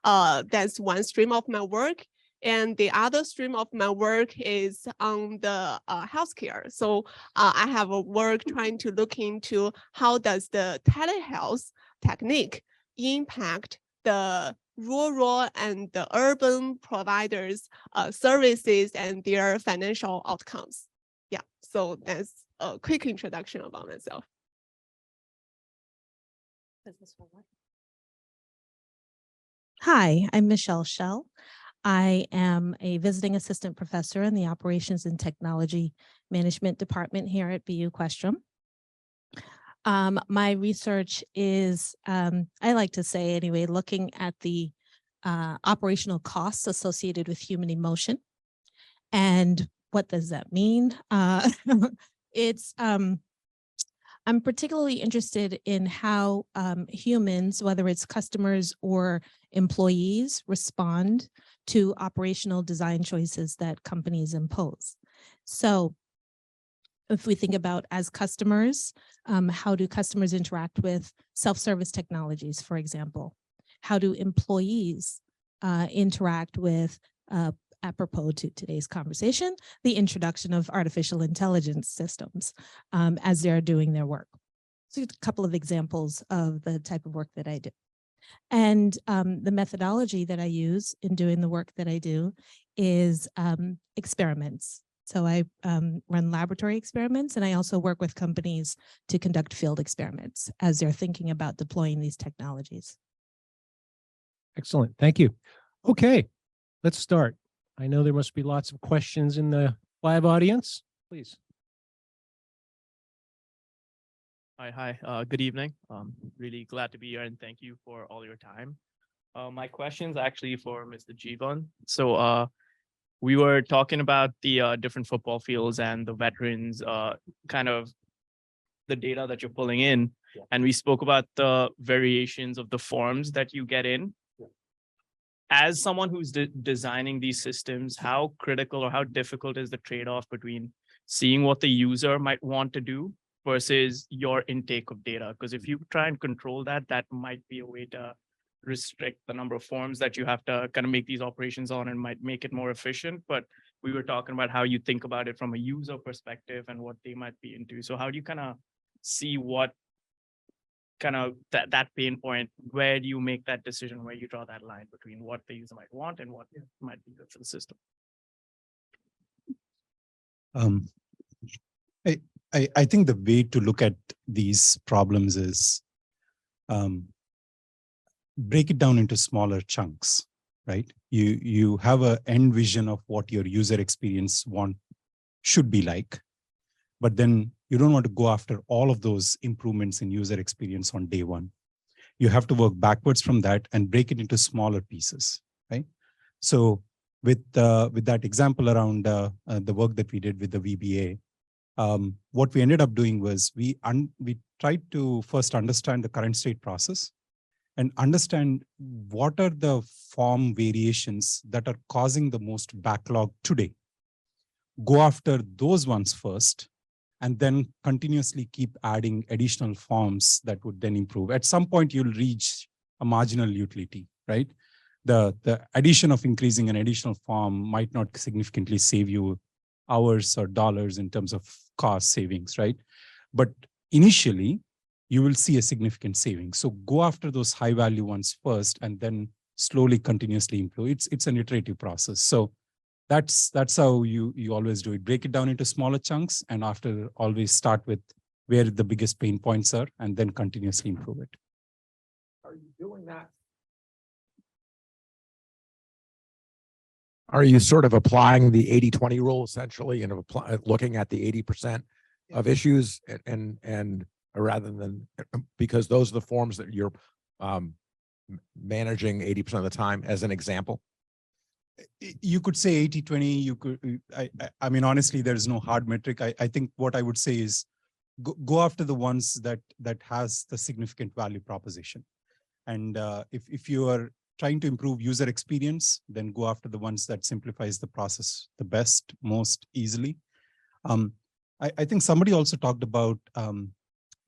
That's one stream of my work. And the other stream of my work is on the healthcare. So I have a work trying to look into how does the telehealth technique impact the rural and the urban providers' services and their financial outcomes. Yeah, so that's a quick introduction about myself. Hi, I'm Michelle Schell. I am a visiting assistant professor in the Operations and Technology Management Department here at BU Questrom. My research is, I like to say anyway, looking at the operational costs associated with human emotion. And what does that mean? I'm particularly interested in how humans, whether it's customers or employees, respond to operational design choices that companies impose. So if we think about as customers, how do customers interact with self-service technologies, for example? How do employees interact with, apropos to today's conversation, the introduction of artificial intelligence systems as they're doing their work? So a couple of examples of the type of work that I do. And the methodology that I use in doing the work that I do is experiments. So I run laboratory experiments, and I also work with companies to conduct field experiments as they're thinking about deploying these technologies. Excellent. Thank you. Okay, let's start. I know there must be lots of questions in the live audience. Please. Hi, good evening. Really glad to be here and thank you for all your time. My question is actually for Mr. Jivan. So we were talking about the different football fields and the veterans, kind of the data that you're pulling in. And we spoke about the variations of the forms that you get in. As someone who's designing these systems, how critical or how difficult is the trade-off between seeing what the user might want to do versus your intake of data? Because if you try and control that, that might be a way to restrict the number of forms that you have to kind of make these operations on and might make it more efficient. But we were talking about how you think about it from a user perspective and what they might be into. So how do you kind of see what kind of that pain point? Where do you make that decision, where you draw that line between what the user might want and what might be good for the system? I think the way to look at these problems is break it down into smaller chunks, right? You have an end vision of what your user experience should be like, but then you don't want to go after all of those improvements in user experience on day one. You have to work backwards from that and break it into smaller pieces, right? So with that example around the work that we did with the VBA, what we ended up doing was we tried to first understand the current state process and understand what are the form variations that are causing the most backlog today. Go after those ones first, and then continuously keep adding additional forms that would then improve. At some point, you'll reach a marginal utility, right? The addition of increasing an additional form might not significantly save you hours or dollars in terms of cost savings, right? But initially, you will see a significant savings. So go after those high value ones first, and then slowly, continuously improve. It's an iterative process. So that's how you always do it. Break it down into smaller chunks, and after always start with where the biggest pain points are, and then continuously improve it. Are you doing that? Are you sort of applying the 80-20 rule essentially, and looking at the 80% of issues and rather than, because those are the forms that you're managing 80% of the time, as an example? You could say 80-20. You could, I mean, honestly, there's no hard metric. I think what I would say is go after the ones that has the significant value proposition. And if you are trying to improve user experience, then go after the ones that simplifies the process the best, most easily. I think somebody also talked about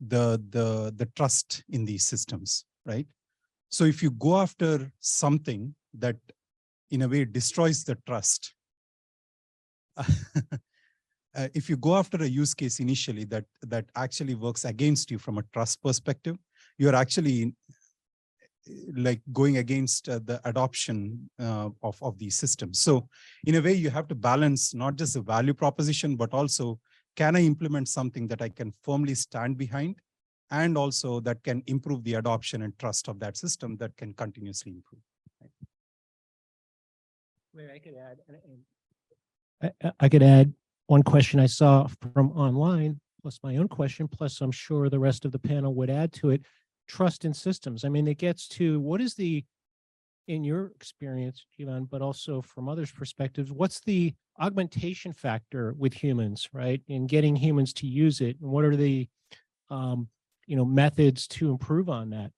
the trust in these systems, right? So if you go after something that in a way destroys the trust, if you go after a use case initially that actually works against you from a trust perspective, you're actually like going against the adoption of these systems. So in a way, you have to balance not just the value proposition, but also, can I implement something that I can firmly stand behind, and also that can improve the adoption and trust of that system that can continuously improve. Where I could add, I could add one question I saw from online, plus my own question, plus I'm sure the rest of the panel would add to it. Trust in systems. I mean, it gets to what is in your experience, Jivan, but also from others' perspectives, what's the augmentation factor with humans, right? In getting humans to use it, and what are the methods to improve on that?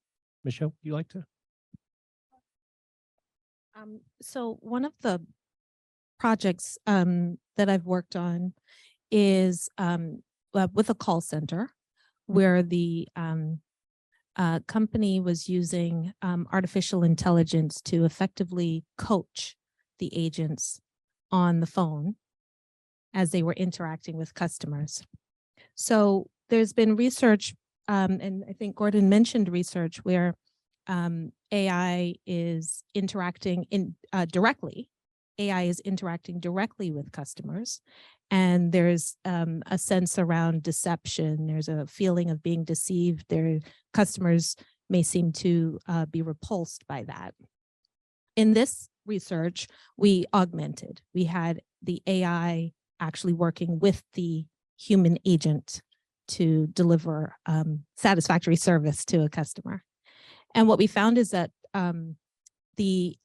Michelle, you like to? So one of the projects that I've worked on is with a call center, where the company was using artificial intelligence to effectively coach the agents on the phone as they were interacting with customers. So there's been research, and I think Gordon mentioned research, where AI is interacting directly. AI is interacting directly with customers, and there's a sense around deception. There's a feeling of being deceived. Their customers may seem to be repulsed by that. In this research, we augmented. We had the AI actually working with the human agent to deliver satisfactory service to a customer. And what we found is that the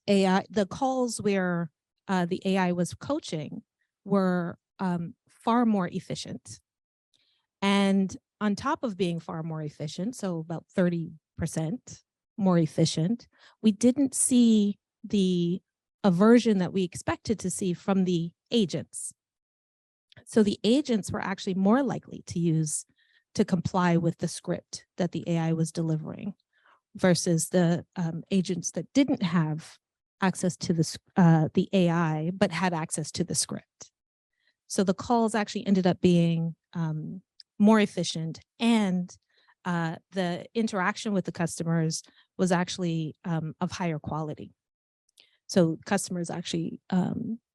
calls where the AI was coaching were far more efficient. And on top of being far more efficient, so about 30% more efficient, we didn't see the aversion that we expected to see from the agents. So the agents were actually more likely to comply with the script that the AI was delivering versus the agents that didn't have access to the AI, but had access to the script. So the calls actually ended up being more efficient, and the interaction with the customers was actually of higher quality. So customers actually,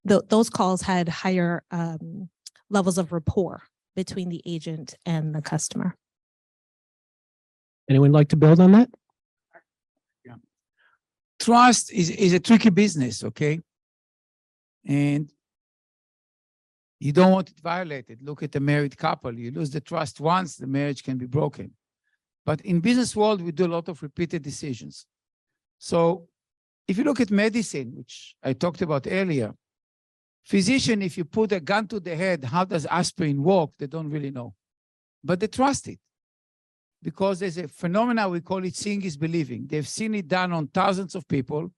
those calls had higher levels of rapport between the agent and the customer. Anyone like to build on that? Trust is a tricky business, okay? And you don't want it violated. Look at a married couple. You lose the trust once, the marriage can be broken. But in business world, we do a lot of repeated decisions. So if you look at medicine, which I talked about earlier, physician, if you put a gun to the head, how does aspirin work? They don't really know. But they trust it. Because there's a phenomenon, we call it seeing is believing. They've seen it done on thousands of people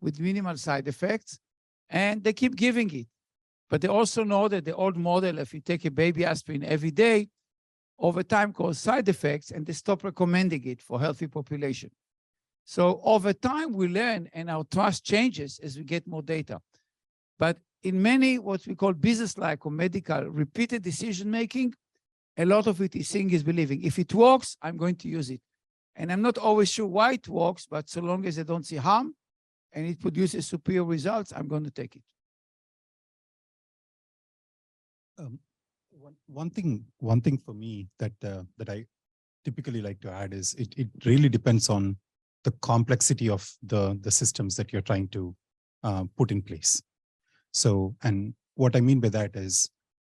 with minimal side effects, and they keep giving it. But they also know that the old model, if you take a baby aspirin every day, over time cause side effects, and they stop recommending it for healthy population. So over time, we learn, and our trust changes as we get more data. But in many, what we call business-like or medical, repeated decision-making, a lot of it is seeing is believing. If it works, I'm going to use it. And I'm not always sure why it works, but so long as I don't see harm and it produces superior results, I'm going to take it. One thing for me that I typically like to add is it really depends on the complexity of the systems that you're trying to put in place. So, and what I mean by that is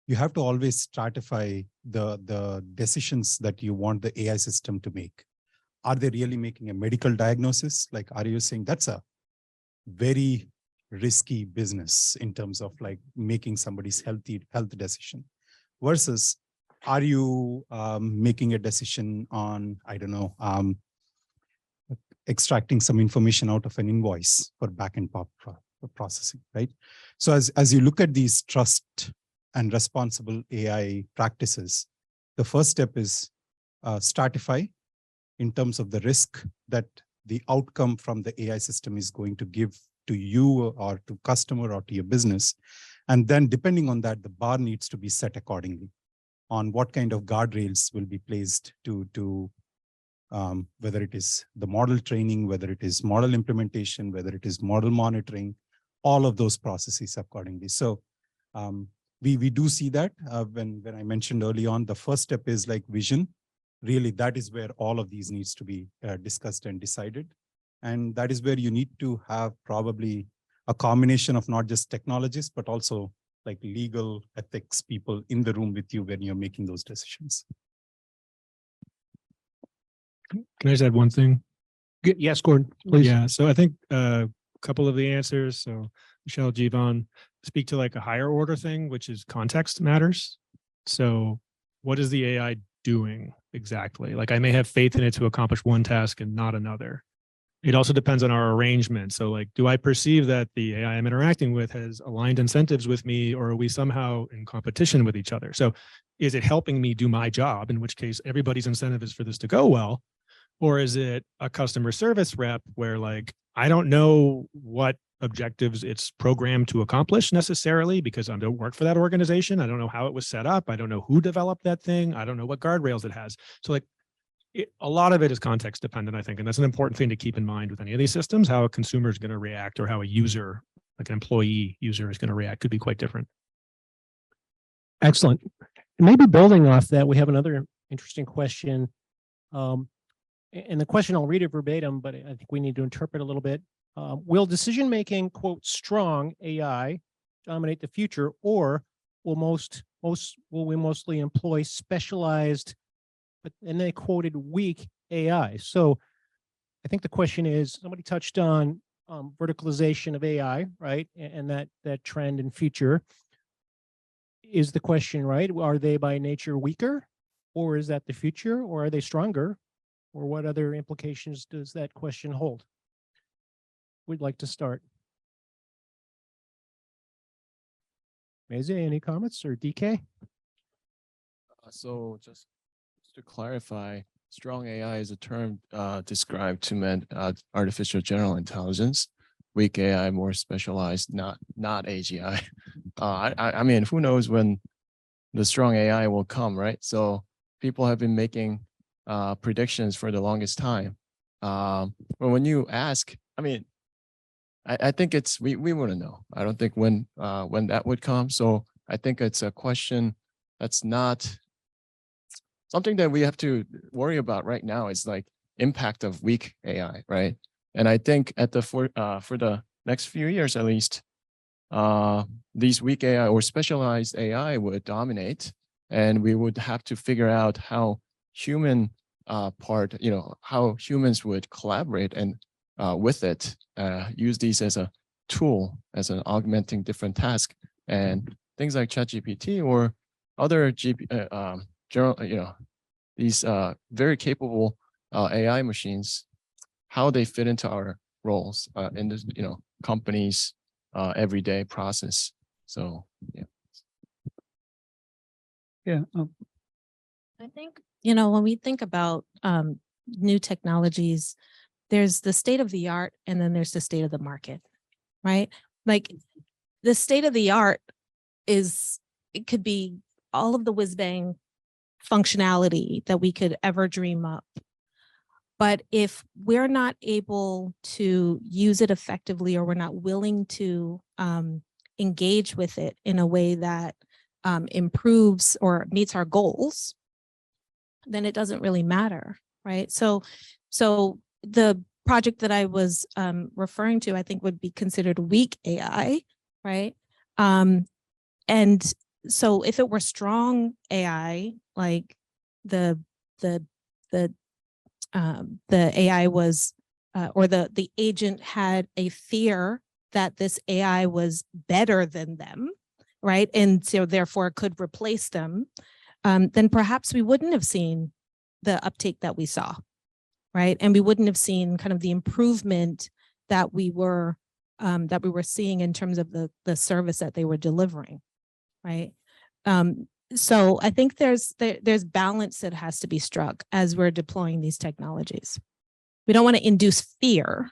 you have to always stratify the decisions that you want the AI system to make. Are they really making a medical diagnosis? Like, are you saying that's a very risky business in terms of like making somebody's health decision, versus are you making a decision on, I don't know, extracting some information out of an invoice for back-end processing, right? So as you look at these trust and responsible AI practices, the first step is stratify in terms of the risk that the outcome from the AI system is going to give to you or to customer or to your business. And then depending on that, the bar needs to be set accordingly on what kind of guardrails will be placed to whether it is the model training, whether it is model implementation, whether it is model monitoring, all of those processes accordingly. So we do see that when I mentioned early on, the first step is like vision. Really, that is where all of these needs to be discussed and decided. And that is where you need to have probably a combination of not just technologists, but also like legal ethics people in the room with you when you're making those decisions. Can I just add one thing? Yes, Gordon, please. Yeah, so I think a couple of the answers, so Michelle, Jivan, speak to like a higher order thing, which is context matters. So what is the AI doing exactly? Like I may have faith in it to accomplish one task and not another. It also depends on our arrangement. So like, do I perceive that the AI I'm interacting with has aligned incentives with me, or are we somehow in competition with each other? So is it helping me do my job, in which case everybody's incentive is for this to go well? Or is it a customer service rep where like, I don't know what objectives it's programmed to accomplish necessarily because I don't work for that organization. I don't know how it was set up. I don't know who developed that thing. I don't know what guardrails it has. So like a lot of it is context dependent, I think. And that's an important thing to keep in mind with any of these systems. How a consumer is going to react or how a user, like an employee user is going to react could be quite different. Excellent. And maybe building off that, we have another interesting question. And the question, I'll read it verbatim, but I think we need to interpret a little bit. Will decision-making, quote, strong AI dominate the future, or will we mostly employ specialized, but and they quoted weak AI? So I think the question is, somebody touched on verticalization of AI, right? And that trend in future. Is the question, right? Are they by nature weaker, or is that the future, or are they stronger? Or what other implications does that question hold? We'd like to start. Meze, any comments, or DK? So just to clarify, strong AI is a term described to mean artificial general intelligence. Weak AI, more specialized, not AGI. I mean, who knows when the strong AI will come, right? So people have been making predictions for the longest time. But when you ask, I mean, I think it's we want to know. I don't think when that would come. So I think it's a question that's not something that we have to worry about right now. Is like impact of weak AI, right? And I think at the for the next few years at least, these weak AI or specialized AI would dominate, and we would have to figure out how human how humans would collaborate and with it, use these as a tool, as an augmenting different task, and things like ChatGPT or other these very capable AI machines, how they fit into our roles in this, companies' everyday process. So yeah. Yeah. I think, when we think about new technologies, there's the state of the art and then there's the state of the market, right? Like the state of the art it could be all of the whiz bang functionality that we could ever dream up. But if we're not able to use it effectively, or we're not willing to engage with it in a way that improves or meets our goals, then it doesn't really matter, right? So the project that I was referring to, I think would be considered weak AI, right? And so if it were strong AI, like the AI was, or the agent had a fear that this AI was better than them, right? And so therefore could replace them, then perhaps we wouldn't have seen the uptake that we saw, right? And we wouldn't have seen kind of the improvement that we were seeing in terms of the service that they were delivering, right? So I think there's balance that has to be struck as we're deploying these technologies. We don't want to induce fear,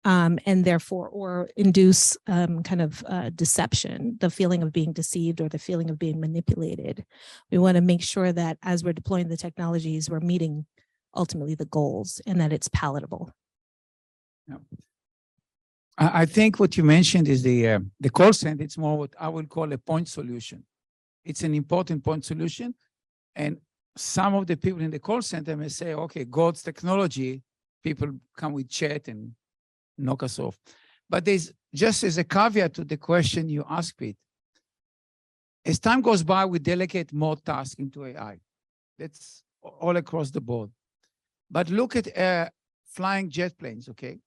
and therefore, or induce kind of deception, the feeling of being deceived or the feeling of being manipulated. We want to make sure that as we're deploying the technologies, we're meeting ultimately the goals and that it's palatable. Yeah. I think what you mentioned is the call center. It's more what I would call a point solution. It's an important point solution. And some of the people in the call center may say, okay, God's technology, people come with chat and knock us off. But there's just as a caveat to the question you asked, Pete, as time goes by, we delegate more tasks into AI. That's all across the board. But look at flying jet planes, okay?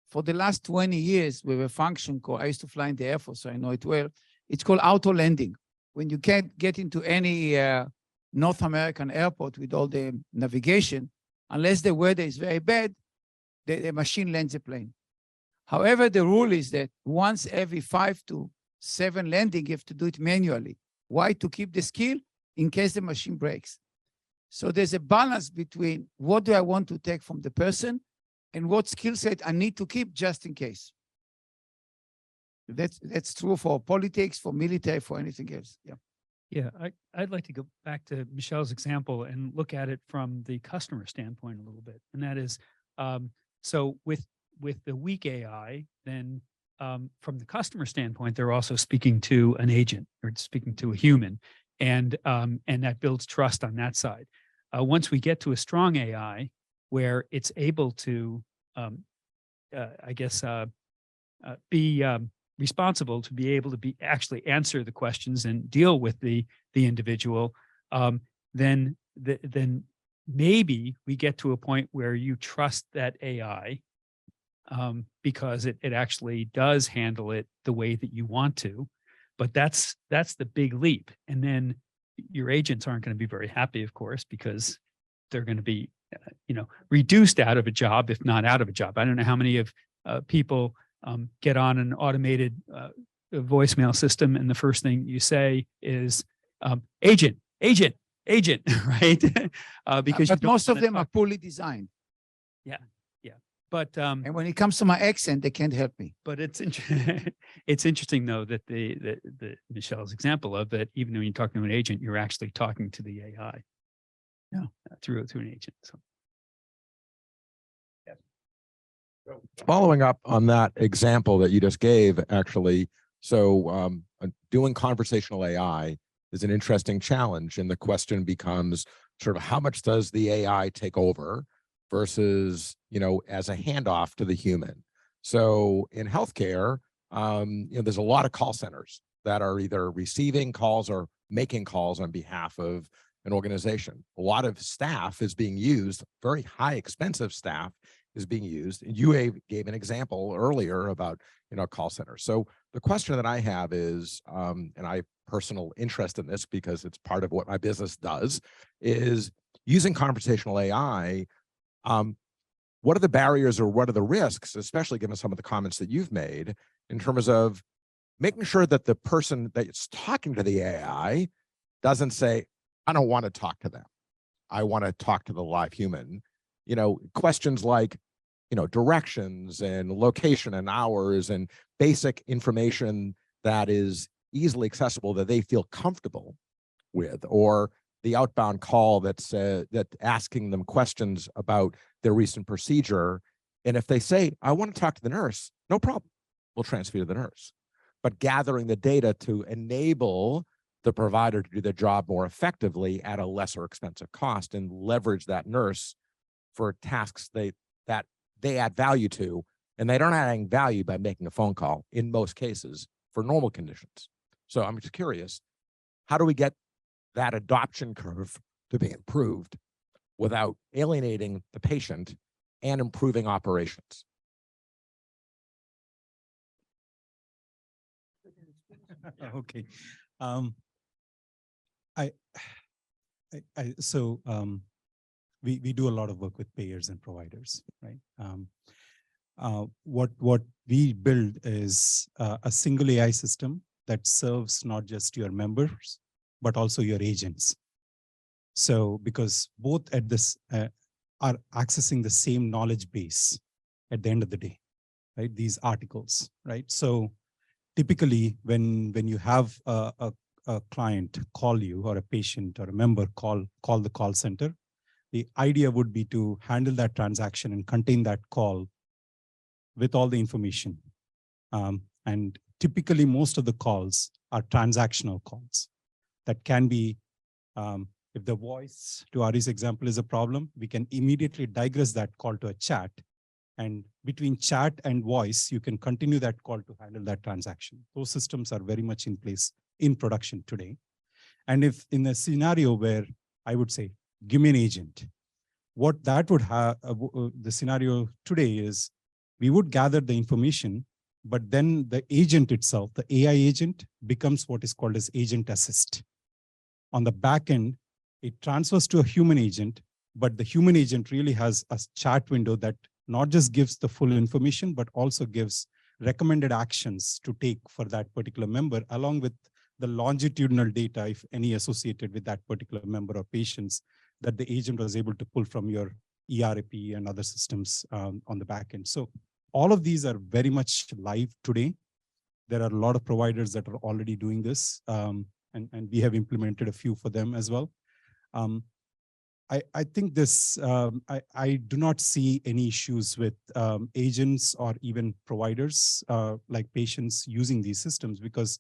For the last 20 years, we have a function called, I used to fly in the Air Force, so I know it well. It's called auto landing. When you can't get into any North American airport with all the navigation, unless the weather is very bad, the machine lands the plane. However, the rule is that once every 5 to 7 landing, you have to do it manually. Why? To keep the skill in case the machine breaks. So there's a balance between what do I want to take from the person and what skill set I need to keep just in case. That's true for politics, for military, for anything else. Yeah. Yeah, I'd like to go back to Michelle's example and look at it from the customer standpoint a little bit. And that is, so with the weak AI, then from the customer standpoint, they're also speaking to an agent or speaking to a human, and that builds trust on that side. Once we get to a strong AI, where it's able to, be responsible to be able to be actually answer the questions and deal with the individual, then maybe we get to a point where you trust that AI because it actually does handle it the way that you want to. But that's the big leap. And then your agents aren't going to be very happy, of course, because they're going to be, reduced out of a job, if not out of a job. I don't know how many of people get on an automated voicemail system, and the first thing you say is agent, agent, agent, right? Because but most of them are poorly designed. But And when it comes to my accent, they can't help me. but it's it's interesting though that the Michelle's example of that, even when you're talking to an agent, you're actually talking to the AI. Yeah. Through an agent. So. Following up on that example that you just gave, actually, so doing conversational AI is an interesting challenge, and the question becomes sort of how much does the AI take over versus, as a handoff to the human. So in healthcare, there's a lot of call centers that are either receiving calls or making calls on behalf of an organization. A lot of staff is being used, very high expensive staff is being used. And you gave an example earlier about, call centers. So the question that I have is, and I have personal interest in this because it's part of what my business does, is using conversational AI. What are the barriers or what are the risks, especially given some of the comments that you've made, in terms of making sure that the person that's talking to the AI doesn't say, I don't want to talk to them. I want to talk to the live human. Questions like, directions and location and hours and basic information that is easily accessible that they feel comfortable with, or the outbound call that's that asking them questions about their recent procedure. And if they say, I want to talk to the nurse, no problem. We'll transfer you to the nurse. But gathering the data to enable the provider to do their job more effectively at a lesser expensive cost and leverage that nurse for tasks that they add value to, and they don't adding value by making a phone call in most cases for normal conditions. So I'm just curious, how do we get that adoption curve to be improved without alienating the patient and improving operations? Okay. We do a lot of work with payers and providers, right? What we build is a single AI system that serves not just your members, but also your agents. So because both at this are accessing the same knowledge base at the end of the day, right? These articles, right? So typically when you have a client call you, or a patient or a member call the call center, the idea would be to handle that transaction and contain that call with all the information. And typically most of the calls are transactional calls that can be, if the voice, to Ari's example, is a problem, we can immediately digress that call to a chat. And between chat and voice, you can continue that call to handle that transaction. Those systems are very much in place in production today. And if in a scenario where I would say, give me an agent, what that would have, the scenario today is we would gather the information, but then the agent itself, the AI agent, becomes what is called as agent assist. On the back end, it transfers to a human agent, but the human agent really has a chat window that not just gives the full information, but also gives recommended actions to take for that particular member, along with the longitudinal data, if any, associated with that particular member or patients that the agent was able to pull from your ERP and other systems on the back end. So all of these are very much live today. There are a lot of providers that are already doing this, and we have implemented a few for them as well. I think this, I do not see any issues with agents or even providers like patients using these systems, because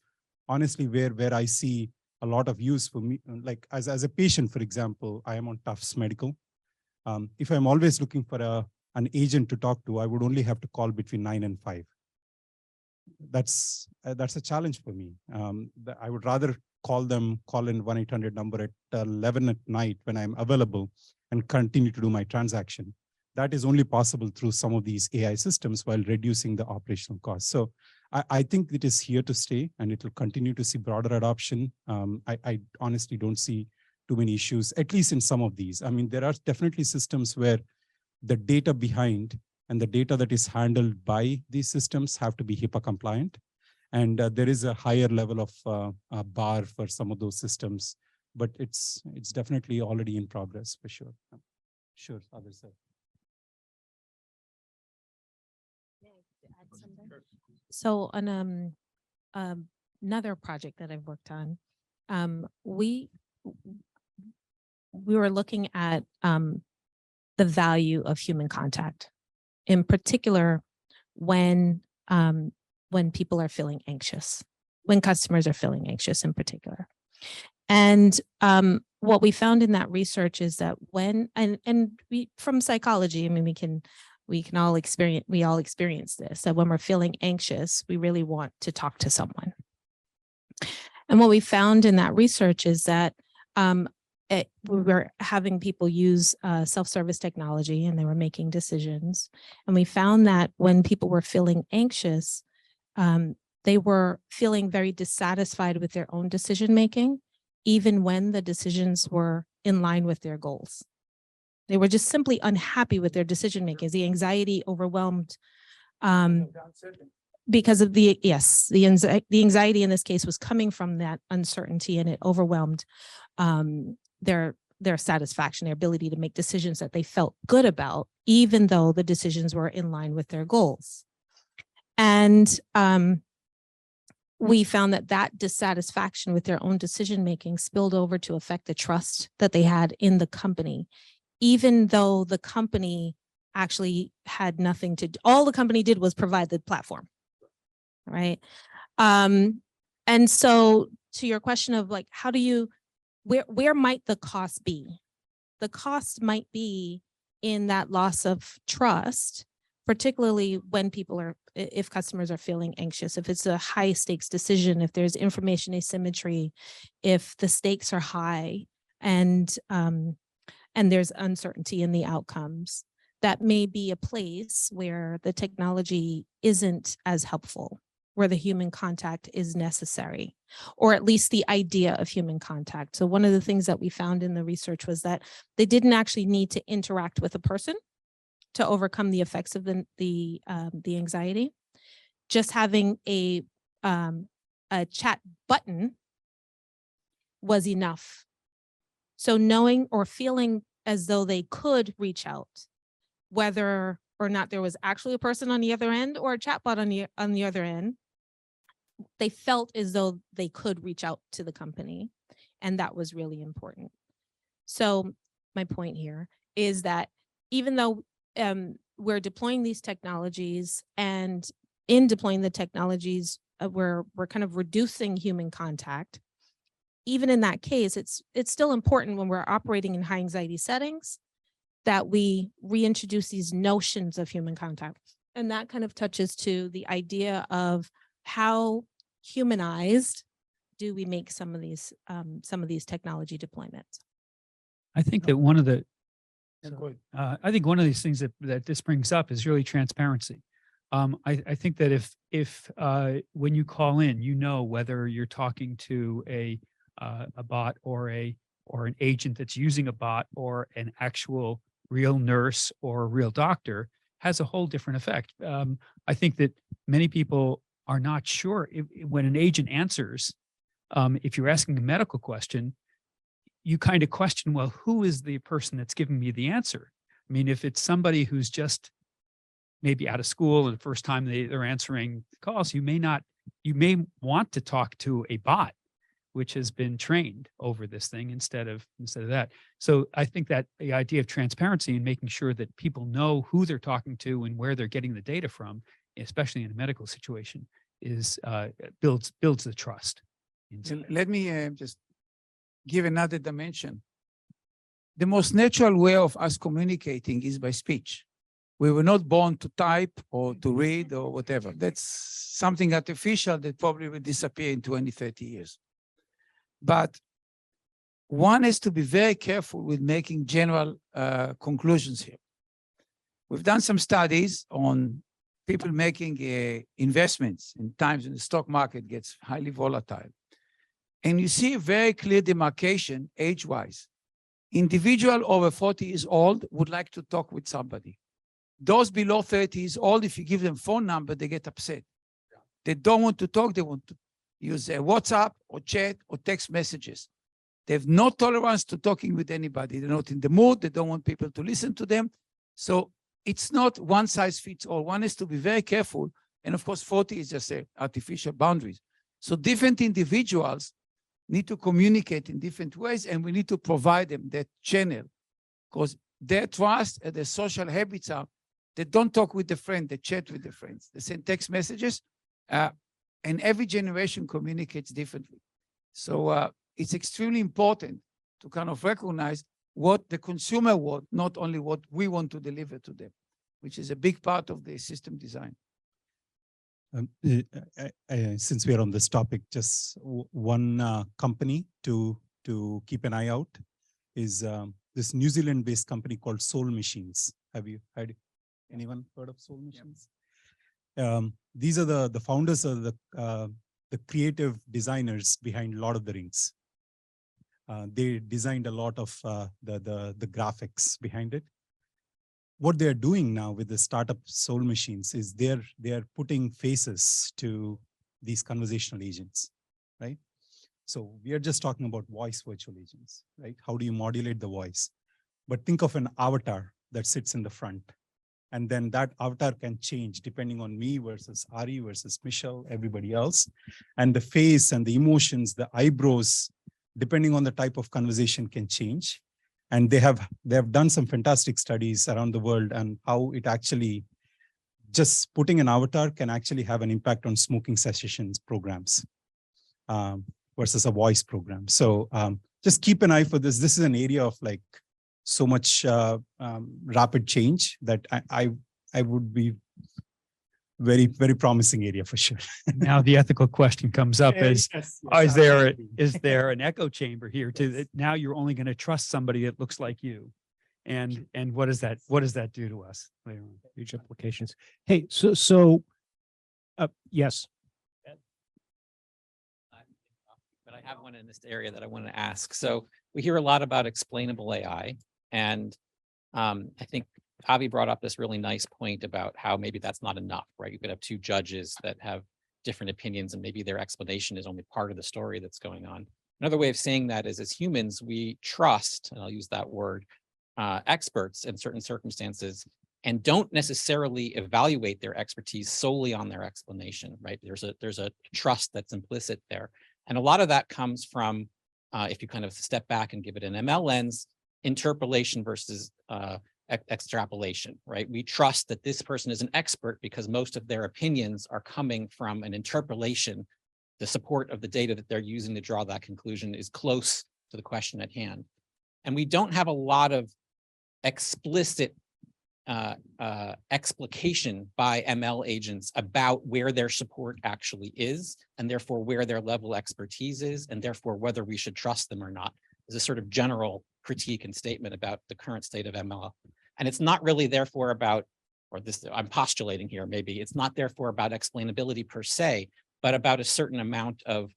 honestly, where I see a lot of use for me, like as a patient, for example, I am on Tufts Medical. If I'm always looking for an agent to talk to, I would only have to call between 9 and 5. that's a challenge for me. I would rather call in 1-800 number at 11 at night when I'm available and continue to do my transaction. That is only possible through some of these AI systems while reducing the operational costs. So I think it is here to stay, and it will continue to see broader adoption. I honestly don't see too many issues, at least in some of these. I mean, there are definitely systems where the data behind and the data that is handled by these systems have to be HIPAA compliant. And there is a higher level of bar for some of those systems, but it's definitely already in progress for sure. Sure, others side. So on another project that I've worked on, we were looking at the value of human contact, in particular when people are feeling anxious, when customers are feeling anxious in particular. And what we found in that research is that from psychology, I mean, we all experience this, that when we're feeling anxious, we really want to talk to someone. And what we found in that research is that we were having people use self-service technology, and they were making decisions. And we found that when people were feeling anxious, they were feeling very dissatisfied with their own decision-making, even when the decisions were in line with their goals. They were just simply unhappy with their decision-making. The anxiety overwhelmed because of the anxiety in this case was coming from that uncertainty, and it overwhelmed their satisfaction, their ability to make decisions that they felt good about, even though the decisions were in line with their goals. And we found that dissatisfaction with their own decision-making spilled over to affect the trust that they had in the company, even though the company actually had nothing to do. All the company did was provide the platform, right? And so to your question of like, how do you, where might the cost be? The cost might be in that loss of trust, particularly when if customers are feeling anxious, if it's a high stakes decision, if there's information asymmetry, if the stakes are high and there's uncertainty in the outcomes, that may be a place where the technology isn't as helpful, where the human contact is necessary, or at least the idea of human contact. So one of the things that we found in the research was that they didn't actually need to interact with a person to overcome the effects of the anxiety. Just having a chat button was enough. So knowing or feeling as though they could reach out, whether or not there was actually a person on the other end or a chatbot on the other end, they felt as though they could reach out to the company, and that was really important. So my point here is that even though we're deploying these technologies, and in deploying the technologies, we're kind of reducing human contact. Even in that case, it's still important when we're operating in high anxiety settings that we reintroduce these notions of human contact. And that kind of touches to the idea of how humanized do we make some of these technology deployments. I think that one of the these things that this brings up is really transparency. I think that if when you call in, you know whether you're talking to a bot or an agent that's using a bot or an actual real nurse or a real doctor, has a whole different effect. I think that many people are not sure when an agent answers. If you're asking a medical question, you kind of question, well, who is the person that's giving me the answer? I mean, if it's somebody who's just maybe out of school and the first time they're answering calls, you may want to talk to a bot, which has been trained over this thing instead of that. So I think that the idea of transparency and making sure that people know who they're talking to and where they're getting the data from, especially in a medical situation, is builds the trust. Let me just give another dimension. The most natural way of us communicating is by speech. We were not born to type or to read or whatever. That's something artificial that probably will disappear in 20, 30 years. But one has to be very careful with making general conclusions here. We've done some studies on people making investments in times when the stock market gets highly volatile. And you see a very clear demarcation age-wise. Individual over 40 years old would like to talk with somebody. Those below 30 years old, if you give them phone number, they get upset. They don't want to talk. They want to use WhatsApp or chat or text messages. They have no tolerance to talking with anybody. They're not in the mood. They don't want people to listen to them. So it's not one size fits all. One has to be very careful. And of course, 40 is just artificial boundaries. So different individuals need to communicate in different ways, and we need to provide them that channel, because their trust and their social habits are, they don't talk with the friend, they chat with the friends. They send text messages, and every generation communicates differently. So it's extremely important to kind of recognize what the consumer wants, not only what we want to deliver to them, which is a big part of the system design. Since we are on this topic, just one company to keep an eye out is this New Zealand-based company called Soul Machines. Have you heard? Anyone heard of Soul Machines? Yeah. These are the founders of the creative designers behind Lord of the Rings. They designed a lot of the graphics behind it. What they're doing now with the startup Soul Machines is they're putting faces to these conversational agents, right? So we are just talking about voice virtual agents, right? How do you modulate the voice? But think of an avatar that sits in the front. And then that avatar can change depending on me versus Ari versus Michelle, everybody else. And the face and the emotions, the eyebrows, depending on the type of conversation, can change. And they have done some fantastic studies around the world and how it actually, just putting an avatar can actually have an impact on smoking cessation programs versus a voice program. So just keep an eye for this. This is an area of like so much rapid change that I would be very, very promising area for sure. Now the ethical question comes up Yes, is there an echo chamber here too? That now you're only going to trust somebody that looks like you, and what does that do to us later on? Huge implications. Hey, so yes. But I have one in this area that I want to ask. So we hear a lot about explainable AI, and I think Avi brought up this really nice point about how maybe that's not enough, right? You could have two judges that have different opinions and maybe their explanation is only part of the story that's going on. Another way of saying that is, as humans, we trust, and I'll use that word, experts in certain circumstances, and don't necessarily evaluate their expertise solely on their explanation, right? There's a trust that's implicit there. And a lot of that comes from, if you kind of step back and give it an ML lens, interpolation versus extrapolation, right? We trust that this person is an expert because most of their opinions are coming from an interpolation. The support of the data that they're using to draw that conclusion is close to the question at hand. And we don't have a lot of explicit explication by ML agents about where their support actually is, and therefore where their level of expertise is, and therefore whether we should trust them or not. Is a sort of general critique and statement about the current state of ML. And it's not really therefore about, or this I'm postulating here, maybe it's not therefore about explainability per se, but about a certain amount of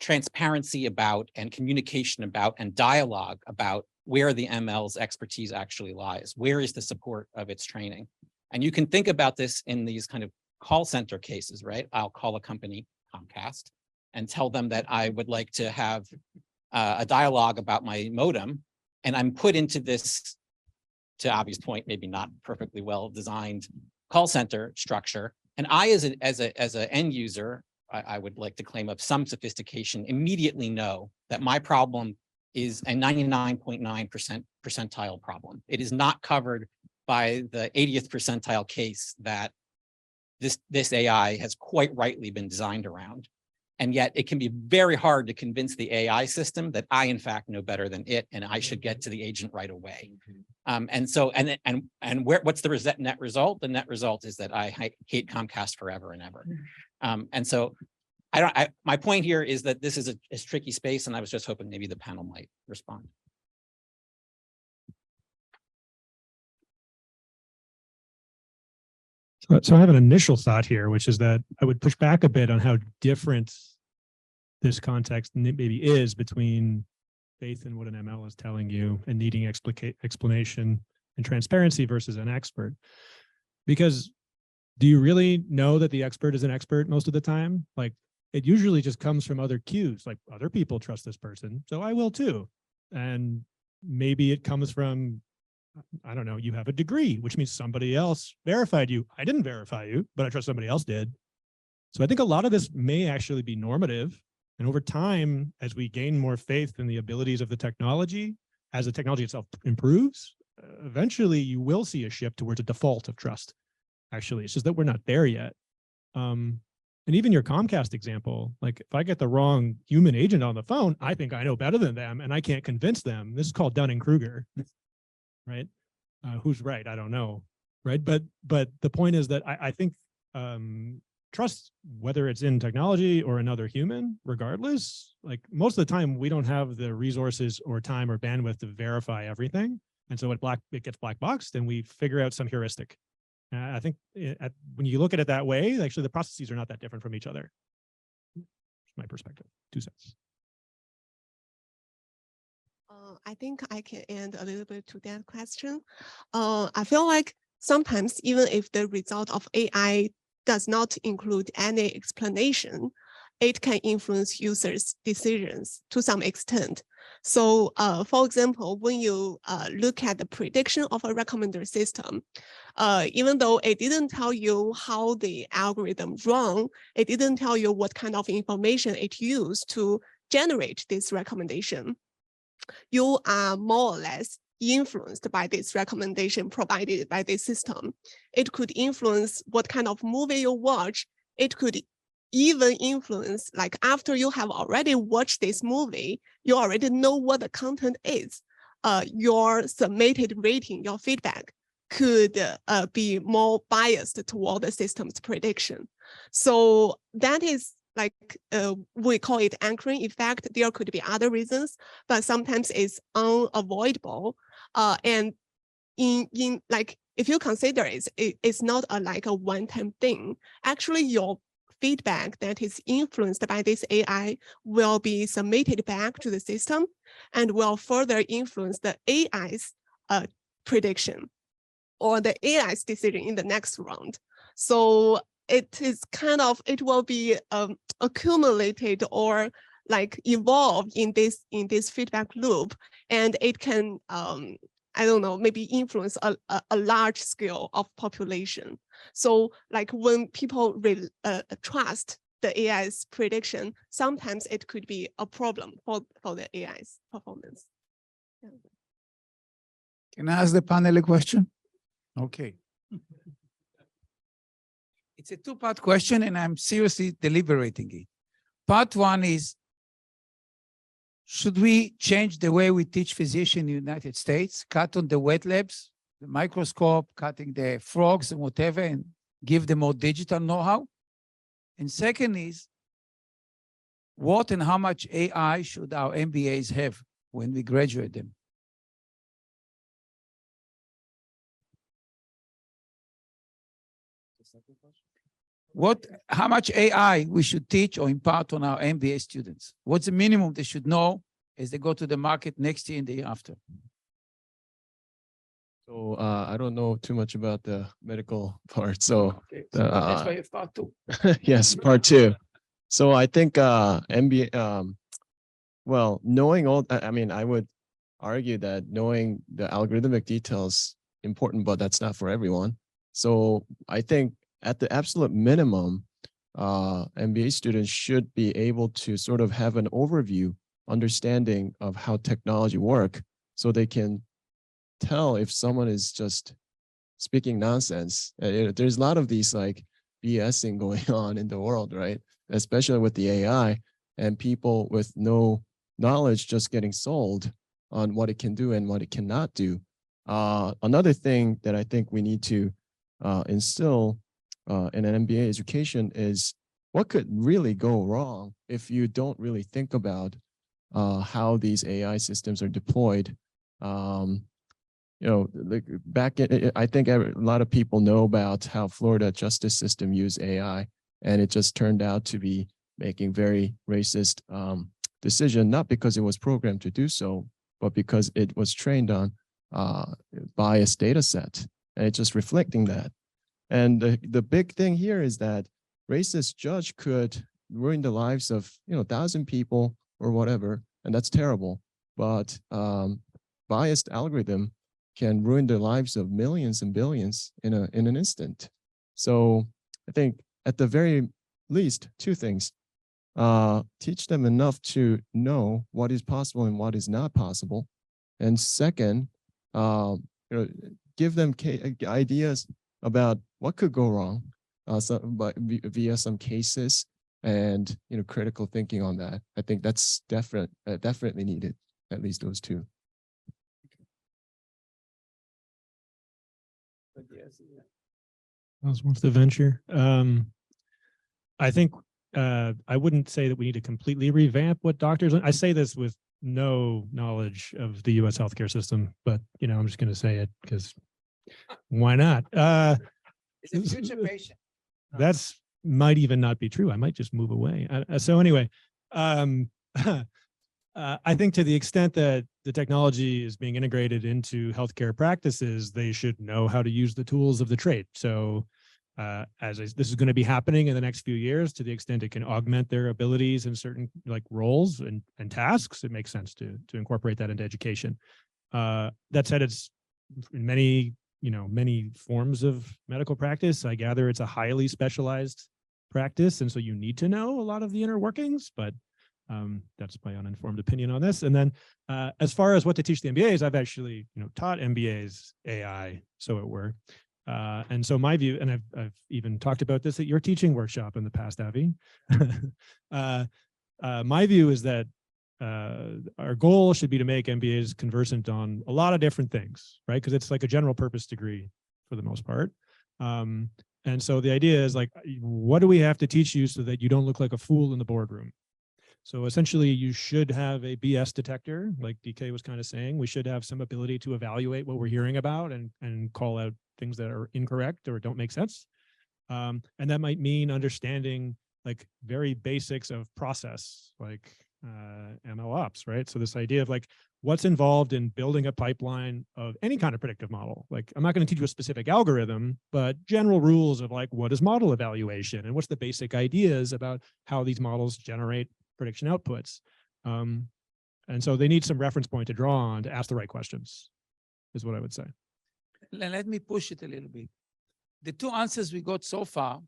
transparency about and communication about and dialogue about where the ML's expertise actually lies. Where is the support of its training? And you can think about this in these kind of call center cases, right? I'll call a company, Comcast, and tell them that I would like to have a dialogue about my modem. And I'm put into this, to Avi's point, maybe not perfectly well designed call center structure. And I, as an end user, I would like to claim of some sophistication, immediately know that my problem is a 99.9% percentile problem. It is not covered by the 80th percentile case that this AI has quite rightly been designed around. And yet it can be very hard to convince the AI system that I, in fact, know better than it, and I should get to the agent right away. And so, what's the net result? The net result is that I hate Comcast forever and ever. And so my point here is that this is a tricky space, and I was just hoping maybe the panel might respond. So I have an initial thought here, which is that I would push back a bit on how different this context maybe is between faith in what an ML is telling you and needing explanation and transparency versus an expert. Because do you really know that the expert is an expert most of the time? Like, it usually just comes from other cues, like other people trust this person, so I will too. And maybe it comes from, I don't know, you have a degree, which means somebody else verified you. I didn't verify you, but I trust somebody else did. So I think a lot of this may actually be normative. And over time, as we gain more faith in the abilities of the technology, as the technology itself improves, eventually you will see a shift towards a default of trust. Actually, it's just that we're not there yet. And even your Comcast example, like if I get the wrong human agent on the phone, I think I know better than them and I can't convince them. This is called Dunning-Kruger. Right? Who's right? I don't know. Right? But the point is that I think trust, whether it's in technology or another human, regardless, like most of the time we don't have the resources or time or bandwidth to verify everything. And so it gets black boxed and we figure out some heuristic. I think when you look at it that way, actually the processes are not that different from each other. That's my perspective. 2 cents. I think I can add a little bit to that question. I feel like sometimes even if the result of AI does not include any explanation, it can influence users' decisions to some extent. So for example, when you look at the prediction of a recommender system, even though it didn't tell you how the algorithm run, it didn't tell you what kind of information it used to generate this recommendation, you are more or less influenced by this recommendation provided by this system. It could influence what kind of movie you watch. It could even influence, like after you have already watched this movie, you already know what the content is. Your submitted rating, your feedback could be more biased toward the system's prediction. So that is like we call it anchoring effect. There could be other reasons, but sometimes it's unavoidable. And in like if you consider it's not like a one-time thing. Actually, your feedback that is influenced by this AI will be submitted back to the system and will further influence the AI's prediction or the AI's decision in the next round. So it is kind of, it will be accumulated or like evolve in this feedback loop, and it can I don't know, maybe influence a large scale of population. So like when people trust the AI's prediction, sometimes it could be a problem for the AI's performance. Yeah. Can I ask the panel a question? Okay. It's a two-part question and I'm seriously deliberating it. Part one is, should we change the way we teach physicians in the United States, cut on the wet labs, the microscope, cutting the frogs and whatever, and give them more digital know-how? And second is, what and how much AI should our MBAs have when we graduate them? How much AI we should teach or impart on our MBA students? What's the minimum they should know as they go to the market next year and the year after? So I don't know too much about the medical part. So, okay, so that's why you have part two. yes, part two. So I think MBA, well, knowing all, I mean, I would argue that knowing the algorithmic details important, but that's not for everyone. So I think at the absolute minimum, MBA students should be able to sort of have an overview, understanding of how technology work, so they can tell if someone is just speaking nonsense. There's a lot of these like BSing going on in the world, right? especially with the AI and people with no knowledge just getting sold on what it can do and what it cannot do. Another thing that I think we need to instill in an MBA education is what could really go wrong if you don't really think about how these AI systems are deployed. Like back in, I think a lot of people know about how Florida justice system used AI, and it just turned out to be making very racist decision, not because it was programmed to do so, but because it was trained on biased data set, and it's just reflecting that. And the big thing here is that racist judge could ruin the lives of 1,000 people or whatever, and that's terrible. But biased algorithm can ruin the lives of millions and billions in an instant. So I think at the very least, two things. Teach them enough to know what is possible and what is not possible. And second, give them ideas about what could go wrong via some cases and critical thinking on that. I think that's definitely needed, at least those two. What's the venture? I think I wouldn't say that we need to completely revamp what doctors. I say this with no knowledge of the U.S. healthcare system, but I'm just going to say it because why not? It's a future patient. That's might even not be true. I might just move away. So anyway, I think to the extent that the technology is being integrated into healthcare practices, they should know how to use the tools of the trade. So this is going to be happening in the next few years, to the extent it can augment their abilities in certain roles and tasks, it makes sense to incorporate that into education. That said, it's in many forms of medical practice. I gather it's a highly specialized practice, and so you need to know a lot of the inner workings, but that's my uninformed opinion on this. And then as far as what to teach the MBAs, I've actually taught MBAs AI, so it were. And so my view, and I've even talked about this at your teaching workshop in the past, Avi. My view is that our goal should be to make MBAs conversant on a lot of different things, right? Because it's like a general purpose degree for the most part. And so the idea is what do we have to teach you so that you don't look like a fool in the boardroom? So essentially, you should have a BS detector, like DK was kind of saying. We should have some ability to evaluate what we're hearing about and call out things that are incorrect or don't make sense. And that might mean understanding very basics of process, like ML ops, right? So this idea of what's involved in building a pipeline of any kind of predictive model. I'm not going to teach you a specific algorithm, but general rules of what is model evaluation and what's the basic ideas about how these models generate prediction outputs. And so they need some reference point to draw on to ask the right questions, is what I would say. Let me push it a little bit. The two answers we got so far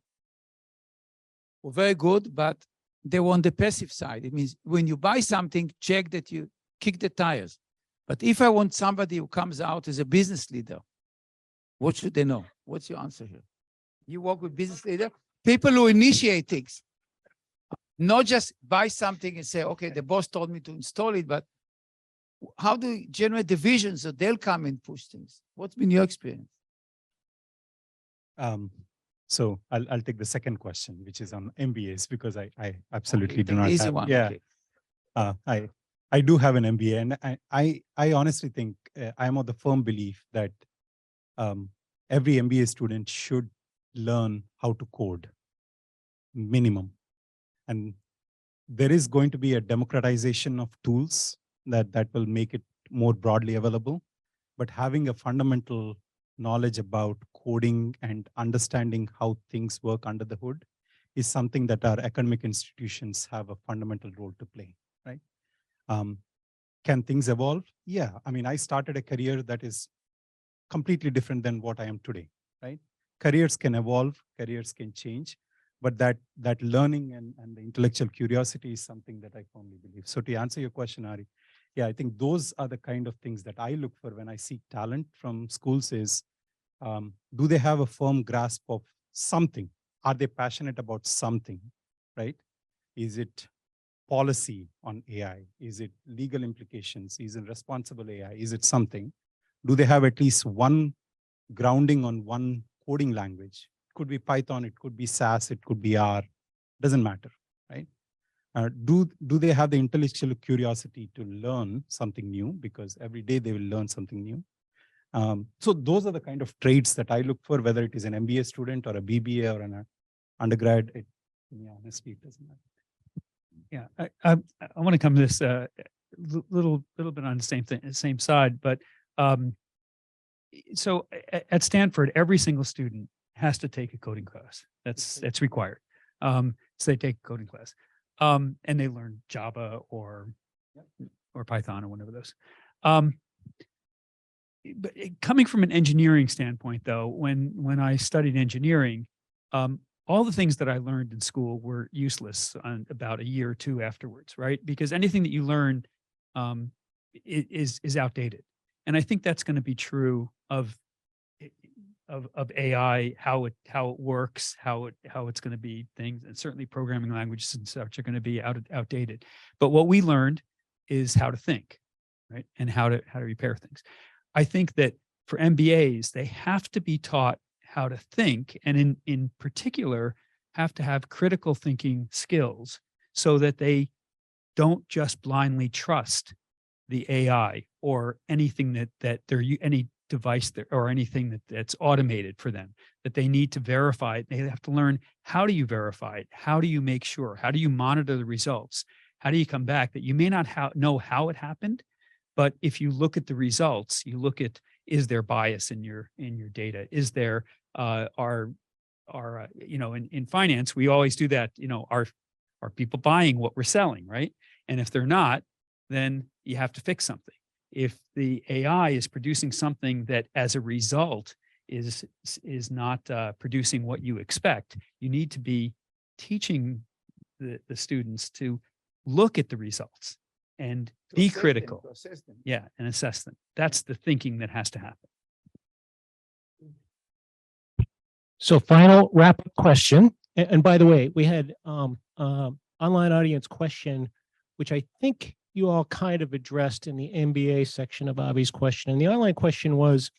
were very good, but they were on the passive side. It means when you buy something, check that you kick the tires. But if I want somebody who comes out as a business leader, what should they know? What's your answer here? You work with business leader, people who initiate things. Not just buy something and say, okay, the boss told me to install it, but how do you generate the vision so they'll come and push things? What's been your experience? So I'll take the second question, which is on MBAs, because I absolutely do not Easy have. one. Yeah, Okay. I do have an MBA, and I honestly think I'm of the firm belief that every MBA student should learn how to code, minimum. And there is going to be a democratization of tools that will make it more broadly available. But having a fundamental knowledge about coding and understanding how things work under the hood is something that our academic institutions have a fundamental role to play, right? Can things evolve? Yeah, I mean, I started a career that is completely different than what I am today, right? Careers can evolve, careers can change. But that learning and the intellectual curiosity is something that I firmly believe. So to answer your question, Ari, yeah, I think those are the kind of things that I look for when I seek talent from schools is, do they have a firm grasp of something? Are they passionate about something, right? Is it policy on AI? Is it legal implications? Is it responsible AI? Is it something? Do they have at least one grounding on one coding language? It could be Python, it could be SAS, it could be R, doesn't matter, right? Do they have the intellectual curiosity to learn something new? Because every day they will learn something new. So those are the kind of traits that I look for, whether it is an MBA student or a BBA or an undergrad. Honestly, it doesn't matter. Yeah, I want to come to this little bit on the same side, but so at Stanford, every single student has to take a coding class. That's required. So they take a coding class, and they learn Java or Python or one of those. But coming from an engineering standpoint, though, when I studied engineering, all the things that I learned in school were useless about a year or two afterwards, right? Because anything that you learn is outdated, and I think that's going to be true of AI, how it works, how it's going to be things, and certainly programming languages and such are going to be outdated. But what we learned is how to think, right, and how to repair things. I think that for MBAs, they have to be taught how to think, and in particular, have to have critical thinking skills so that they don't just blindly trust the AI or anything that they're any device or anything that's automated for them, that they need to verify it. They have to learn, how do you verify it? How do you make sure? How do you monitor the results? How do you come back that you may not know how it happened, but if you look at the results, you look at, is there bias in your data? Is there in finance, we always do that, are people buying what we're selling, right? And if they're not, then you have to fix something. If the AI is producing something that as a result is not producing what you expect, you need to be teaching the students to look at the results and be critical. Yeah, and assess them. That's the thinking that has to happen. So final wrap-up question. And by the way, we had online audience question, which I think you all kind of addressed in the MBA section of Avi's question. And the online question was,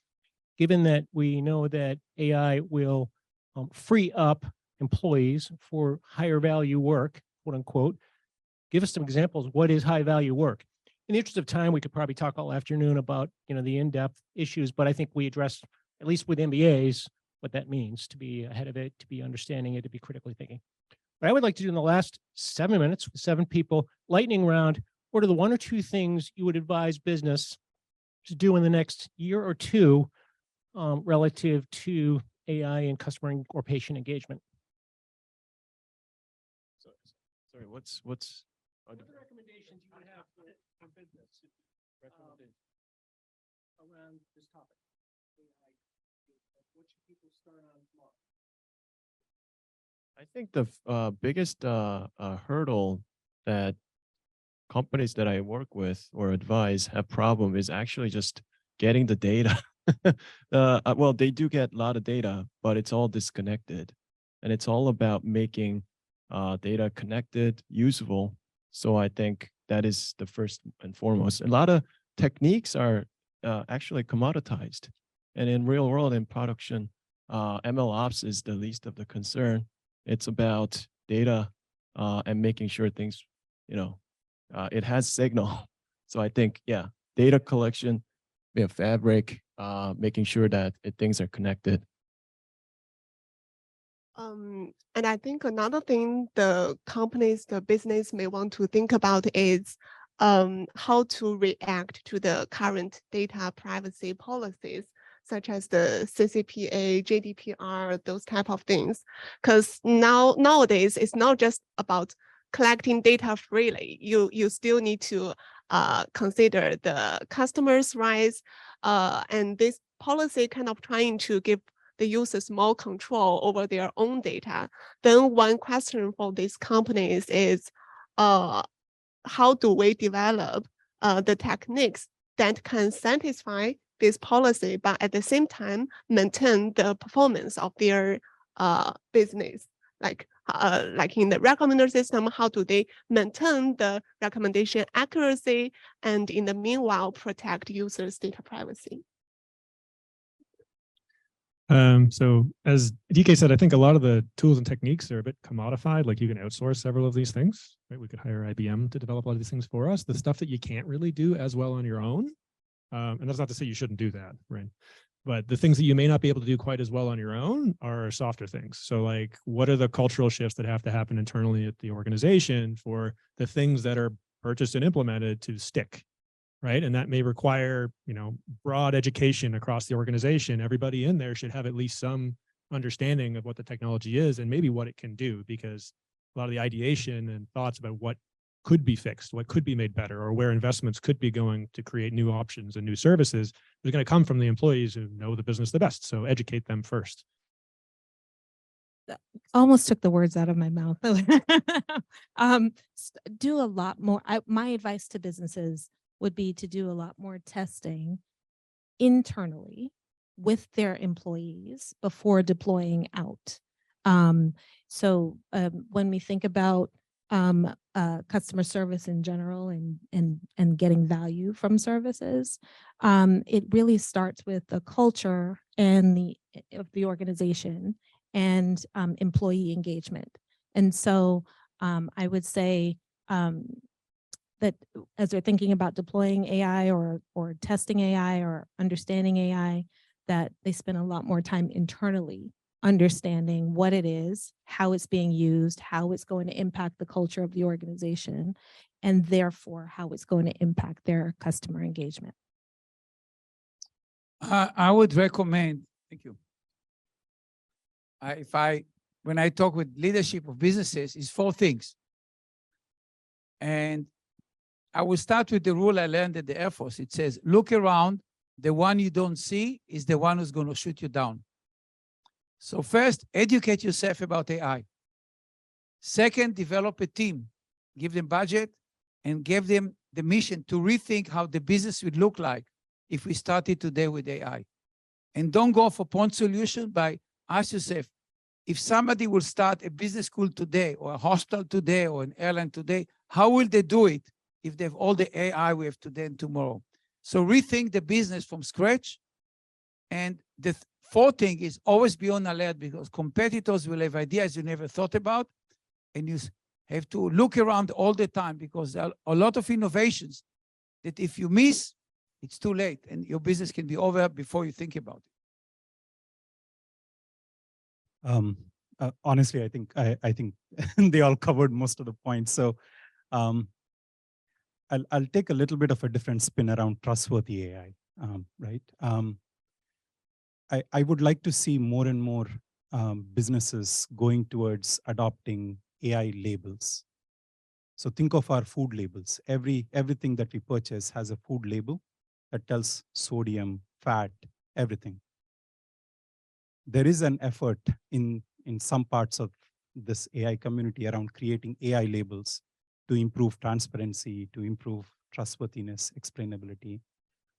given that we know that AI will free up employees for higher value work, quote unquote, give us some examples. What is high value work? In the interest of time, we could probably talk all afternoon about the in-depth issues, but I think we addressed, at least with MBAs, what that means to be ahead of it, to be understanding it, to be critically thinking. What I would like to do in the last 7 minutes with 7 people, lightning round, what are the 1 or 2 things you would advise business to do in the next year or 2 relative to AI and customer or patient engagement? Sorry, what's what are the recommendations you would have for business around this topic? What should people start on tomorrow? I think the biggest hurdle that companies that I work with or advise have problem is actually just getting the data. Well, they do get a lot of data, but it's all disconnected, and it's all about making data connected, usable. So I think that is the first and foremost. A lot of techniques are actually commoditized, and in real world, in production, ML ops is the least of the concern. It's about data and making sure things, it has signal. So I think, yeah, data collection, fabric, making sure that things are connected. And I think another thing the companies, the business may want to think about is how to react to the current data privacy policies, such as the CCPA, GDPR, those type of things. Because nowadays, it's not just about collecting data freely. You still need to consider the customers' rights, and this policy kind of trying to give the users more control over their own data. Then one question for these companies is, how do we develop the techniques that can satisfy this policy, but at the same time maintain the performance of their business? Like like in the recommender system, how do they maintain the recommendation accuracy and in the meanwhile protect users' data privacy? So as DK said, I think a lot of the tools and techniques are a bit commodified. Like you can outsource several of these things, right? We could hire IBM to develop a lot of these things for us. The stuff that you can't really do as well on your own. And that's not to say you shouldn't do that, right? But the things that you may not be able to do quite as well on your own are softer things. So like, what are the cultural shifts that have to happen internally at the organization for the things that are purchased and implemented to stick? Right. And that may require, broad education across the organization. Everybody in there should have at least some understanding of what the technology is and maybe what it can do, because a lot of the ideation and thoughts about what could be fixed, what could be made better, or where investments could be going to create new options and new services is going to come from the employees who know the business the best. So educate them first. Almost took the words out of my mouth. Do a lot more. My advice to businesses would be to do a lot more testing internally with their employees before deploying out. So when we think about customer service in general and getting value from services, it really starts with the culture and of the organization and employee engagement. And so I would say that as they're thinking about deploying AI or testing AI or understanding AI, that they spend a lot more time internally understanding what it is, how it's being used, how it's going to impact the culture of the organization, and therefore how it's going to impact their customer engagement. I would recommend, thank you. When I talk with leadership of businesses, it's 4 things. And I will start with the rule I learned at the Air Force. It says, look around, the one you don't see is the one who's going to shoot you down. So first, educate yourself about AI. Second, develop a team, give them budget and give them the mission to rethink how the business would look like if we started today with AI. And don't go for point solution, by ask yourself, if somebody will start a business school today or a hospital today or an airline today, how will they do it if they have all the AI we have today and tomorrow? So rethink the business from scratch. And the 4th thing is always be on alert, because competitors will have ideas you never thought about. And you have to look around all the time, because there are a lot of innovations that if you miss, it's too late and your business can be over before you think about it. Honestly, I think they all covered most of the points. So I'll take a little bit of a different spin around trustworthy AI, right? I would like to see more and more businesses going towards adopting AI labels. So think of our food labels. Everything that we purchase has a food label that tells sodium, fat, everything. There is an effort in some parts of this AI community around creating AI labels to improve transparency, to improve trustworthiness, explainability.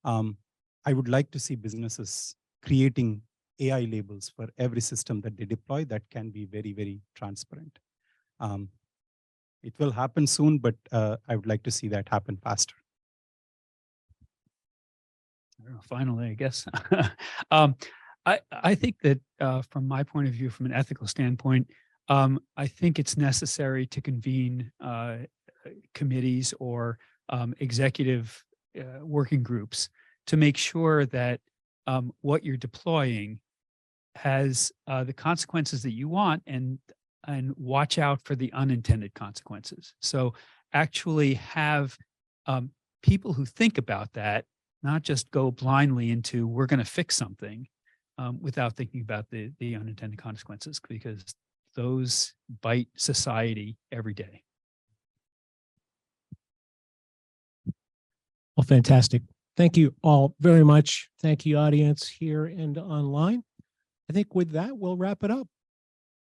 I would like to see businesses creating AI labels for every system that they deploy that can be very, very transparent. It will happen soon, but I would like to see that happen faster. Finally, I guess. I think that from my point of view, from an ethical standpoint, I think it's necessary to convene committees or executive working groups to make sure that what you're deploying has the consequences that you want, and watch out for the unintended consequences. So actually have people who think about that, not just go blindly into we're going to fix something without thinking about the unintended consequences, because those bite society every day. Well, fantastic. Thank you all very much. Thank you, audience here and online. I think with that, we'll wrap it up.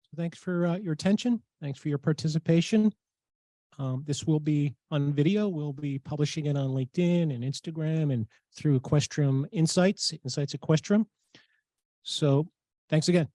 So thanks for your attention. Thanks for your participation. This will be on video. We'll be publishing it on LinkedIn and Instagram and through Equestrium Insights Equestrium. So thanks again.